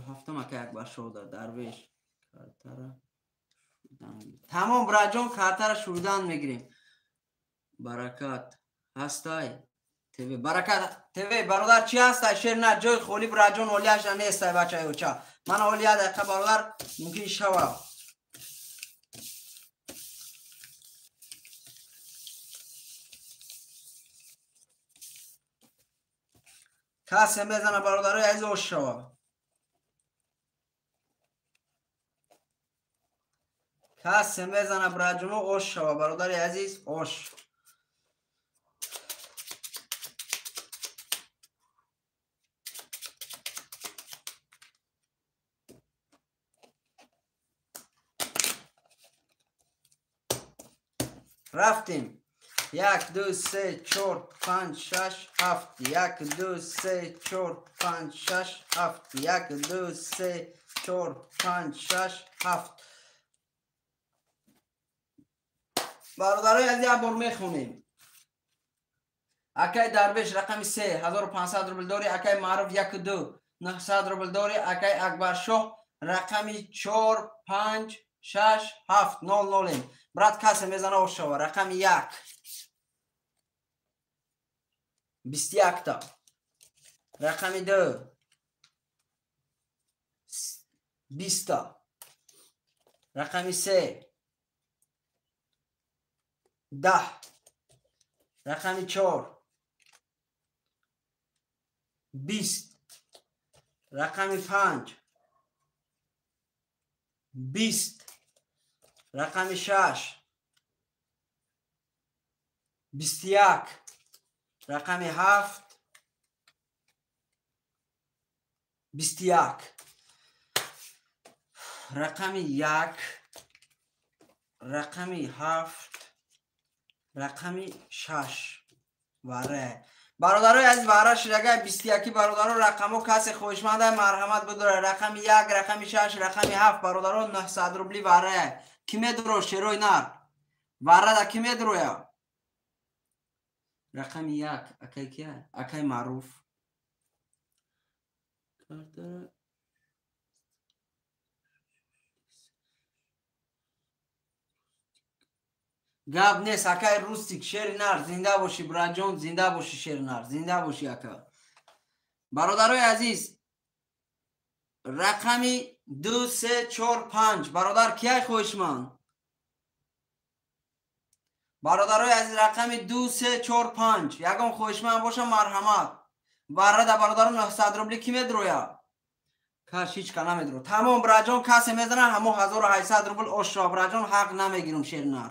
7 هم اکای اکبرشو داد درویش کارتر تمام براجون کارتر شودن میگیریم برکات هستای تیوی برکات تیوی برادر چی هستای شیر نه جای خولی براجون اولیاش نیستای بچه اوچا من اولیا دقیقه برادر ممکن شوا کسی میزنه برادرای عزیز اوش شوا کسی میزنه براجون اوش شوا برادرای عزیز اوش رفتیم 1 2 3 4 5 6 7 1 2 3 4 5 6 7 1 2 3 4 5 6 7 برادرای عزیز یک بار میخونیم. اکای درویش رقم 3 1500 روبل داری. اکای معروف 1 2 900 روبل داری. اکای اکبر شاه رقم 4 5 6 7 0 0. برات کسی میزنه و شو. رقم 1 21 تا. رقم 2 20 تا. رقم 3 10. رقم 4 20. رقم 5 20. رقم 6 21. رقم 7 21. رقم 1 رقم 7 رقم 6 واره. برادرای عزیز واره شدگه 21 برادران رقمو کسی خوشمنده مرحمت بداره. رقم 1 رقم 6 رقم 7 برادران 900 روبلی واره. کی میدرو شروع نر واره دا کی میدرو یا رقم 1 اکای کیه اکای معروف گاب نیست. اکای روستیک شیر نر زنده باشی براجون. زنده باشی شیر نر زنده باشی اکا. برادرای عزیز رقمی 2 3 4 5 برادر کیای خوشمند برادرای عزیز رقمی 2 3 4 5 یکم خوشمند باشه مرحمت. واره دا برادران 900 روبلی کی میدرویا کاش هیچ کنه میدرو. تمام براجون کسی میزنه همو 1800 روبل اشرا براجون حق نمیگیرم شیر نر.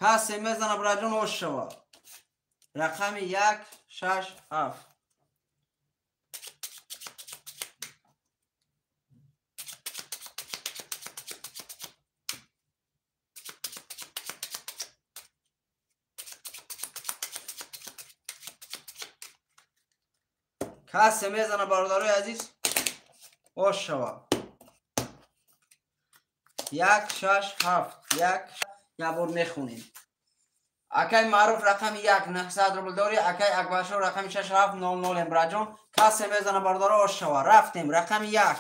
کسی میزنه براجون اشرا. رقم 1 6 7 کسی میزنه برادرای عزیز اشرا. 1 6 7 یک بار میخونیم. اکای معروف رقم 1 900 روبل داری. اکای اکبرشو رقم 6 7 0 0 براجون کسی میزنه برادر اشرا. رفتیم. رقم 1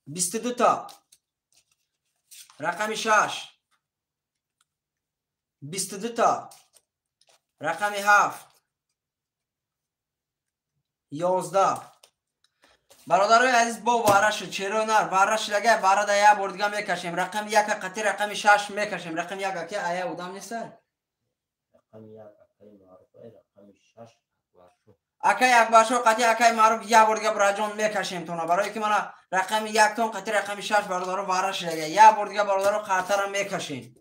22 تا. رقم 6 22 تا. رقم 7 11. برادرای عزیز با وارش چرا نر وارش لگه برادر یا بار دیگه میکشیم. رقم 1 قطعی رقم 6 میکشیم. رقم 1 که آیا بودم نیست رقم 1 اکای معروف رقم 6 اکبرشو اکای اکبرشو قطعی اکای معروف یا بار دیگه براجون میکشیم تونا برای که من رقم 1 تون قطعی رقم 6 برادر وارش لگه یا بار دیگه برادر خاطر میکشیم.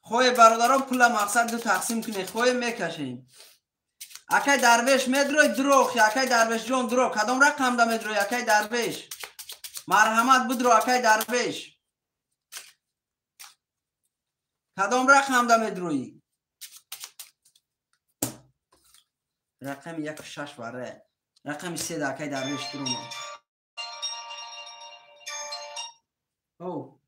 خوی برادران پول مقصد دو تقسیم کنی خوی میکشیم. اکای درویش میدروی دروخ یا اکای درویش جون دروخ کدام رقم دا میدروی اکای درویش مرحمت بدرو. اکای درویش کدام رقم دا میدروی رقم 1 6 واره. رقم 3 دا اکای درویش درو او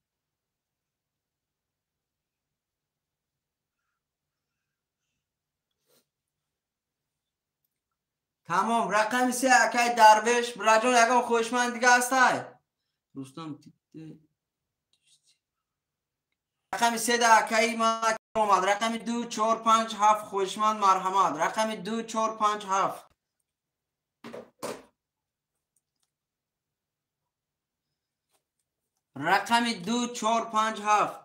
تمام. رقم 3 اکای درویش براجون یکم خوشمند دیگه هستای دوستان. رقم 3 دا اکای ما اومد. رقم 2 4 5 7 خوشمند مرحمت. رقم 2 4 5 7 رقم 2 4 5 7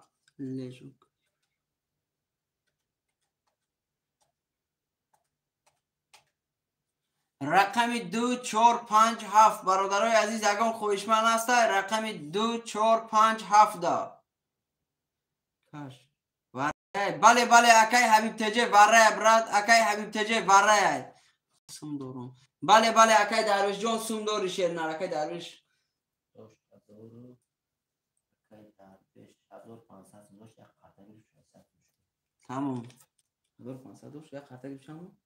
رقم 2 4 5 7 برادرای عزیز یکم خوشمند هسته. رقم 2 4 5 7 دا بله بله اکای حبیب تجه وره براد. اکای حبیب تجه وره سم دورم. بله بله اکای درویش جون سم دوری شیر نر. اکای درویش تمام. 1500 یا خاطر بشم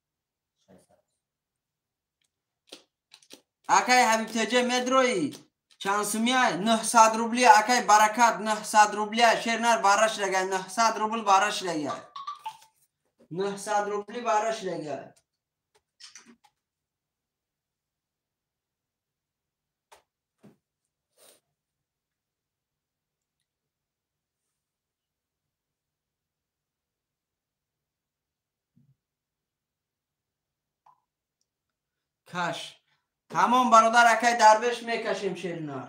اکای حبیب تجه مدروی چند سومیه 900 روبلی اکای برکت 900 روبلی شیرنر بارش لگه 900 روبل بارش لگه 900 روبلی بارش لگه کش تمام برادر اکای درویش میکشیم شیرنر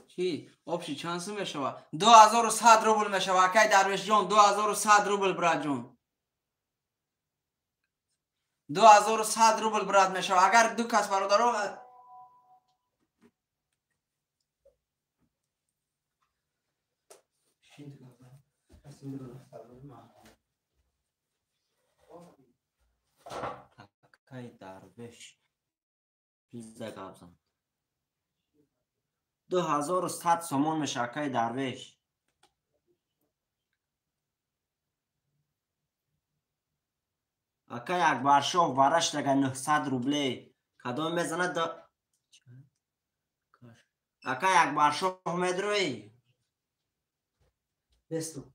چی؟ آبشی چند سو میشوه 2100 روبل میشوه اکای درویش جون 2100 روبل براد جون 2100 روبل براد میشوه اگر دو کس برادر اکای درویش پیزا گابزن 2100 سومون میشه اکای درویش اکای اکبر شاه بارش لگه 900 روبلی کدام میزنه اکای اکبر شاه مدروی بستو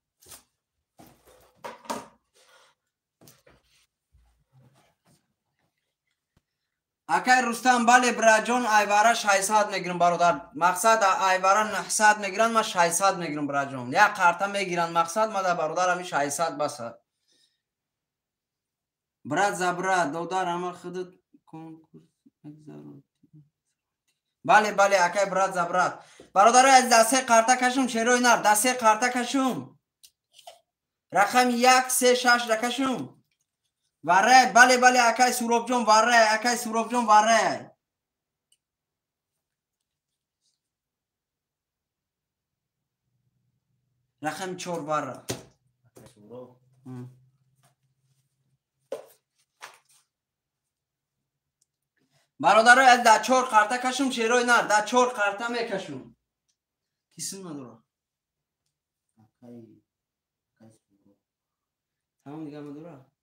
اکای رستم بله براجون ایوارا 600 میگیرم برادر مقصد ایوارا 900 میگیرن ما 600 میگیرم براجون یک قرطه میگیرن مقصد ما در برادر همی 600 بسه براد زبراد دودار اما خودت بله بله اکای براد زبراد برادر از دسته قرطه کشم شیروی نر دسته قرطه کشم رقم 136 رکشم وره بله بله اکای سوروب جون وره اکای سوروب جون وره رقم 4 وره برادر از در 4 قرطه کشم شیروی نر در 4 قرطه میکشم کسیم نداره تمام دیگه نداره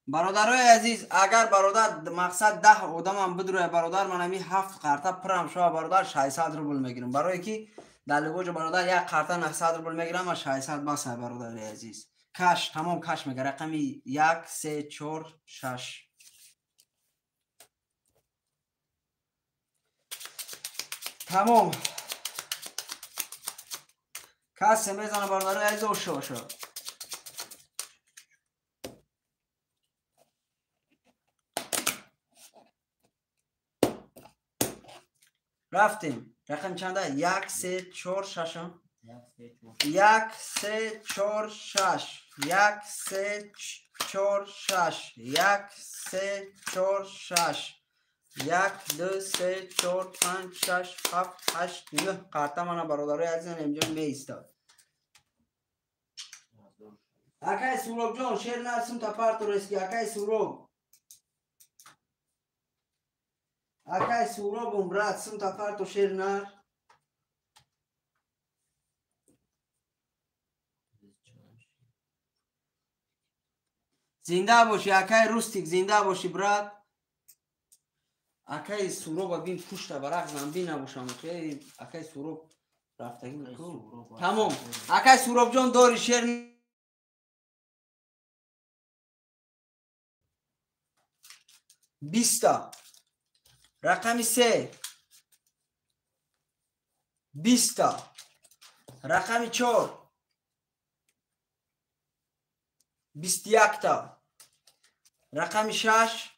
برادرای عزیز اگر برادر مقصد 10 آدم هم بدروه برادر من همی 7 قرطه پرم شو برادر 600 روبل میگیرم برای کی در لگوج برادر یک قرطه 900 روبل میگیرم و 600 بس برادر عزیز کش تمام کش میگه رقمی 1 3 4 6 تمام کس میزنه برادرای عزیز و شو رفتیم رقم چنده 1 3 4 6 1 3 4 6 1 3 4 6 1 3 4 6 1 2 3 4 5 6 7 8 9 قرطه من برادرای عزیزم اینجا می ایستاد اکای سوروب جان شیر نرسیم تا پارتو رسکی اکای سوروب اکای سوروب برات سم تا پارتو شیر نر زنده باشی اکای روستیک زنده باشی برات اکای سوروب بین پشت برق زنبی نباشم اکای سوروب رفتگی تمام اکای سوروب جان داری شیر 20 رقم 3 20 رقم 4 21 رقم 6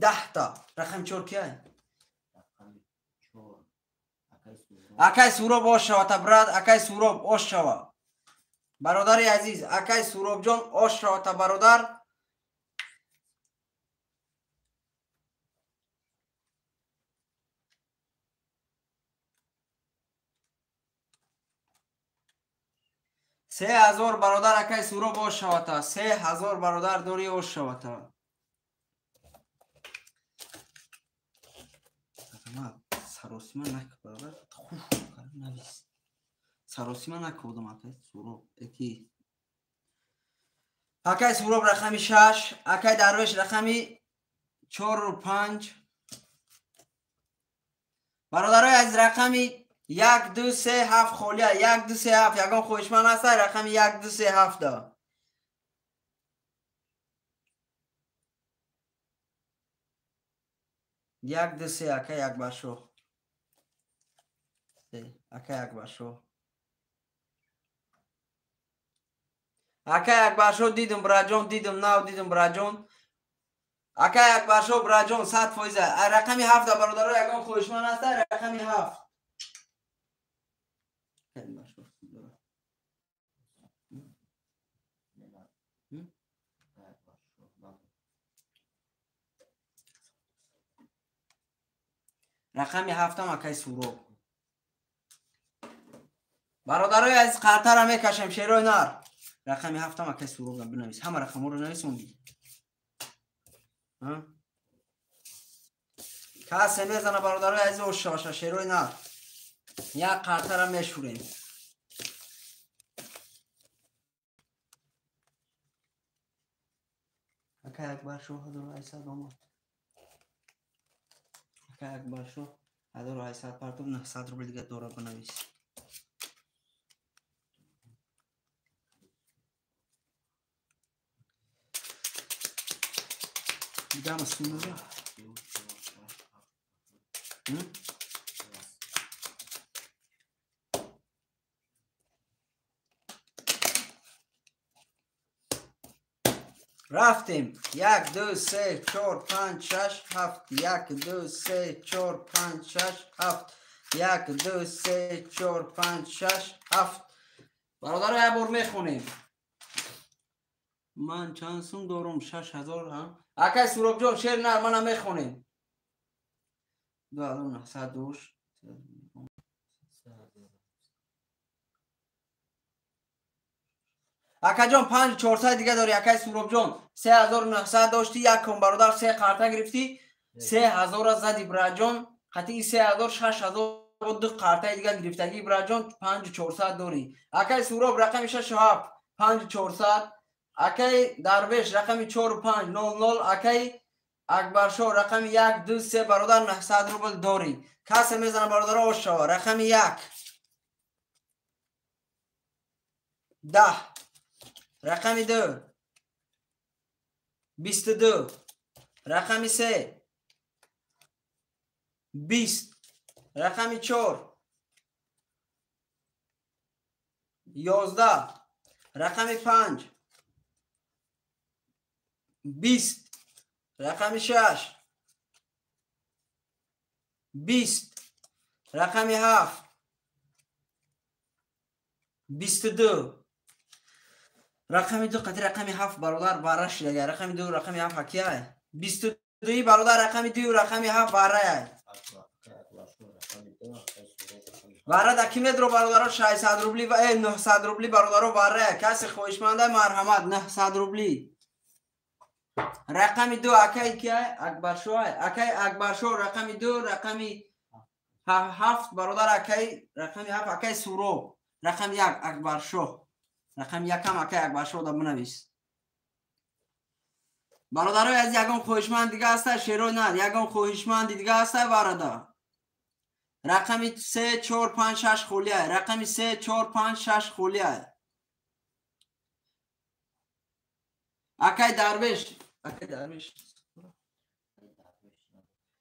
10 رقم 4 کیه اکای سوروب آش شوا تا براد اکای سوروب آش شوا برادر عزیز اکای سوروب جان آش شوا تا برادر 3000 برادر اکای سورو باش شواتا 3000 برادر دوری اوش شواتا سروسیما نک برادر خوش نویس سروسیما نکودم اکای سورو اکی اکای سورو رقمی 6 اکای درویش رقمی 4 و 5 برادرای از رقمی 1 2 3 7 خولیا 1 2 3 7 یگان خوشمن است رقمی 1 2 3 7 دا 1 2 3 اکای یک باشو اکای یک باشو اکای یک باشو دیدم براجون دیدم ناو دیدم براجون اکای یک باشو براجون 100% رقمی 7 دا برادرای یگان خوشمن است رقمی 7 رقمی 7 اکای سورو برادرای از قطر هم میکشم شیروی نار رقمی 7 اکای سورو بنویس همه رقم رو نویسوندی کسی میزنه برادرای از اوشاشا شیروی نار یک قطر هم میشوریم اکای اکبر شو 1800 آمد اکای اکبر شو 1800 پرتوب 900 روبل دیگه دورا بنویس دیگه هم سونو بیا رفتیم 1 2 3 4 5 6 7 1 2 3 4 5 6 7 1 2 3 4 5 6 7 برادر یه بار میخونیم من چند سون دارم 6000 هم اکای سوراب جان شیر نه منم میخونیم 2900 دوش اکا جان 5400 دیگه داری اکای سوراب جان 3900 داشتی یک کن برادر 3 قرطه گرفتی 3000 زدی برا جان قطعی 3000 6000 دو قرطه دیگه گرفتگی برا جان 5400 داری اکای سوراب رقم 67 5400 اکای درویش رقم 4500 اکای اکبرشو رقم 1 2 3 برادر 900 روبل داری کسی میزنه برادر اوشا رقم 1 10 رقم 2 22 رقم 3 20 رقم 4 11 رقم 5 20 رقم 6 20 رقم 7 22 رقم 2 قدر رقم 7 برادر بارش دیگه رقم 2 رقم 7 کیه 22 برادر رقم 2 رقم 7 باره باره دکی میدرو برادر 600 روبلی و 900 روبلی برادر باره کسی خوشمنده مرحمت 900 روبلی رقم 2 اکای کیه اکبرشو اکای اکبرشو رقم 2 رقم 7 برادر اکای رقم 7 اکای سورو رقم 1 اکبرشو رقم 1 هم اکای اکبرشو دا بنویس برادرای از یگان خوشمند دیگه هسته شیرو نه یگان خوشمند دیگه هسته برادر رقم 3 4 5 6 خولیه رقم 3 4 5 6 خولیه اکای درویش اکای درویش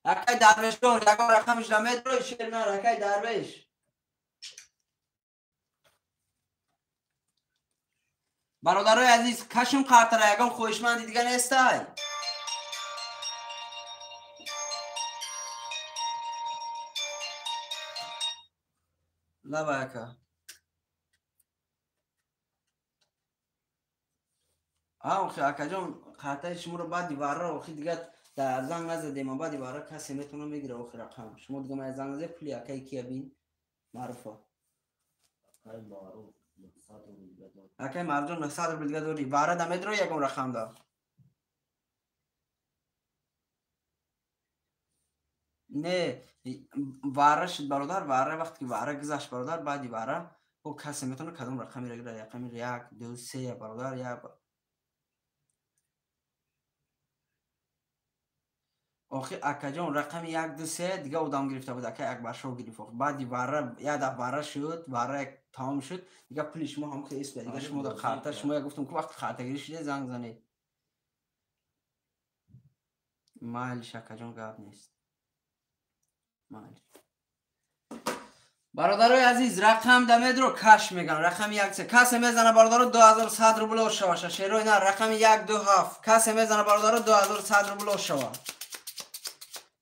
اکای درویش دور یگان رقمش نمید روی شیر نه اکای درویش برادرای عزیز کشم قطره یگان خوشمند دیگه نیسته لبا اکا آخه اکا جان قطعه شما رو بعد دیواره رو دیگه در زنگ نزدیم و بعد دیواره کسی میتونه میگیره آخه رقم شما دیگه من زنگ نزده پلی اکای کیه بین معروفه اکای مرجان 900 روبل دیگه داری واره دمید رو یکم رقم دا نه واره شد برادر واره وقتی که واره گذشت برادر بعدی واره او کسی میتونه کدوم رقمی رو گیره رقمی رو 1 2 3 برادر یا آخه اکا جان رقم 1 2 3 دیگه اودام گرفته بود اکا اکبر شو گرفت بعدی واره یا دفعه واره شد واره تمام شد دیگه پول شما هم که است دیگه شما در خاطر شما گفتم که وقت خاطرگیری شده زنگ زنید مالش اکا جان گاب نیست مالش برادرای عزیز رقم دمید رو کش میگن رقم 1 3 کسی میزنه برادر 2100 روبل شوا شیروی نه رقم 1 2 7 کسی میزنه برادر 2100 روبل شوا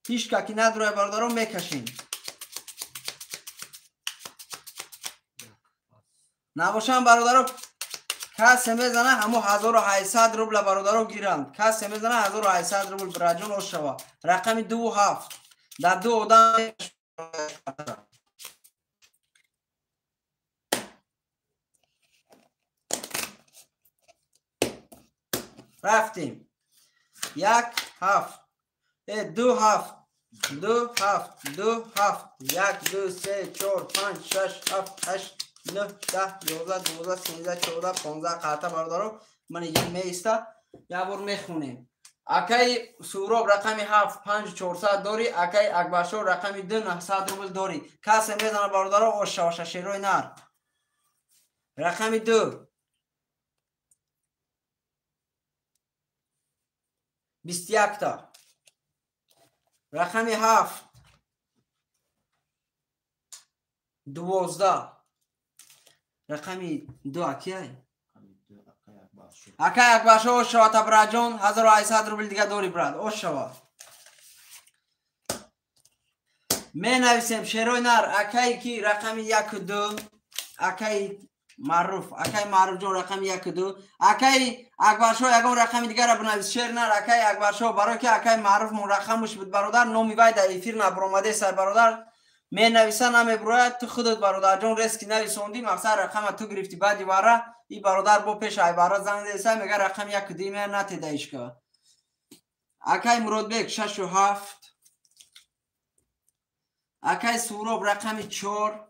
هیچ کی نداره برادر میکشین نباشن برادر کسی میزنه همو 1800 روبل برادر گیرند کسی میزنه 1800 روبل براجون شوا رقم 2 7 در دو آدم رفتیم 1 7 2 7 2 7 2 7 1 2 3 4 5 6 7 8 9 10 11 12 13 14 15 قطعه برادرو من یه میسته یا بار میخونیم اکای سوراب رقم 7 5 400 داری اکای اکباشو رقم 2 900 روبل داری کسی میزنه برادرو اوشا شیروی نر رقم 2 21 تا رقم 7 12 رقم 2 اکیای اکای اکباشو اوشا تبراجون 1800 روبل دیگه داری براد اوشا می نویسیم شیروی نر اکای کی رقم 1 و 2 اکای معروف جون رقم 1 و 2 اکای اکبرشو یگان رقم دیگر را بنویس شیر نر اکای اکبرشو برای که اکای معروف مون رقمش بود برادر نومی وای در افیر نبرآمده سر برادر می نویسه نمی برایت تو خودت برادر جون ریسکی نویسوندی مقصد رقم تو گرفتی بعدی واره این برادر بو پیش ای برادر زنگ دیسه میگه رقم 1 و 2 می نتیدهش که اکای مراد بک 6 و 7 اکای سوراب رقم 4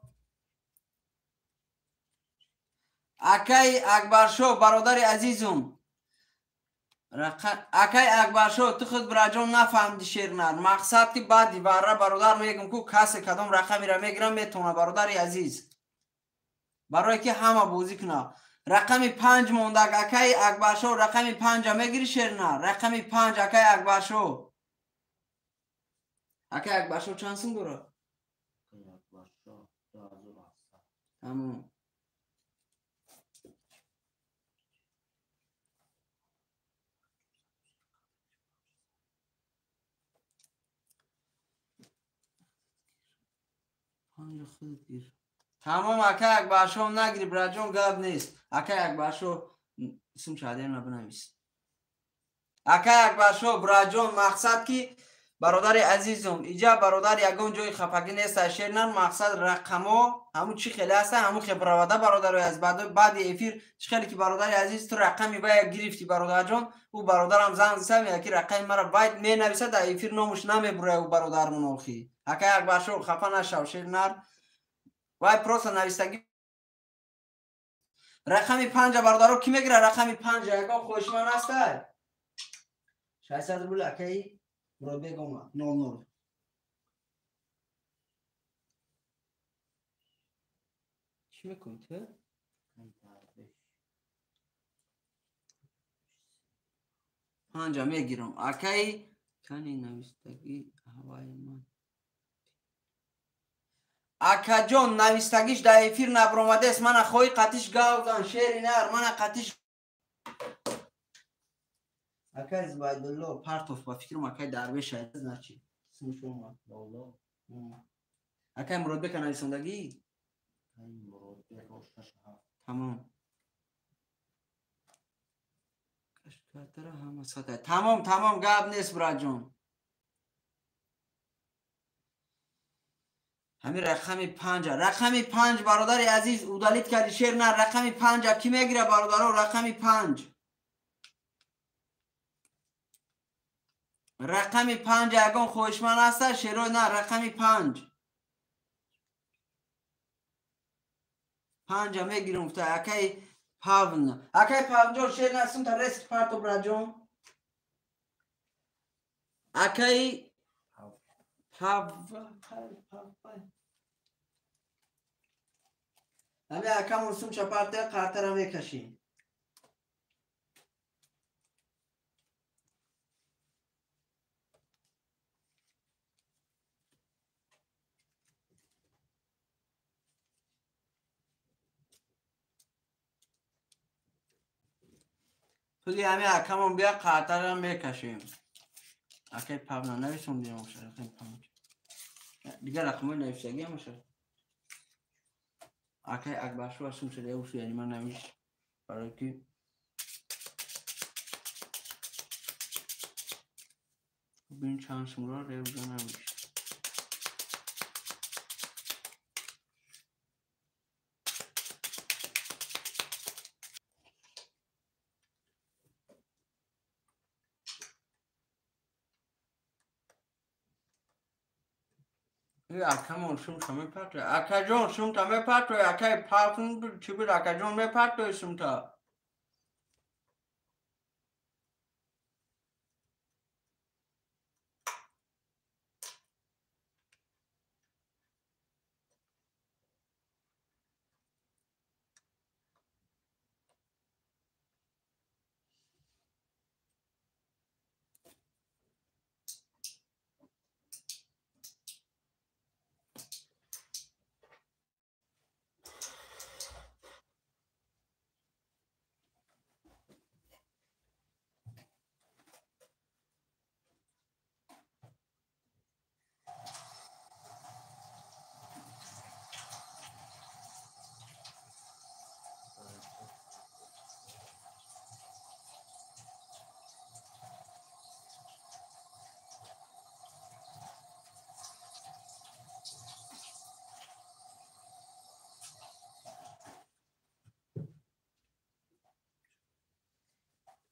اکای اکبرشو برادر عزیزم اکای اکبرشو تو خود براجون نفهمدی شیر نر مقصد که بعد دیواره برادر میگم کو کسی کدام رقمی را میگیرم میتونه برادر عزیز برای که همه بازی کنه رقم 5 مونده اکای اکبرشو رقم 5 میگیری شیر نر رقم 5 اکای اکبرشو چند سن گره تمام تمام اکای اکبرشو نگیری براجون گاب نیست اکای اکبرشو اسم شاده نبنویس اکای اکبرشو براجون مقصد کی برادر عزیزم اینجا برادر یگون جای خفگی نیست شیرنن مقصد رقمو همون چی خیلی هسته همون خبرواده برادر از بعد افیر چی خیلی که برادر عزیز تو رقمی باید گرفتی برادر جون او برادرم زنگ زسه یکی رقم مرا باید می نویسه در افیر نامش نمیبره او برادر منوخی اکای اکبرشو خفه نشو شیرنن وای پروسه نویستگی رقم 5 برادرو کی میگیره رقم 5 یگون خوشمن هسته 600 روبل اکای برو بگم نو چی میکنی تو؟ پنجا میگیرم اکای کنی نویستگی هوای من اکا جون نویستگیش در افیر نبرامده است من خوی قطیش گاودان شیری نر من قطیش اکای زبایدالله پرتوف با فکرم اکای درویش هست نچی اسمش اومد اکای مراد بکن نویسندگی تمام تمام گاب نیست برا جون همین رقم 5. رقم 5 برادر عزیز اودالیت کردی شیر نه. رقم 5 کی میگیره برادرو؟ رقم 5. رقم 5 اگه خوشمن است شیرو نه. رقم 5 5 میگیرم تا اکی پاون. اکی پاون جور شیر نه سمت رست پارتو براجون. اکی پاون همه اکم رسوم چپارته قارتر هم میکشیم. خودی همه اکم هم بیا قارتر هم میکشیم. اکی پاون نویسم دیگه مشارکت پاون دیگه رقمای نوشتگی هم مشارکت. اکی اکبر شو هستم شده اوشو یعنی من نمیش برای که بین چند شمرا ریوزه نمیش. اکم هم شم تمه پتوی اکا جون شم تمه پتوی اکی پاون چی بود اکا جون می پتوی شم تا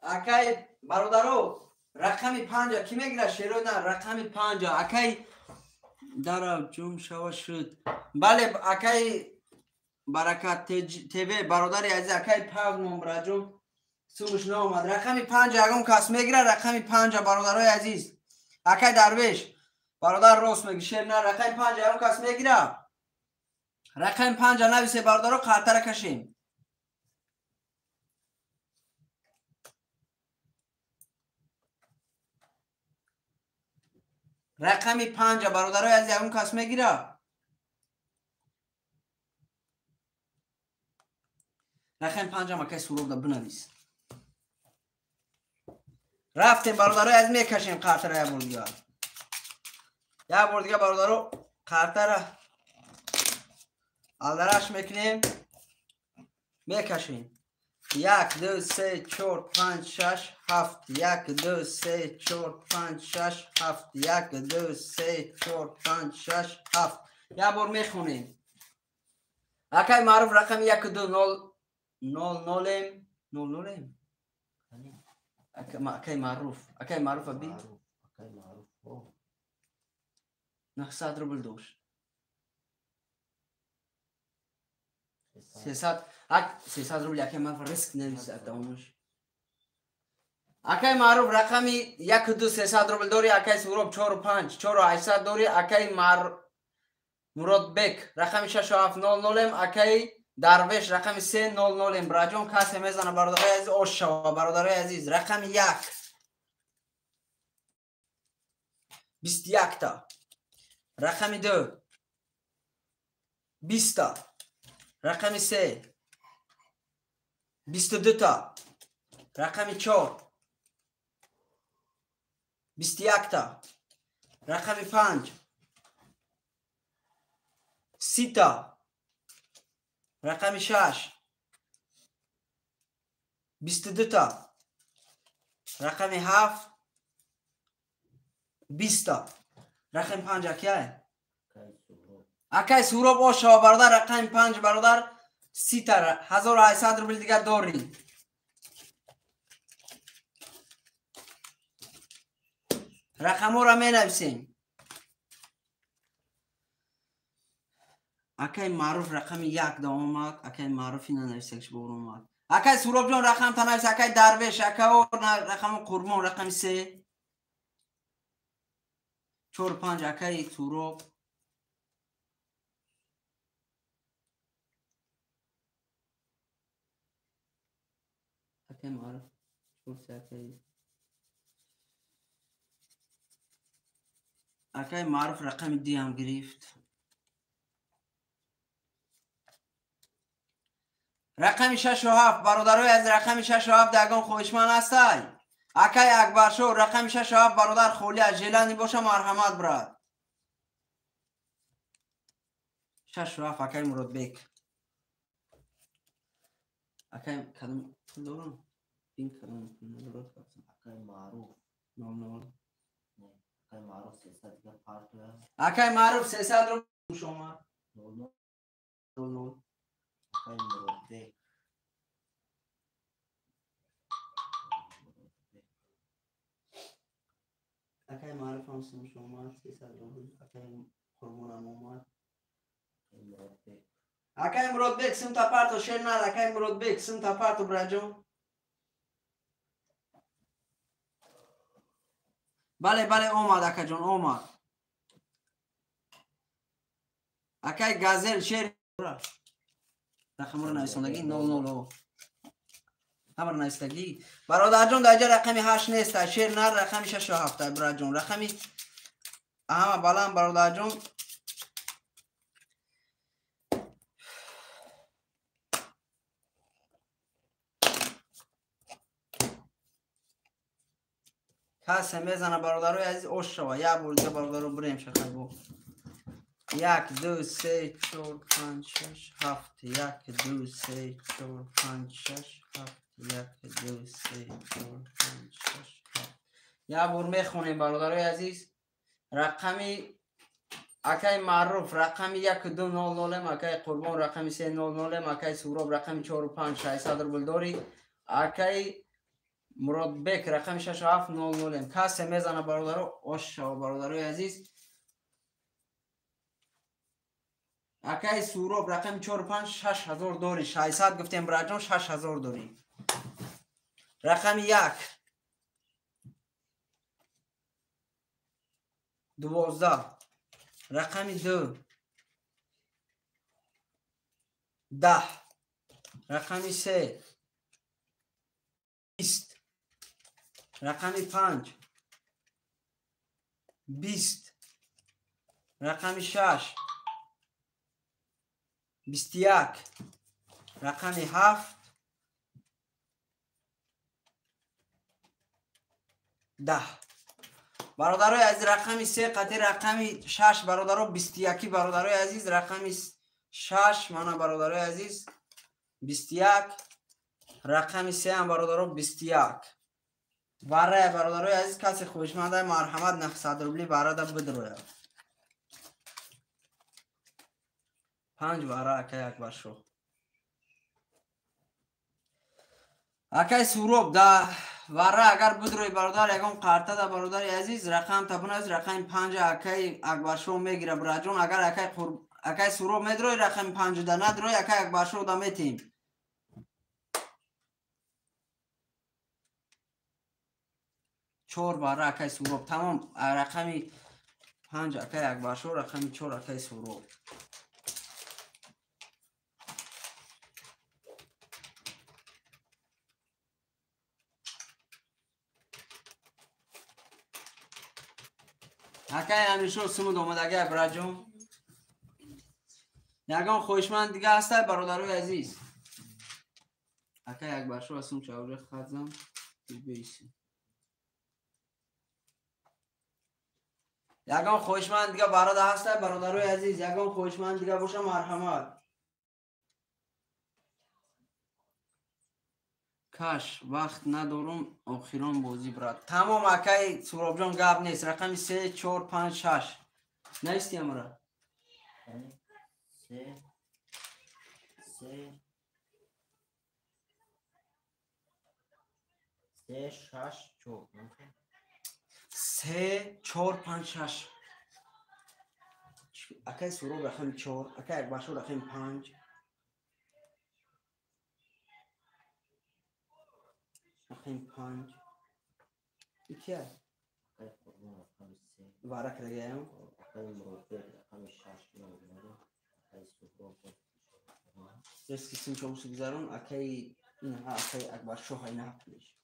اکی برادرو رقم 5 کی میگیره شیرو نه. رقم 5 اکی در جون شوا شد. بله اکی برکت تیوی برادر عزیز اکی پاون مبرجو سومش نامد. رقم 5 اگم کس میگیره رقم 5 برادرای عزیز اکی درویش برادر راست میگی شیر نه. رقم 5 اگم کس میگیره رقم 5 نویسه برادرو قارتر کشیم. رقم 5 برادرای عزیز اگم کس میگیره رقم 5 هم اکی سروب ده بنویس. رفتیم برادرای عزیز میکشیم قارتر یه بار دیگه. یه بار دیگه برادرو قارتر الدرش میکنیم میکشیم. 1 2 3 4 5 6 7 1 2 3 4 5 6 7 1 2 3 4 5 6 7 یه بار میخونیم. اکی معروف رقم 1 2 0 0 0 اکی معروف بی 900 روبل دوش 300 روبل اکی معروف ریسک نمیشه اتاموش. اکی معروف رقمی 1 2 300 روبل دوری اکی سوروب 4 و 5 4 و 800 دوری اکی مراد بک رقم 6 و 7 00 اکی درویش رقم 3 00 براجون کسی میزنه برادرای عزیز اوشوا برادرای عزیز. رقم 1 21 تا. رقم 2 20 تا. رقم 3 22 تا. رقم 4 21 تا. رقم 5 30 تا. رقم 6 22 تا. رقم 7 20 تا. رقم 5 کیه؟ اکای سوراب آشا برادر رقم 5 برادر 30 تا 1800 روبل دیگر داریم. رقم ها را می نویسیم. اکای معروف رقم 1 دا اومد. اکای معروفی ننویسه که بور اومد. اکای سوراب جان رقم تا نویسه. اکای درویش اکای رقم قربان رقم 3 4 5 اکای سوراب اکای معروف 4 3 اکای معروف رقم دی هم گرفت. رقم 6 و 7 برادرای از رقم 6 و 7 دگان خوشمن هستی. اکای اکبر شو رقم 6 و 7 برادر خولی از جیلانی باشه مرحمت براد. 6 و 7 اکای مراد بیک. اکای کدوم دارم؟ این کدوم درست هست. اکای معروف نام اکای معروف 300 دیگه پارت اکای معروف 300 رو شما 00 00 اکای مرده اکای معروف هم سم شما 300 رو اکای قربون هم اومد. اکای مراد بیک سم تا پارتو شیر ناد. اکای مراد بیک سم تا پارتو براجو. بله بله اومد اکا جان اومد. اکای گازل شیر رقم رو نویسندگی 00 همه نویسندگی برادر جان در اینجا رقمی 8 نیست. شیر نر رقمی 6 و 7 برادر جان رقمی همه بلند برادر جان. کسی میزنه برادرای عزیز اوش شوا. یک بار دیگه برادرو بریم شخص بو 1 2 3 4 5 6 7 1 2 3 4 5 6 7 1 2 3 4 5 6 7 یک بار میخونیم برادرای عزیز. رقمی اکای معروف رقمی 1 2 0 0 اکای قربان رقمی 3 0 0 اکای سوراب رقمی 4 و 5 600 رو بلداری. اکای مراد بیک رقم 6 و 7 00 کسی میزنه برادرو اوش شوا برادرای عزیز. اکای سوراب رقم 4 و 5 6000 داری. 600 گفتیم برای جان 6000 داری. رقم 1 12 رقم 2 10 رقم 3 20 رقم 5 20 رقم 6 21 رقم 7 10 برادرای عزیز. رقم 3 قطعه رقم 6 برادرو 21 برادرای عزیز. رقم 6 مانا برادرای عزیز 21 رقم 3 هم برادرو 21 برای برادرای عزیز کسی خوشمنده مرحمت 900 روبلی برادر بدروه 5 برای اکای اکبر شو. اکای سوراب دا وره اگر بدروی برادر یکم قرطه دا برادر عزیز رقم تبون از رقم 5 اکای اکبر شو میگیره براجون. اگر اکای سوراب میدروی رقم 5 دا ندروی اکای اکبر شو دا میتیم. چور برای اکای سوراب تمام. رقمی 5 اکای اکبر شو رقمی 4 اکای سوراب. اکای همیشه سمود اومدگه براجون. یگان خوشمند دیگه هسته برادرای عزیز. اکای اکبر شو اسم چاوره خدزم بیسی. یگان خوشمند دیگه برادر هسته برادرای عزیز. یگان خوشمند دیگه باشه مرحمت. کاش وقت ندارم آخران بازی برات. تمام اکای سوراب جان گاب نیست. رقم 3 4 5 6 نیستی امرا سه شش چهار 3 4 5 6 اکای سورو رقم 4 اکای باشو رقم 5 رقم 5 کیا وارا کرگایم Deci sunt ce utilizăm acai akbar şu hayna yapmış.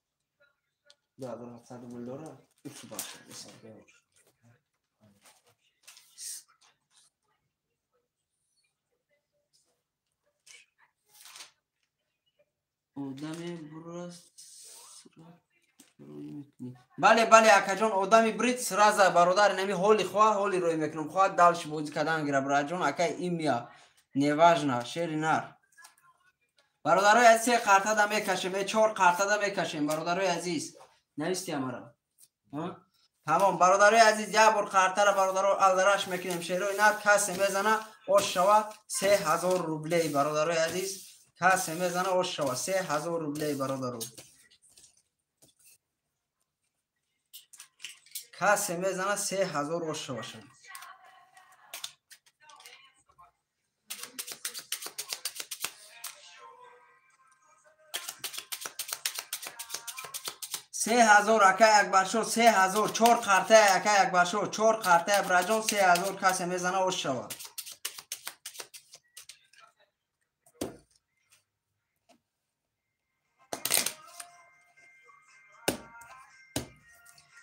Da da sadı bunlara üstü başlar mesela. Odami burası بله بله اکجان آدمی برید سرازه برادر نمی هولی خواه هولی روی میکنم خواه دالش بودی کدام گیره برادرجان اکای ایمیا نیواجنا شیر نار برادرای از 3 قرطه دا میکشیم 4 قرطه دا میکشیم برادرای عزیز نویستی امارا تمام برادرای عزیز یه بار قرطه را برادرای الدراش میکنیم شیروی نار کسی میزنه اوش شوا 3000 روبلی برادرای عزیز کسی میزنه اوش شوا 3000 روبلی برادرو کسی میزنه 3000 اوش شوا شد 3000 اکای اکبر شو 3000 4 قرطه اکای اکبر شو 4 قرطه برجان 3000 کسی میزنه اوش شوا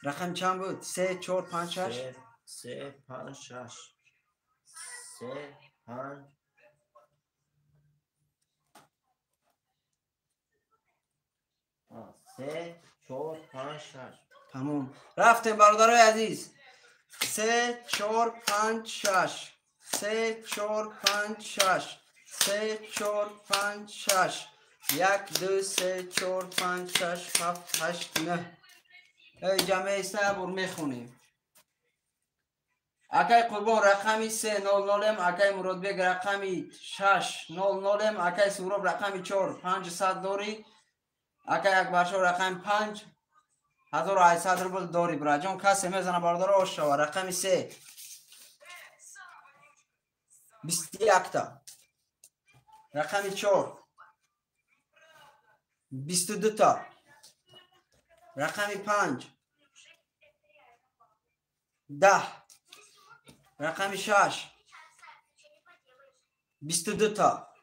رقم چند بود 3 4 5 6 3 5 6 3 5 3 4 5 6 تمام رفتیم برادرای عزیز 3 4 5 6 3 4 5 6 3 4 5 6 1 2 3 4 5 6 7 8 9 ای جمعه صبر میخونیم اکای قربان رقمی 3 0 0 اکای مراد بیگ رقمی 6 0 0 اکای سوراب رقمی 4 500 داری اکای اکبرشو رقم 5 1800 روبل داری براجان کسی میزنه باردار اوش شوا رقمی 3 21 تا رقمی 4 22 تا رقمی 5 10 رقمی 6 22 تا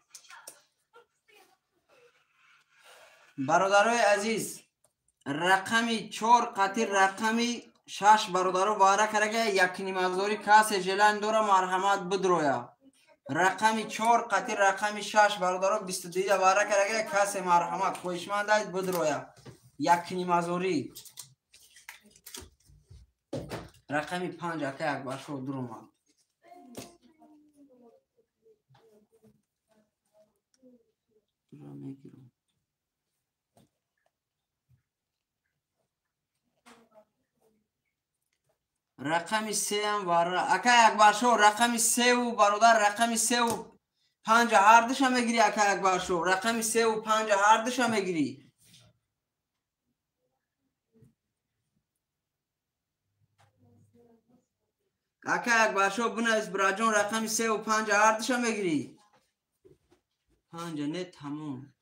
برادرای عزیز رقمی 4 قطیر رقمی 6 برادرو واره کرده یک نیمازوری کسی جلن دوره مرحمت بدرویا رقمی 4 قطیر رقمی 6 برادرو 22 واره کرده کسی مرحمت خوشمند داید بدرویا یک نیمازوری رقمی 5 اکه یک باشو دروما رقمی 3 هم واره اکه یک باشو رقمی 3 و برادر رقمی 3 و 5 هردش هم میگیری اکه یک باشو رقمی 3 و 5 هردش هم میگیری اکه یک باشو بنویس براجون رقمی 3 و 5 هردش هم میگیری 5 نه تمام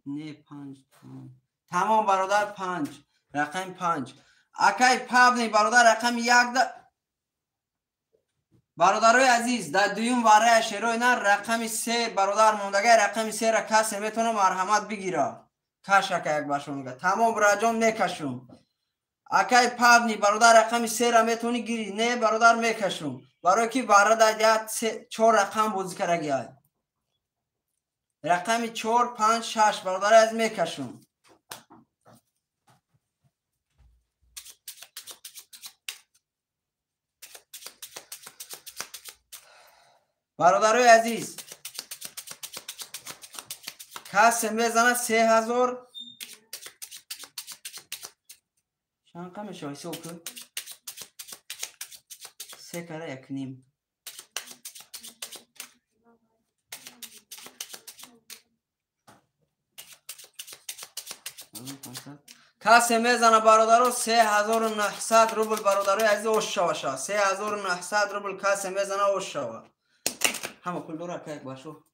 نه 5 تمام برادر 5 رقم 5 اکای پابنی برادر رقم 1 برادرای عزیز در دویم واره شیروی نه رقم 3 برادر موندگه رقم 3 را کسی میتونه مرحمت بگیره کش اکای یک باشو میگه تمام براجون میکشون اکای پابنی برادر رقم 3 را میتونی گیری نه برادر میکشون برای که واره در 4 رقم بوزی کرگی های رقمی 4 5 6 برادر از میکشون برادرای عزیز کسی میزنه 3000 شانقه میشه سو که 3 کاره 1 نیم کسی میزنه برادرو 3900 روبل برادرو عزیز اوش شوه 3900 روبل کسی میزنه اوش شوه همه کل دور که یک باشو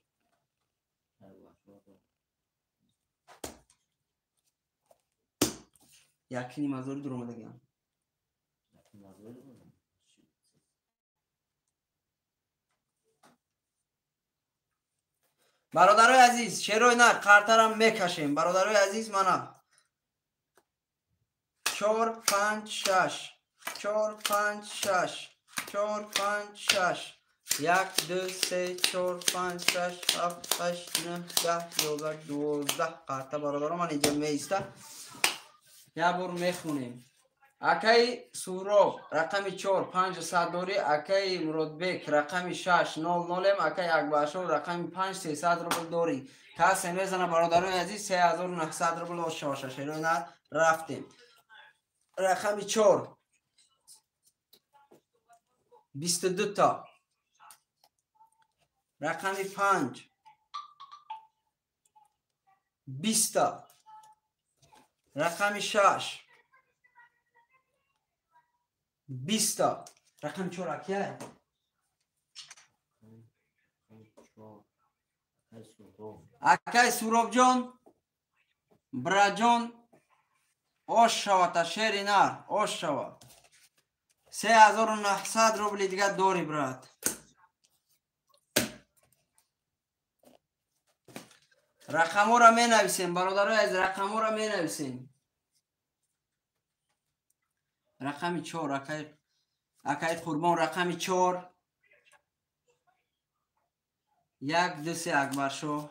یکی نیم هزار دور اومده گیم برادرای عزیز شیروی نه قرطرم میکشیم برادرای عزیز منم 4 5 6 4 5 6 4 5 6 1 2 3 4 5 6 7 8 9 10 11 12 قرطه برادرم من اینجا میسته یا بار میخونیم اکی سوراب رقم 4 500 دوری اکی مرادبک رقم 6 00 اکی اکباشو رقم 5 300 روبل دوری کسی میزنه برادران عزیز 3900 روبل آشاشه شیرونه رفتیم رقم 4 22 تا رقم 5 20 تا رقم 6 20 تا رقم 4 اکیه اکی سوراب جان برا جان اوش شوا تا شیری نار اوش شوا 3900 روبل دیگه دوری برات رقمو را می نویسیم برادرای از رقمو را می نویسیم رقم 4 اکی قربان رقم 4 1 2 3 اکبر شو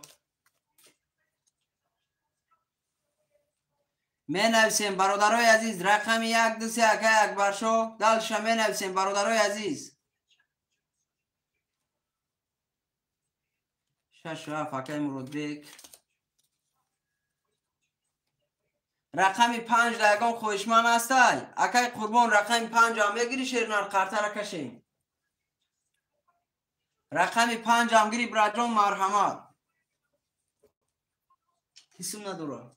می نویسیم برادرای عزیز رقم 1 2 3 اکی اکبر شو دلش می نویسیم برادرای عزیز 6 و 7 اکی مرادبک رقم 5 دایگان خوشمن هستی اکی قربان رقم 5 هم میگیری شیرنار قرطه را کشیم رقم 5 هم گیری برادران مرحمت کسیم نداره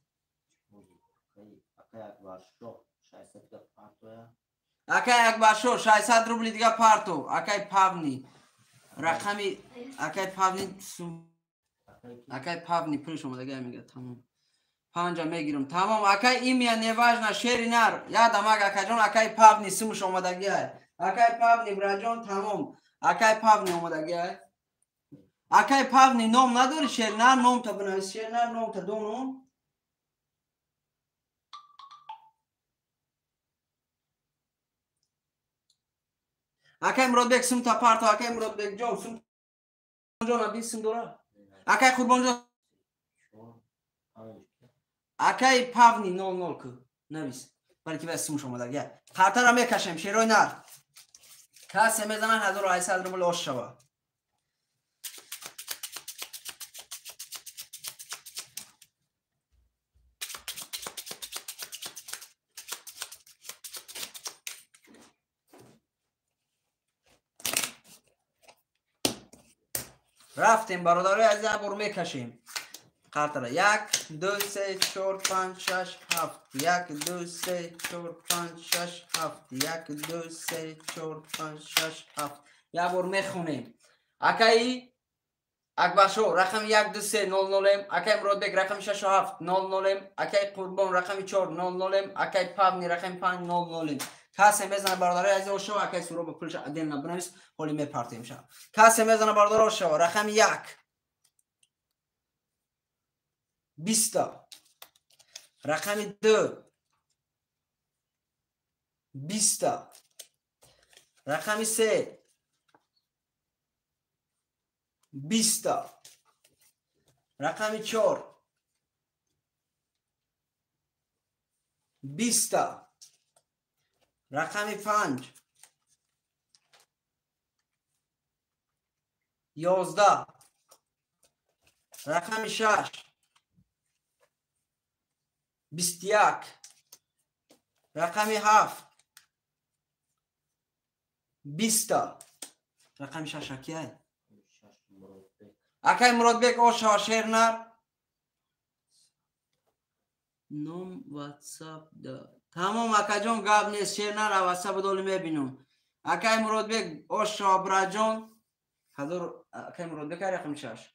اکی اکبر شو 600 روبل دیگه پارتو اکی پاونی رقمی اکی پاونی پولش اومده دیگه میگه تمام 5 میگیرم تمام اکی ایمیا نیواج نه شیری نار یادم اگه جان اکی پاونی سمش اومده دیگه اکی پاونی برادران تمام اکی پاونی اومده دیگه اکی پاونی نام نداری شیر نار نام تا بنویس شیر نار نام تا دو نام اکی مرادبک سم تا پارتو اکی مرادبک جان سم جان ابی سم دورا اکی قربان جان اکی پاونی 00 کو نویس بلکه بس سمش اومده دیگه خاطر را میکشیم شیروی نار کسی میزنن 1800 روبل آش شوا رفتیم برادرای عزیز بر میکشیم خاطر 1 2 3 4 5 6 7 1 2 3 4 5 6 7 1 2 3 4 5 6 7 یا بر میخونیم اکی اکباشو رقم 1 2 3 00 اکی مرادبک رقم 6 و 7 00 اکی قربان رقم 4 00 اکی پاونی رقم 5 00 کسی میزنه برادرای عزیز او شو اکی سورو به پولش دل نبنویس حالی میپرتیم شو کسی میزنه برادرای شو رقم 1 20 رقم 2 20 رقم 3 20 رقم 4 20 رقم 5 11 رقم 6 21 رقم 7 20 رقم 6 کیه اکی مرادبک او شیر نار نام واتساپ دا تمام اکا جان گاب نیست شیر نره واتساپ دولی میبینم اکای مراد بگ آشا براجان هزار اکای مراد بگ رقم 6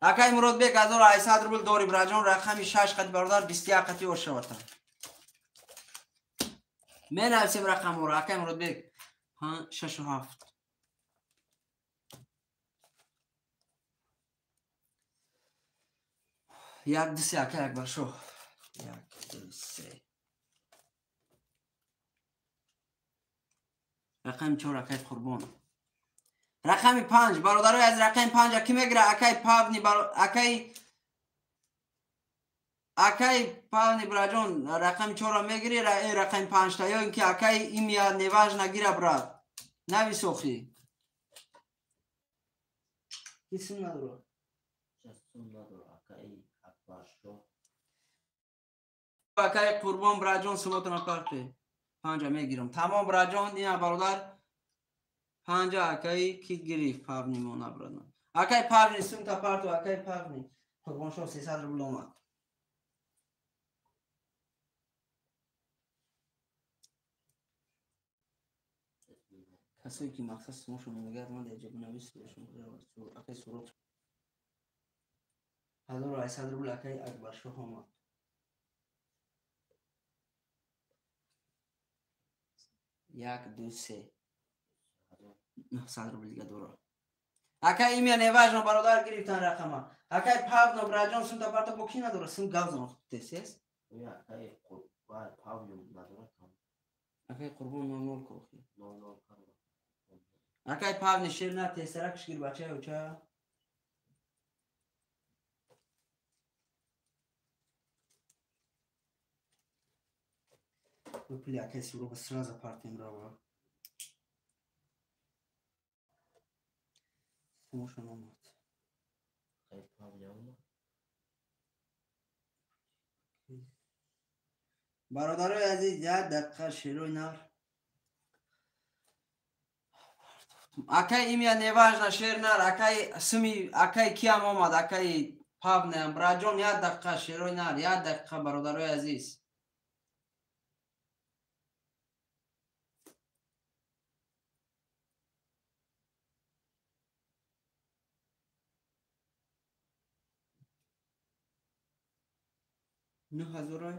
اکای مراد بگ 1800 روبل داری براجان رقم 6 قد برادر 21 قطی آشا وطن می نویسیم رقم رو اکای مراد بگ 6 و 7 یک دو سه اکای اکبر شو یک دو سه رقم 4 اکای قربان رقم 5 برادرای از رقم 5 کی میگیره اکای پاونی اکای پاونی براجان رقم 4 میگیری رقم 5 تا یا اینکه اکای ایمیا نواج نگیره براد نوی سوخی کسی نداره اکای قربان براجان سمتون کارته 5 میگیرم تمام براجان اینا برادر 5 اکای کی گرفت پاونی مون برادر اکای پاونی سمت پارتو اکای پاونی قربان شو 300 روبل اومد کسایی که مقصد سموشون میگرد من در جب نویس باشون اکای سروت 1800 روبل اکای اکبر شو اومد 1 2 3 900 روبل دیگه دورا اکای ایمیا نواج برادر گرفتن رقم اکای پاونو براجان سمت پارتو با کی نداره سم گاوزن تسیس اکای قربان نول کوخی اکای پاونی شیر نه تسرکش گیر بچه اوچا بپلی اکای سورو بسراز پارتیم را سموشون اومد برادرای عزیز یک دقیقه شیروی نار اکای ایمیا نواج نشیر نار اکای سمی اکای کیم اومد اکای پاونم براجان یک دقیقه شیروی نار یک دقیقه برادرای عزیز نه هزارای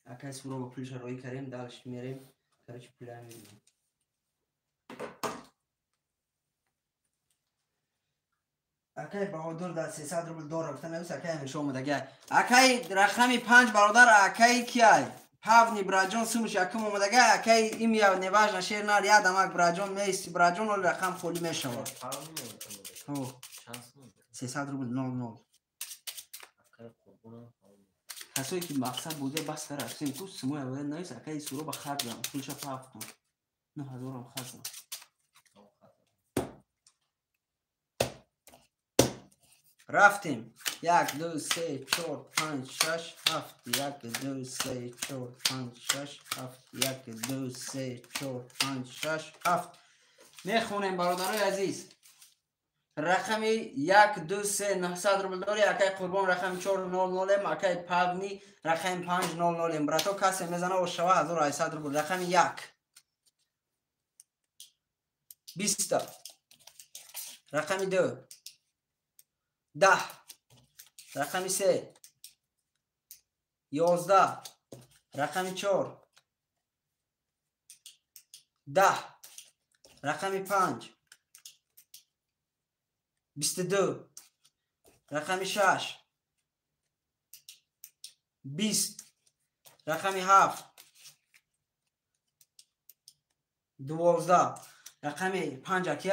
اکای سورو با پولش روی کریم دالش میریم کرچ پولای میریم اکای بهادر در 300 روبل دور رفتن نویس اکای همیشه اومدگه اکای رقمی 5 برادر اکای کیای پاونی براجان سموش یکم اومدگه اکای ایمیا نواج نشیر نار یاد امک براجان میستی براجان ول رقم خالی میشود 300 روبل 00 کسایی که مقصد بوده بس سر رفتیم تو سمو اول نویس اکای سورو با خط دارم پولش پاف کن 9000 هم خط دارم رفتیم 1 2 3 4 5 6 7 1 2 3 4 5 6 7 1 2 3 4 5 6 7 میخونیم برادرای عزیز رقم 1 2 3 900 روبل داری اکای قربان رقم 4 00 اکای پاونی رقم 5 00 براتو کسی میزنه و شوا 1800 روبل رقم 1 20 رقم 2 10 رقم 3 11 رقم 4 10 رقم 5 22 رقم 6 20 رقم 7 12 رقم 5 اکی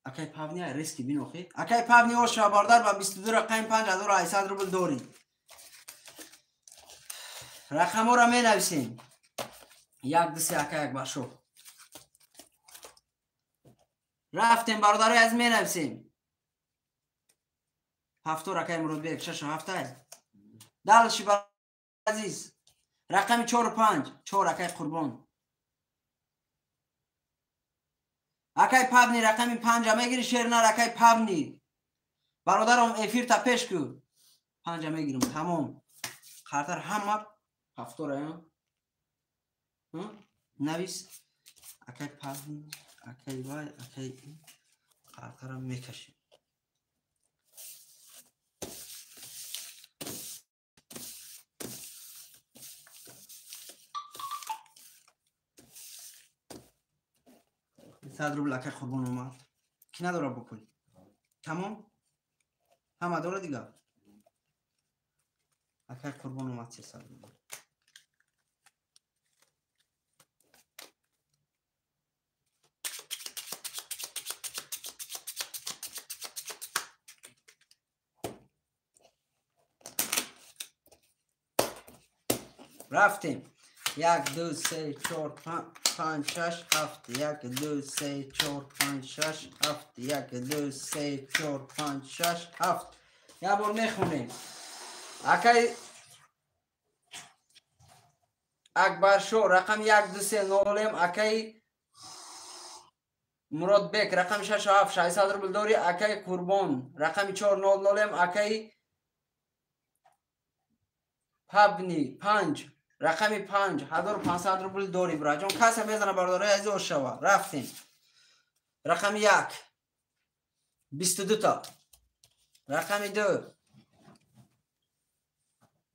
اکی پاونی ریسکی بینوخی اکی پاونی او شاباردار با 22 رقم 5800 روبل داری رقم را می نویسیم یک دستی اکی یک باشو رفتیم برادرای از می نویسیم هفتو رقم مرود بیک 6 و 7 دلشی بر عزیز رقم 4 و 5 4 اکی قربان اکی پاونی رقم 5 میگیری شیرنر اکی پاونی برادرم افیر تا پیش کو 5 میگیرم تمام خاطر همه هفتو را نویس اکی پاونی اکی وای اکی خاطرم میکشیم صد روبل اکی قربان اومد کی نداره بپولی تمام همه داره دیگه اکی قربان اومد 300 روبل رفتیم 1 2 3 4 5 6 7 1 2 3 4 5 6 7 1 2 3 4 5 6 7 یه بار میخونیم اکی اکبر شو رقم 1 2 3 نولیم اکی مراد بک رقم 6 و 7 600 روبل داری اکی قربان رقم 4 نولیم اکی پبنی 5 رقم 5 1500 روبل داری براجون کسی میزنه برادرای عزیز او شوا رفتیم رقم 1 22 تا رقم 2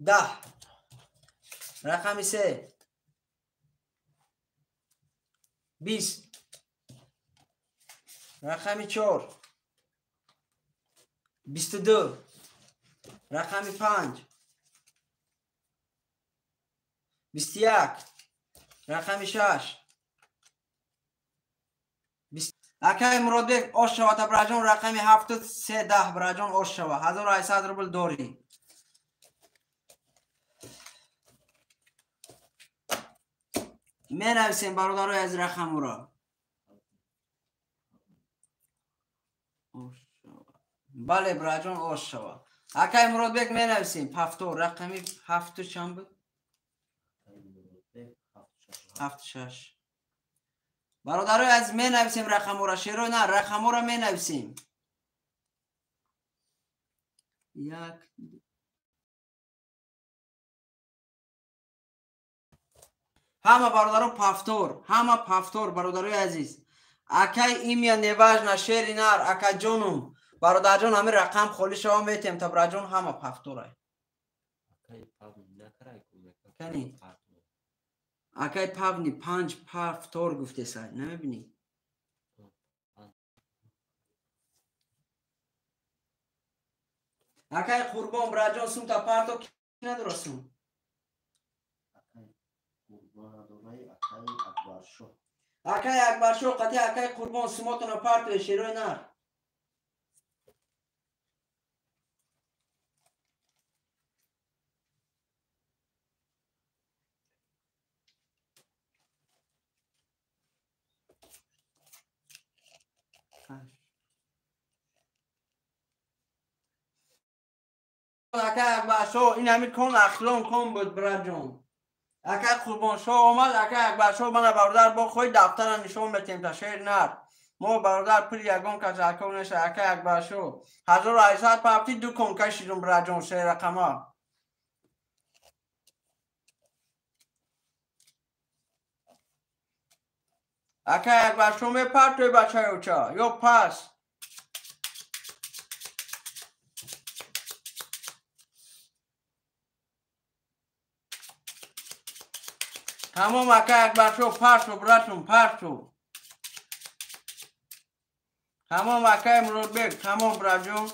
10 رقم 3 20 رقم 4 22 رقم 5 21 رقم 6 اکی مراد بک آش شوا تا براجون رقم 7 3 10 براجون آش شوا 1800 روبل داری می نویسیم برادرای از رقم را بله براجون آش شوا اکی مراد بک می نویسیم هفتو رقمی 7 چند بود 7 6 برادرای از می نویسیم رقم را شیرو نه رقم را می نویسیم یک همه برادران پافتور برادرای عزیز اکی ایمیا نواج نشیر نار اکا جونم برادر جون همه رقم خالی شما میتیم تا برادر جون همه پافتور کنی اکی پاونی 5 پافتور گفته سای نمیبینی اکی قربان برادر جون سوم تا پارتو کی ندرسون اکی اکبر شو قطعی اکی قربان سوماتون پارتو شیروی نار اکی اکبر شو این همین کن اخلون کن بود برادر جون اکی قربان شو اومد اکی اکبر شو من برادر با خوی دفتر نشون بتیم تا شیر نار ما برادر پول یگون که زرکو نشه اکی اکبر شو 1800 پاپتی دو کن کشیدون برادر جون سه رقما اکی اکبر شو می پرد توی بچه های اوچا یو پس تمام اکی اکبر شو پرد تو براتون پرد تو تمام اکای مرود بگ تمام براجون.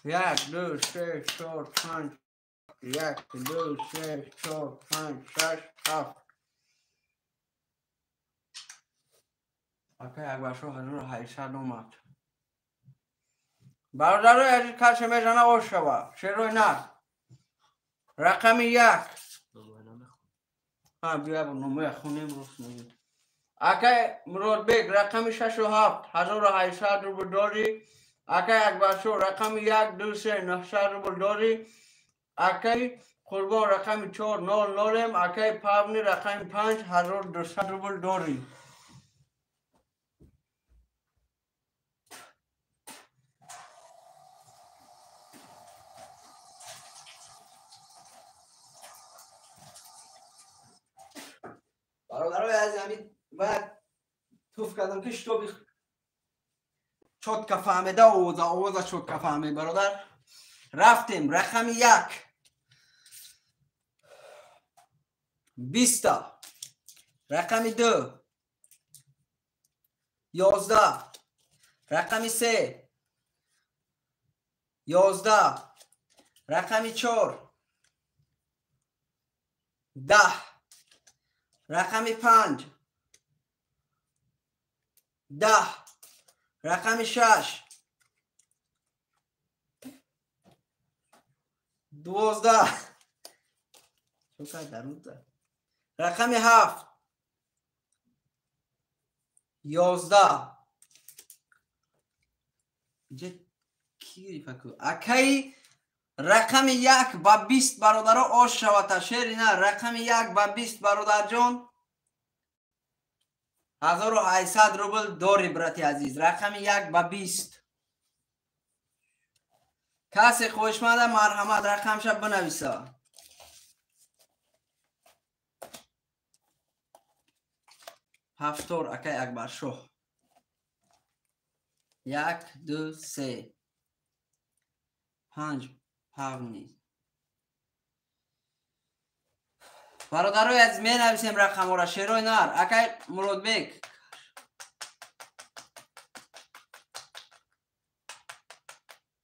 یک دو سه چهار پنج یک دو سه چهار پنج شش هفت. اکای اکبرشو 1800 اومد. برادرای عزیز کسی میزنه آش شود. چرا نه؟ رقم یک. بیا با نمه خونیم روز نمید. اکای مرود بگ رقم 67 1800 روبل داری. اکای اکبرشو رقم 1 2 3 900 روبل داری. اکای قربان رقم 4 00 اکای پاونی رقم 5 1200 روبل داری. برادرای عزیز همین بعد توف کردم که شتو چوت فهمیده اوزا چوت فهمید برادر. رفتیم رقم 1 20 رقم 2 11 رقم 3 11 رقم 4 10 رقم 5 10 رقم 6 12 رقم 7 11 اکی رقم 1 با 20 برادر آش شود شیر نه. رقم 1 با 20 برادر جان 1800 روبل داری براتی عزیز. رقم 1 با 20. کسی خوشمده مرحمت رقمش بنویسه. هفتور اکی اکبر شو 1 2 3 5 پاونی. برادرای از می نویسیم رقم را شیروی نار. اکی مرود بگ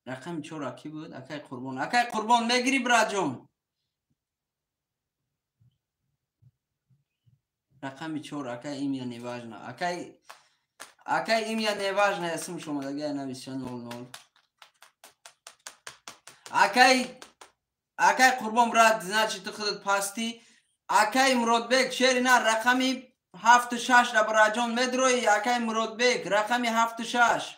رقم 4 اکی بود. اکی قربان میگیری براجون. رقم 4 اکی ایمیا نیواجنا اکی ایمیا نیواجنا اسم شما دیگه نویسن 00 اکی قربان برات значит تو خودت پاستی. اکی مرود بگ شیر نه رقمی 7 6 را براجون میدروی. اکی مرود بگ رقمی 7 6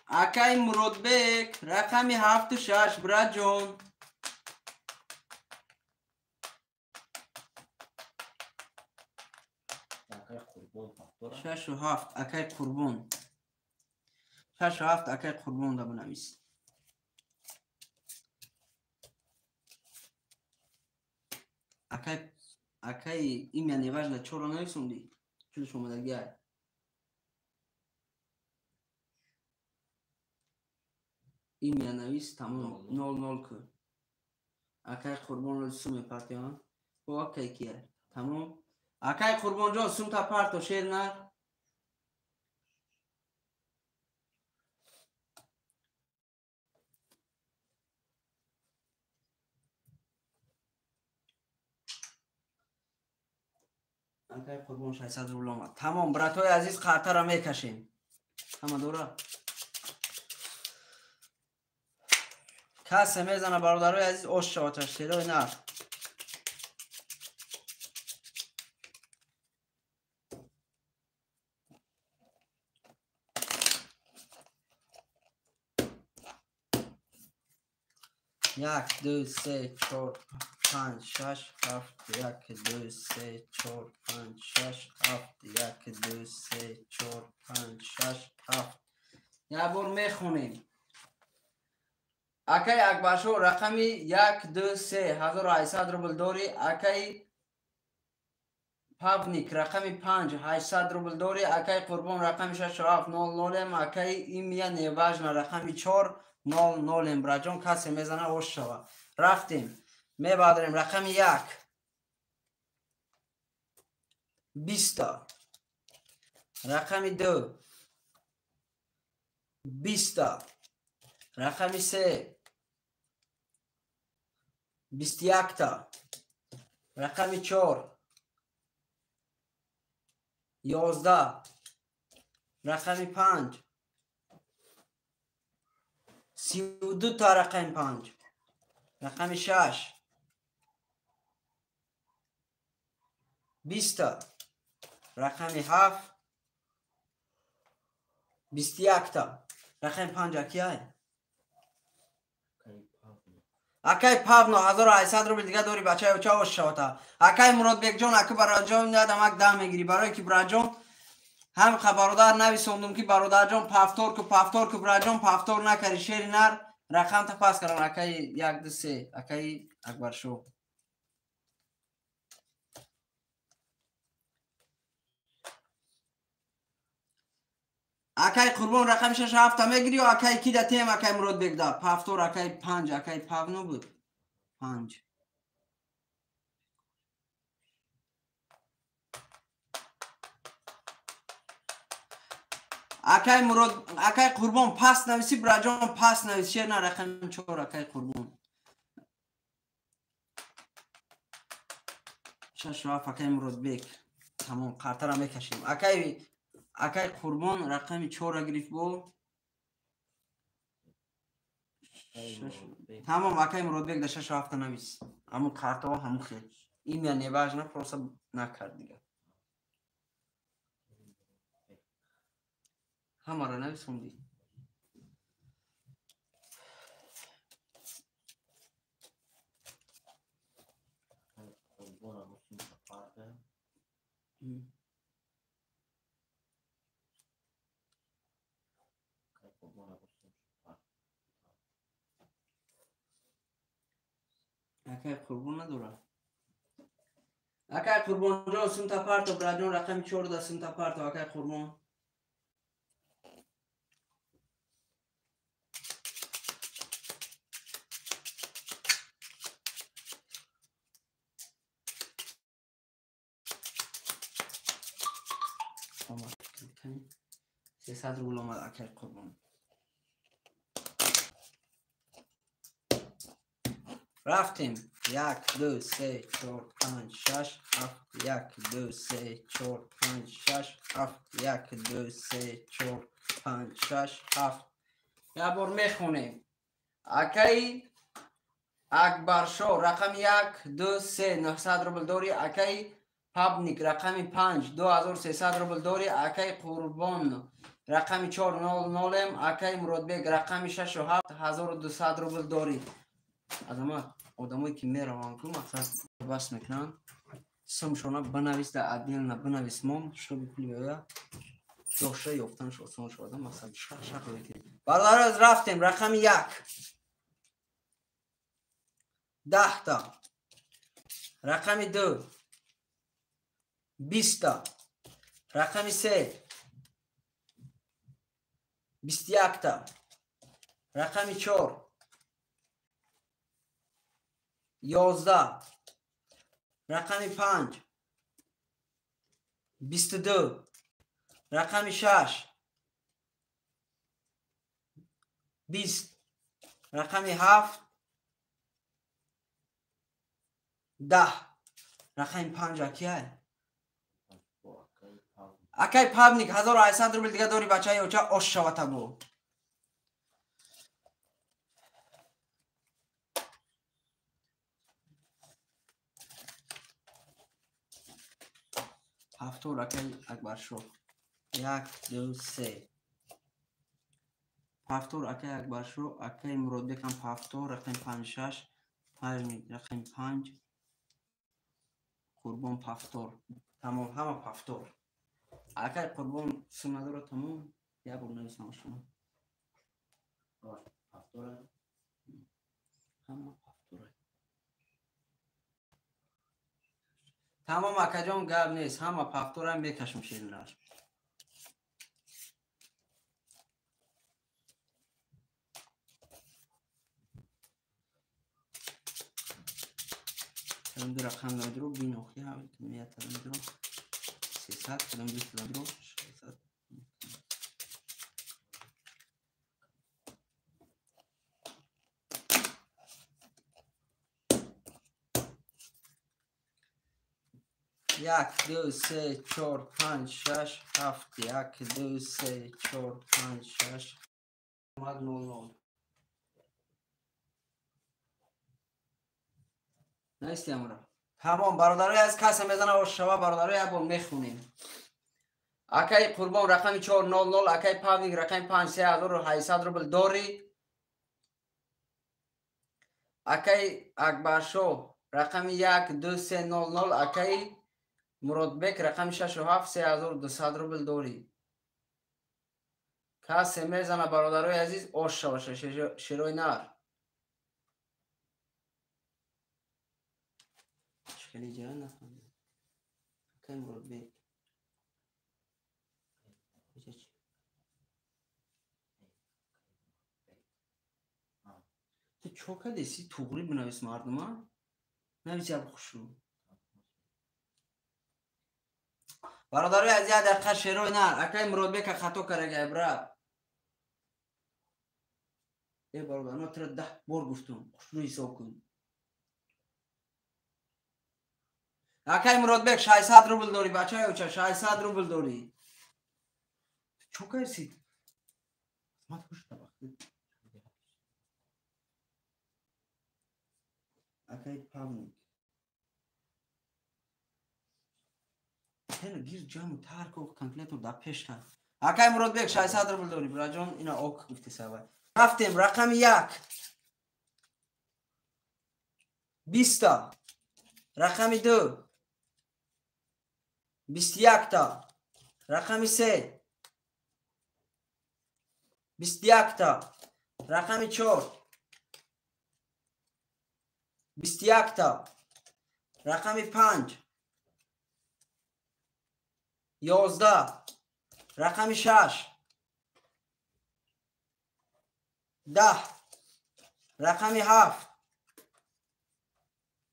اکی مرود بگ رقمی 7 6 براجون. شش و هفت اکی قربون 6 و 7 اکی قربون دا بنویس. اکی این یعنی وجه چورا نویسوندی چون شما دیگه این یعنی نویس تمام 0 که اکی قربون رو سومی پاتیان و اکی کیه تمام. اکی قربان جان سوم تا پارتو شیر نر. اکی قربان 600 روبل آمد. تمام براتوی عزیز خاطر را میکشیم. همه دوره کسی میزنه برادرای عزیز اوش شواتش شیروی نر. یک دو سه چهار پنج شش هفت یک دو سه چهار پنج شش هفت یک دو سه چهار پنج شش هفت. یک بار میخونیم. اکی اکبرشو رقمی 1 2 3 1800 روبل داری. اکی پاونیک رقم 5 800 روبل داری. اکای قربان رقم 6700 اکای این میان نیواژنا رقم 400 براجان کسی میزنه اوش شوه. رفتیم میبادریم رقم 1 20 رقم 2 20 رقم 3 21 رقم 4 11 رقم 5 32 تا رقم 5 رقم 6 20 رقم 7 21 رقم 5 کیه؟ اکای پاونو 1800 روبل دیگه دوری بچه ها چاوش شوتا. اکای مراد بیگ جان اکو برای جان ندم اک دم میگیری برای که برای جان هم برادر نوی سوندم که برادر جان پافتور که برای جان پافتور نکری شیر نر رقم تا پاس کردم. اکای 1 2 3 اکای اکبر شو. اکای قربان رقم 6 7 میگیری و اکای کی دتیم اکای مراد بیگ دا پافتور اکای 5 اکای پاونو بود 5 اکای مراد اکای قربان پاس نویسی براجان پاس نویسی نه رقم 4 اکای قربان 6 7 اکای مراد بیگ تمام قطر هم میکشیم. اکای قربان رقم 4 گرفت بو تمام اکای مراد بیگ 6 7 نویس همون کارتا همون خیلی این یا نیواژ نه پروسه نکرد دیگه همه را نویسوندی. اکای قربان نداره. اکای قربان جان سمت پارتو براجان رقم 4 سمت پارتو اکای قربان تمام 300 روبل اومد اکای قربان. رفتیم 1 2 3 4 5 6 7 1 2 3 4 5 6 7 1 2 3 4 5 6 7 یه بار میخونیم. اکای اکبر شو رقم 1 2 3 900 روبل داری. اکای پابنیک رقم 5 2300 روبل داری. اکای قربان رقم 400 اکای مراد بیگ رقم 6 و 7 1200 روبل داری. ازما آدمایی که میروان که مقصد بس میکنن سمشونه بنویس در ادمیل نه بنویس مام شو بکلی بیا دوشه یافتنش آسان شده مثلا شق بکنیم. برادر از رفتیم رقم 1 10 تا رقم 2 20 تا رقم 3 21 تا رقم 4 11 رقم 5 22 رقم 6 20 رقم 7 10 رقم 5 کیه؟ اکای پابنیک 1800 روبل دیگه داری بچه های اوچه اوش شوته بو. هفتور اکای اکبر شو 1 2 3 هفتور اکای اکبر شو اکای مراد بکن هفتور رقم 5 6 رقم 5 قربان هفتور تمام همه هفتور اکای قربان سم نداره تمام یه بار نویسم شما هفتور همه هفتور تمام اکجان گاب نیست، همه پافتور هم بکشم شیرینار. تلم دو رقم ندارو بین اوخی هم کمیت تلم دو 300 تلم دو تلم دو 600. یک دو سه چهار پنج شش هفت. یک دو سه چهار پنج شش اومد 00. نیستی امورا. تمام برادرای از کس میزنه و شما برادرای ابون میخونیم. اکی قربان رقم 400 اکی پاوینگ رقم 5800 روبل داری. اکی اکبرشو رقم 12300 اکی مرادبک رقم 67 3200 روبل داری. کس میزنه برادرای عزیز آش باشه شیروی نار. شکلی جان نفهمم. اکی مرادبک تو چوکا دیسی توغری بنویس مردم ها نویسی اب خوشو برادرای از یاد دقیقه شیروی نار اکی مرادبک خطا کرده برا ای برادر ما تر 10 بار گفتم خوشو حساب کن. اکی مرادبک 600 روبل داری بچه های اوچه 600 روبل داری چوکا رسید ما خوش طبقه اکی پاونی هنو گیر جامو ترک و کمپلیت رو در پیش کرد. اکی مرادبک 600 روبل داری برا جان اینا اوک گفتی سوای رفتیم رقم 1 20 تا رقم 2 21 تا رقم 3 21 تا رقم 4 21 تا رقم 5 11 رقم 6 10 رقم 7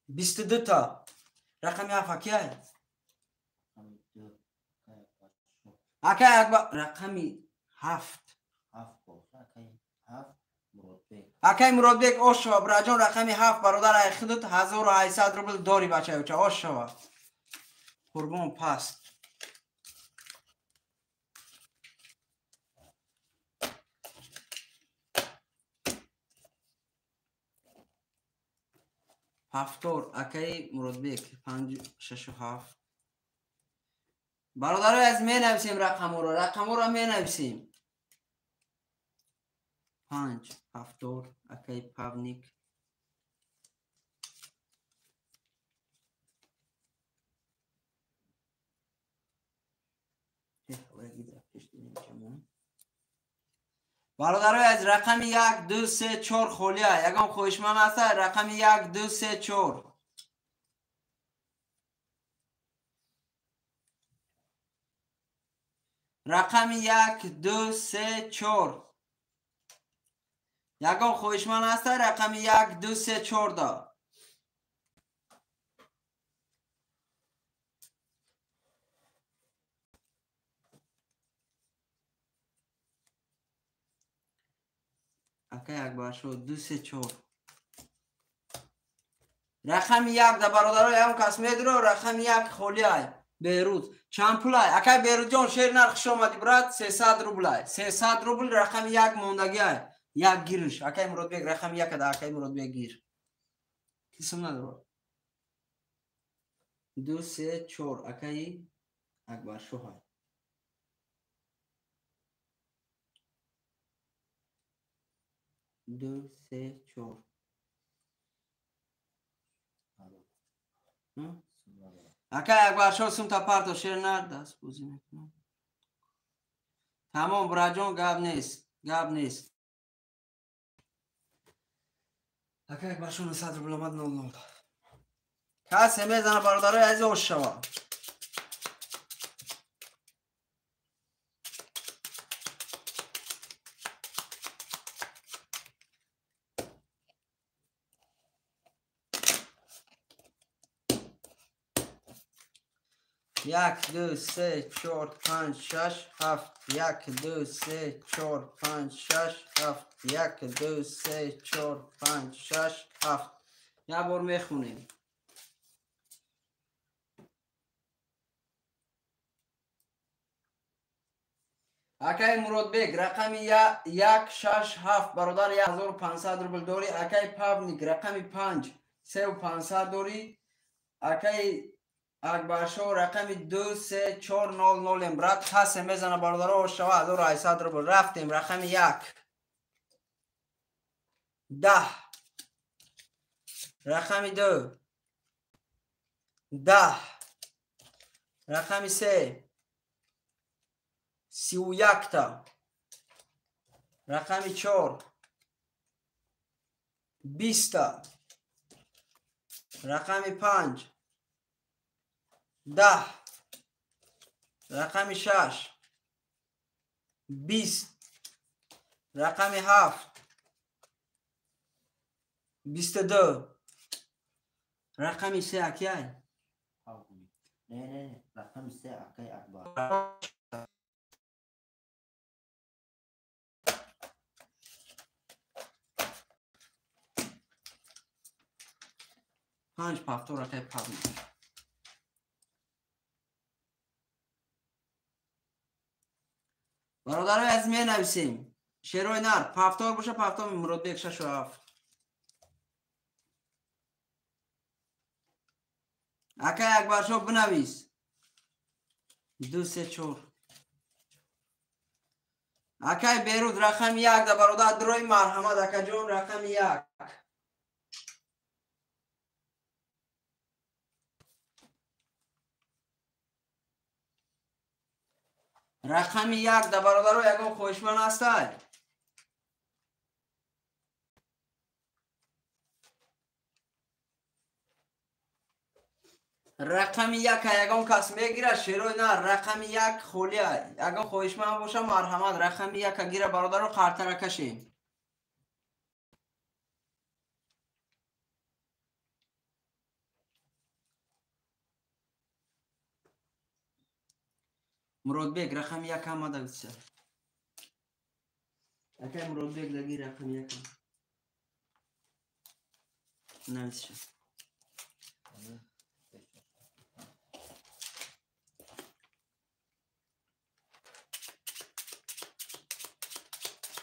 22 تا رقم 7 کیه اکی اکبر رقم 7 اکی مرادبک آش شوا برا جان رقم 7 برادر خودت 1800 روبل داری بچه بچه آش شوا قربان پست هفتور اکی مرادبک 5 6 و 7 برادرای از می نویسیم رقم رو می نویسیم 5 هفتور اکی پاونیک برادرای از رقم 1 2 3 4 خولیه یکم خوشمن است رقم 1 2 3 4 رقم 1 2 3 4 یکم خوشمن است رقم 1 2 3 4 دا اکی اکبر شد 2 3 4 رقم 1 دا برادرای هم کس میدرو رقم 1 خولیه بیروت چند پولای اکی بیروت جان شیر نرخش آمدی برات 300 روبلای 300 روبل رقم 1 موندگی های یک گیرش اکی مرادبک رقم 1 دا اکی مرادبک گیر کسم ندارو 2 3 4 اکی اکبر شوهای 2 3 4 اکی اکبر شو سم تا پرتو شیر نر دست بوزی میکنم تمام برا جان گاب نیست اکی اکبر شو 900 روبل آمد 00 کسی میزنه برادرای عزیز اوش شوا. یک دو سه چهار پنج شش هفت. یک دو سه چهار پنج شش هفت. یک دو سه چهار پنج شش هفت. یه بار میخونیم. اکای مراد بیگ رقم 167 برادر 1500 روبل داری. اکای پابنیک رقم 5 3500 داری. اکای اکبرشو رقم 23400 امراد کسی میزنه برادر و شوا 1800 روبل. رفتیم رقم 1 10. رقم 2 10. رقم 3 31 تا. رقم 4 20 تا. رقم 5 10. رقم 6 20. رقم 7 22. رقم 3 اکیای نه رقم 3 اکای اکبر. پنج پفتور اکای پابنیک. برادرای از می نویسیم شیروی نر پفتور باشه پفتور مراد بیگ 6 و 7. اکای اکبرشو بنویس 2 3 4. اکای بیرود رقم 1 در برادر دروی مرحمت اکا جون رقم 1. رقم 1 در برادر یکم خوشمن هسته. رقم 1 یکم کس میگیره شیروی نه رقم 1 خولیه. اگه خوشمن باشه مرحمت رقم 1 گیره برادر رو خرطره کشیم. مراد بیگ رقم 1 آمده بسه. اکای مراد بیگ لگی رقم 1 نویسه.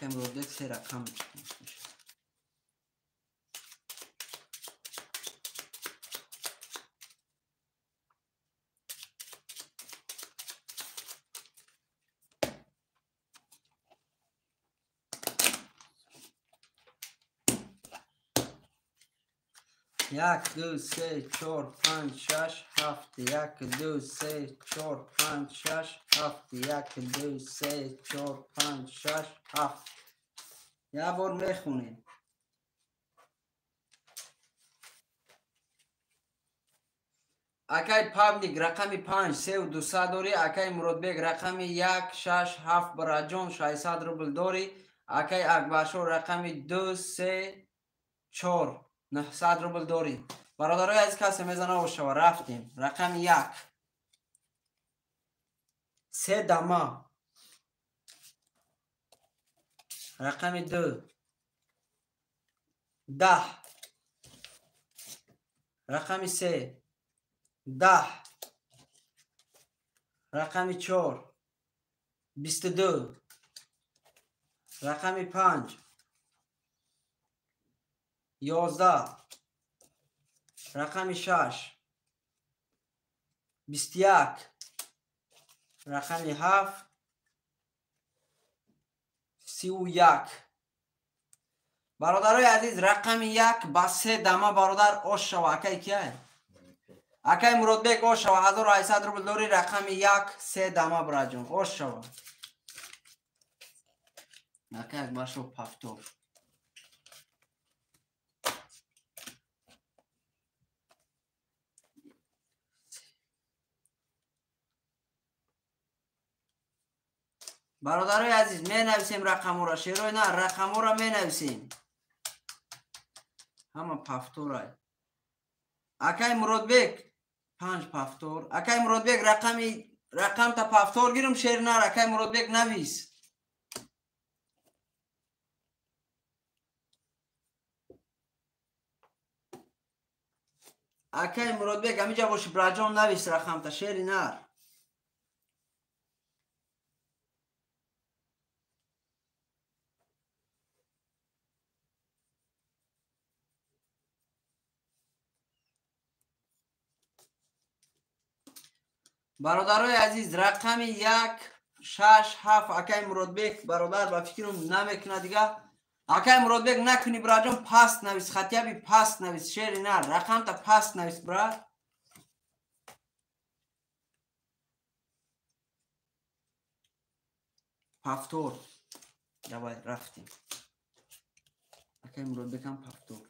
مراد بیگ 3 رقم یک دو سه چهار پنج شش هفت. یک دو سه چهار پنج شش هفت. یک دو سه چهار پنج شش هفت. یه بار میخونیم. اکای پابنیک رقم 5 3200 داری. اکای مراد بیگ رقم 167 برای جون 600 روبل داری. اکای اکبرشو رقم 234 900 روبل داری. برادرای از کسی میزنه و شما رفتیم رقم 1 3 دما. رقم 2 10. رقم 3 10. رقم 4 22. رقم 5 11. رقم 6 21. رقم 7 31. برادرای عزیز رقم 1 با 3 دما برادر اوش شوا. اکای کیه؟ اکای مراد بیگ اوش شوا 1800 روبل داری. رقم 1 3 دما برای جون اوش شوا. اکای اکبر شو پفتور. برادرای عزیز می نویسیم رقم را، شیروی نه رقم را می نویسیم. همه پفتورای اکای مرودبک 5 پفتور. اکای مرودبک رقم تا پفتور گیرم شیر نه اکای مرودبک نویس. اکای مرودبک همیجا باشه براجان نویس رقم تا شیر نه. برادرای عزیز رقم 1 6 7 اکای مرودبک برادر با فکرم نمیکنه دیگه. اکای مرودبک نکنی براجان پاست نویس، خطیبی پاست نویس شیر نه رقم تا پاست نویس براد. پفتور جوای رفتیم. اکای مرودبک هم پفتور.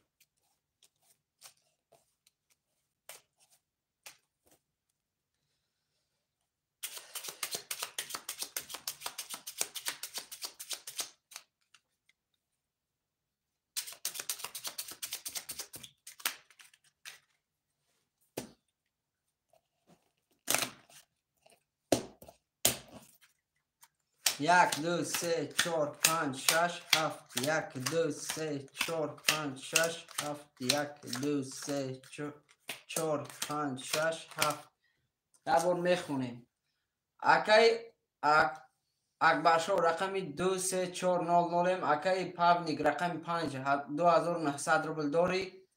یک دو سه چهار پنج شش هفت. یک دو سه چهار پنج شش هفت. یک دو سه چهار پنج شش هفت. یه بار میخونیم. اکای اکبرشو رقمی 2 3 4 0 0. اکای پاونیک رقمی 5 2900 روبل داری.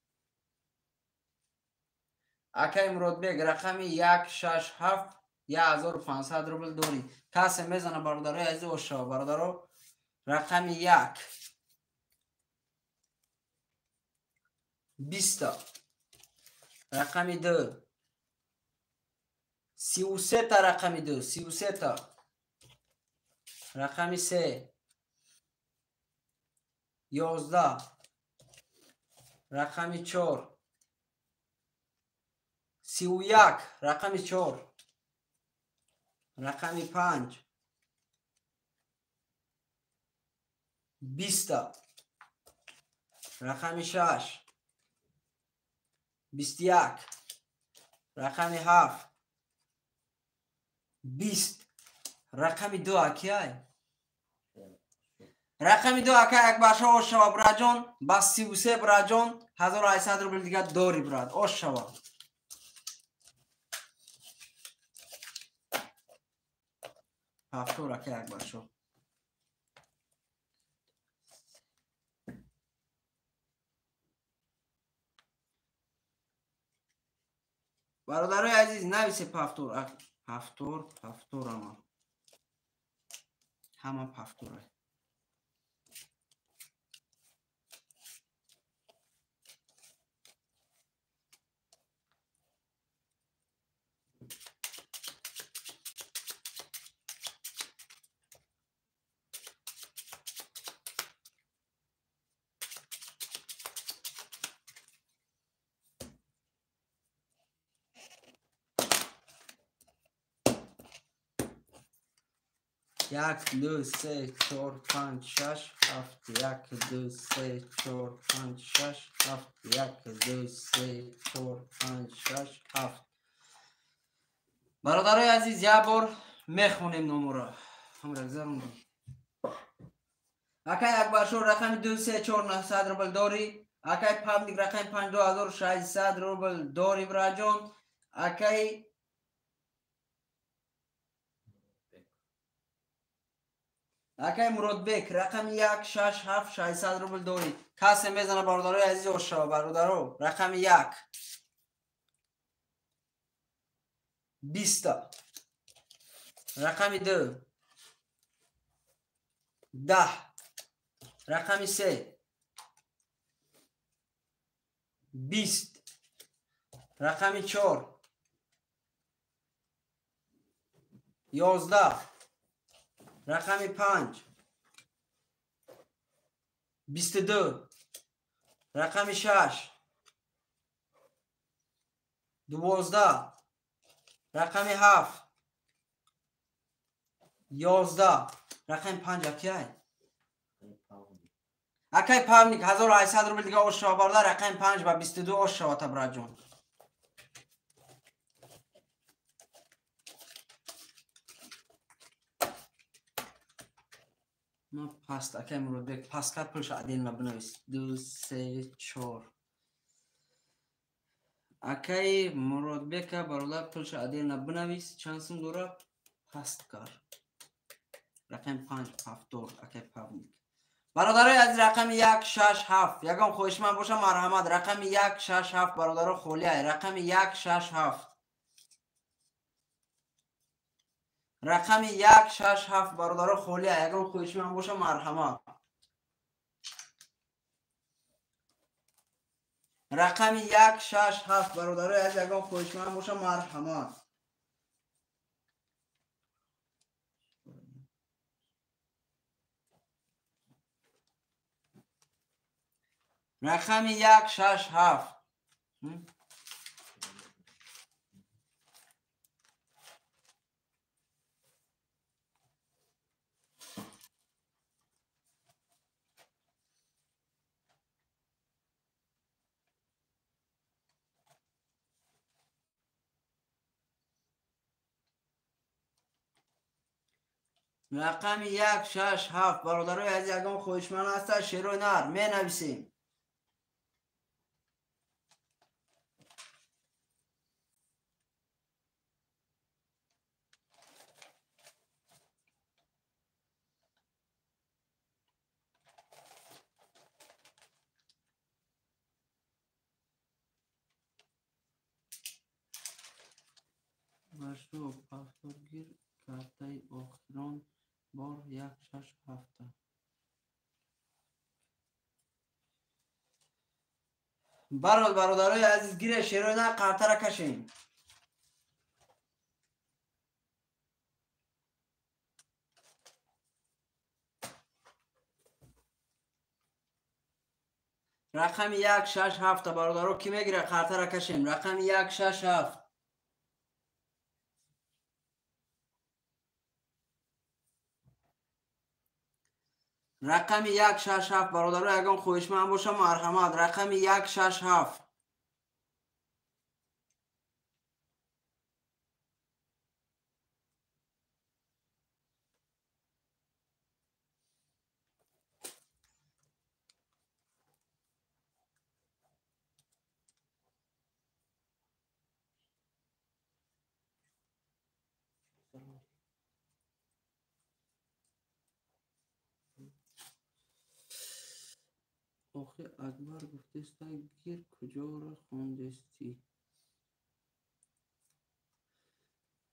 اکای مرودبک رقمی 1 6 7 1500 روبل داری. کسی میزنه برادرای عزیز و شما برادرها. رقم 1 20 تا. رقم 2 33 تا. رقم 2 33 تا. رقم 3 11. رقم 4 31. رقم 4. رقم 5 20 تا. رقم 6 21. رقم 7 20. رقم 2 اکیای رقم 2 اکای اکبرشا شوا براجان بس 33 براجان 1800 روبل دیگه داری براد اوش شوا. پفتور اکای اکبرشا. برادرای عزیز نویسه پفتور. پفتور همه پفتوره. یک دو سه چهار پنج شش هفت. یک دو سه چهار پنج شش هفت. یک دو سه چهار پنج شش هفت. برادرای عزیز یه بار میخونیم نمره. اکای اکبرشو رقم 2 3 4 900 روبل داری. اکای پابلیک رقم 5 2600 روبل داری براجان. اکای مرودبک رقم 1 6 7 600 روبل داری. کسی میزنه برادرای عزیز و شما برادرو. رقم 1 20 تا. رقم 2 10. رقم 3 20. رقم 4 11. رقم 5 22. رقم 6 12. رقم 7 11. رقم 5 اکی اکی پاونیک 1800 روبل دیگه اوش شوا برادر. رقم 5 و 22 اوش شوا تا برا جون. ما پست اکی مرود بک پست کرد پلش عدیل ما بنویس 2 3 4 اکی مرود بک برادر پلش عدیل ما بنویس چانسون دورا پست کار. رقم 5 هفتور اکی پاونیک برادرای از رقم 1 6 7 یگان خوش من باشه مرحمت. رقم 1 6 7 برادر خولی های. رقم 1 6 7 رقم 1 6 7 برادر خولی های یگان خوش من باشه مرحمت. رقم 1 6 7 برادرای از یگان خوش من باشه مرحمت. رقم 1 6 7 رقم 1 6 7 برادرای از یگان خوش من هست شیر و نر می نویسیم. مشروع پاسپورتگیر کارتای اخران بار 1 6 7 برادرای عزیز گیره شیروی نه قرطه را کشیم. رقم 1 6 7 برادرها کی میگیره قرطه را کشیم. رقم 1 6 7 رقم 1 6 7 برادرها یگان خویش من باشه مرحمت. رقم 1 6 7 آخه اکبر گفتستا گیر کجا را خوندستی.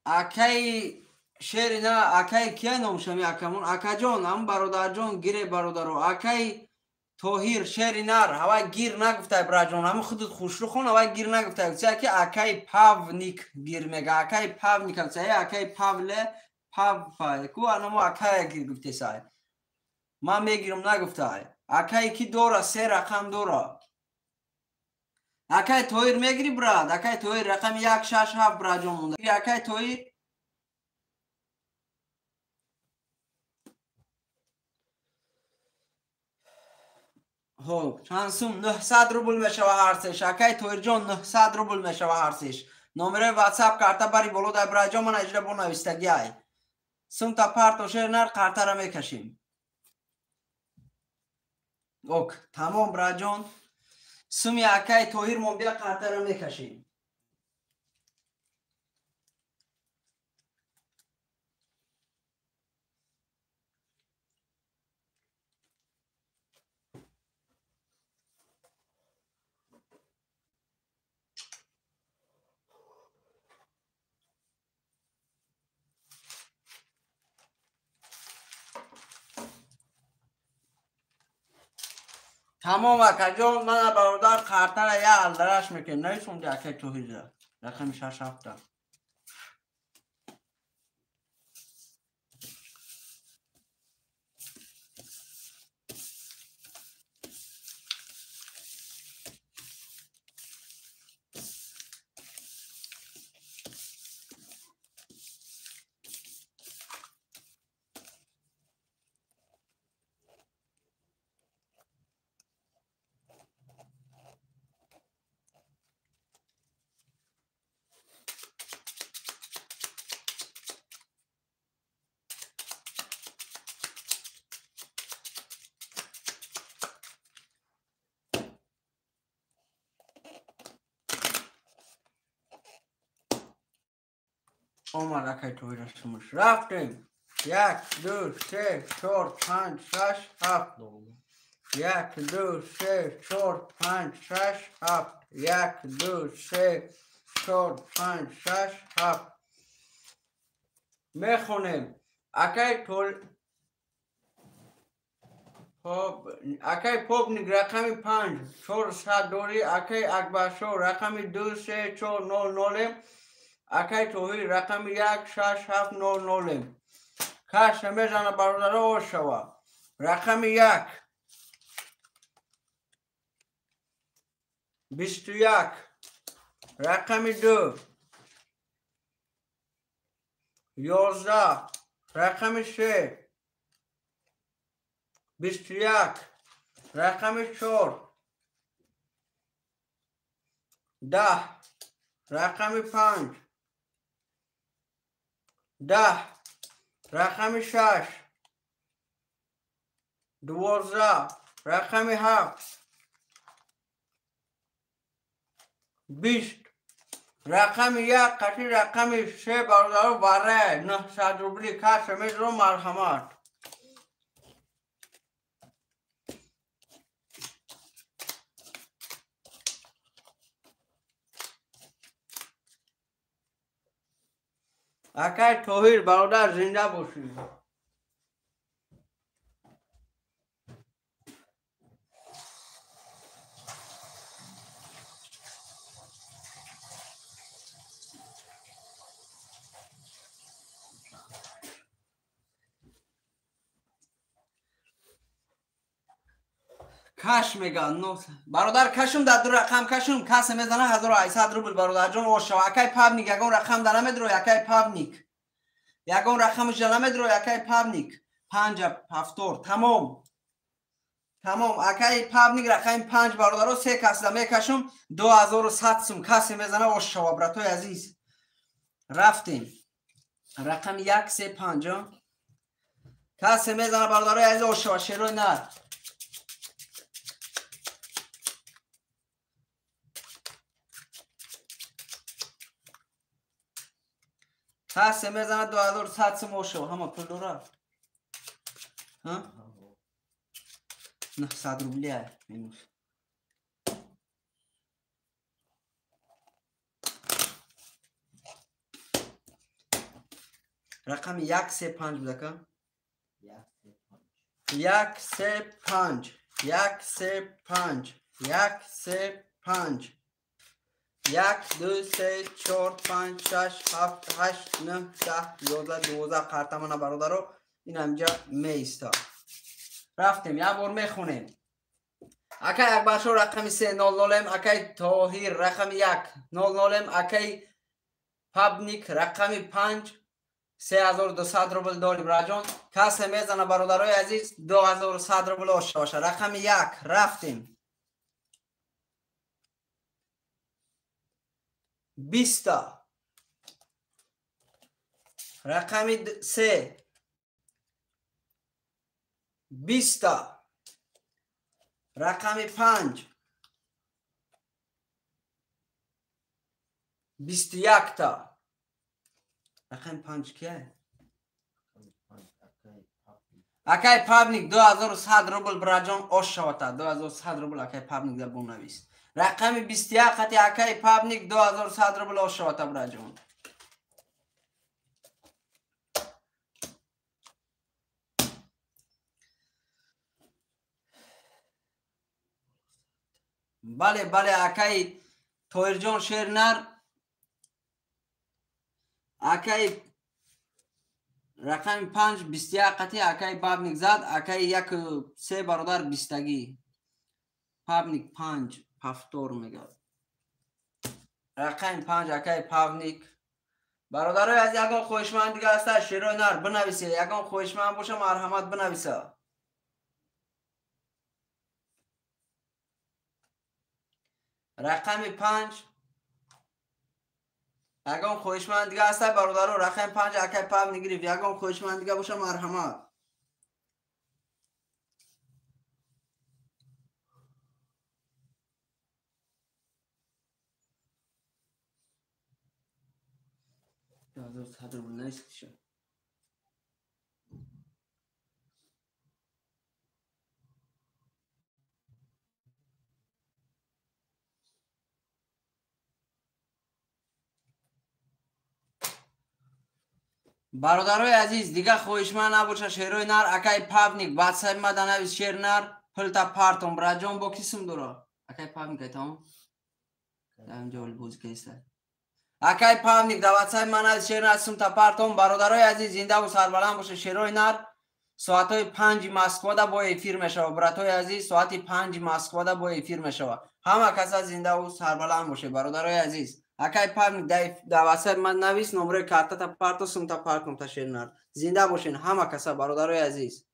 اکی شعر نه اکی کیا نامشمی اکمون اکا جان هم برادر جان گیره برادرو اکی توهیر شعر نر هوا گیر نگفته برا جان هم خودت خوش رو خون هوا گیر نگفته چه که اکی پاونیک گیر میگه اکی پاونیک چه اکی پاوله پاو کو انمو اکی گیر گفته سای ما میگیرم نگفته اکی کی دورا سه رقم دورا اکی تویر میگیری براد اکی تویر رقم 1 6 7 برا جان مونده اکی تویر خب چند سوم 900 روبل میشه هرسش اکی تویر جان 900 روبل میشه هرسش نمره واتساپ کارتا بری بولو در برای جان من اجرا بو نویستگی های سوم تا پارت و شیر نر کارتا را میکشیم. اوک تمام برای جان سومی اکی تویر مونده کارتا را میکشیم. تمام اکا جان من برادر کارتا را یه الدرش میکنم نویسم دی اکی تویر را رقم 6 7 اومد اکای توی رسمش رفتیم 1 2 3 4 5 6 7 1 2 3 4 5 6 7 1 2 3 4 5 6 7 میخونیم اکای طول اکای پوبنیک رقم 5 400 دوری اکای اکبرشو رقم 2 3 4 0 0 اکای توهی رقم 1 6 7 0 0 کش میزنه برادر او شوا رقم 1 21 رقم 2 11 رقم 3 21 رقم 4 10 رقم 5 10 رقم 6 12 رقم 7 20 رقم 1 قطعی رقم 3 برادر بره 900 روبلی کش میز رو مرحمت اکای توهیر برادر زنده باشید کش میگن برادر کشم در دو رقم کشم کسی میزنه 1800 روبل برادر جان اوشو اکای پابنیک یکون رقم در نمیدرو یکای پابنیک یکون رقمش در نمیدرو یکای پابنیک 5 هفتور تمام اکای پابنیک رقم 5 برادر سه کسی در میکشم 2100 سوم کسی میزنه اوشو براتوی عزیز رفتیم رقم 1 3 5 کسی میزنه برادر عزیز اوشو شیروی نر کسی میزنه 2100 سوم اوشو همه پول رو رفت ها 900 روبلی های رقم 1 3 5 بوده که 1 3 5 1 3 5 1 3 5 1 2 3 4 5 6 7 8 9 10 11 12 قرطمان برادر این همجا میستا رفتیم یک بار میخونیم اکای اکبرشو رقم 3 0 0 اکای توهیر رقم 1 0 0 اکای پابنیک رقم 5 3200 روبل داری براجان کسی میزنه برادرای عزیز 2100 روبل باشه رقم 1 رفتیم 20 رقم 3 20 رقم 5 21 تا رقم 5 کیه؟ اکای پابنیک 2100 روبل براجان اوش شوتا 2100 روبل اکای پابنیک در بون نویس رقم 21 خطی اکای پابنیک 2100 روبل اوش شوتا براجان بله اکای تویرجان شیرنر اکای رقم 5 21 قطعی اکای پابنیک زد اکای 1 3 برادر بیستگی پابنیک 5 هفتور میگه رقم 5 اکای پابنیک برادرای از یکان خوشمند دیگه هسته شیروی نر بنویسه یکان خوشمند باشه مرحمت بنویسه رقم 5 یکان خوشمند دیگه هسته برادرو رقم 5 اکای پابنیک گریف یکان خوشمند دیگه باشه مرحمت صدر نیست شد. برادرای عزیز دیگه خواهشمند نباشه شیروی نر اکای پابنیک واتساپ مدنویس شیر نر پلتا پارتون براجون با کسیم دورا اکای پابنیک تمام دام جول بوز کیسه اکای پابنیک دا واتساپ منویس شیر نر سمتا پارتون برادرای عزیز زنده و سربلند باشه شیروی نر ساعتای 5 مسکو دا با افیر میشوه براتای عزیز ساعتی 5 مسکو دا با افیر میشوه همه کسا زنده و سربلند باشه برادرای عزیز اکای پابنیک دا واتساپ من نویس نمره کارتا تا پارتو سمتا پارتون تا شیر نر زنده باشین همه کسا برادرای عزیز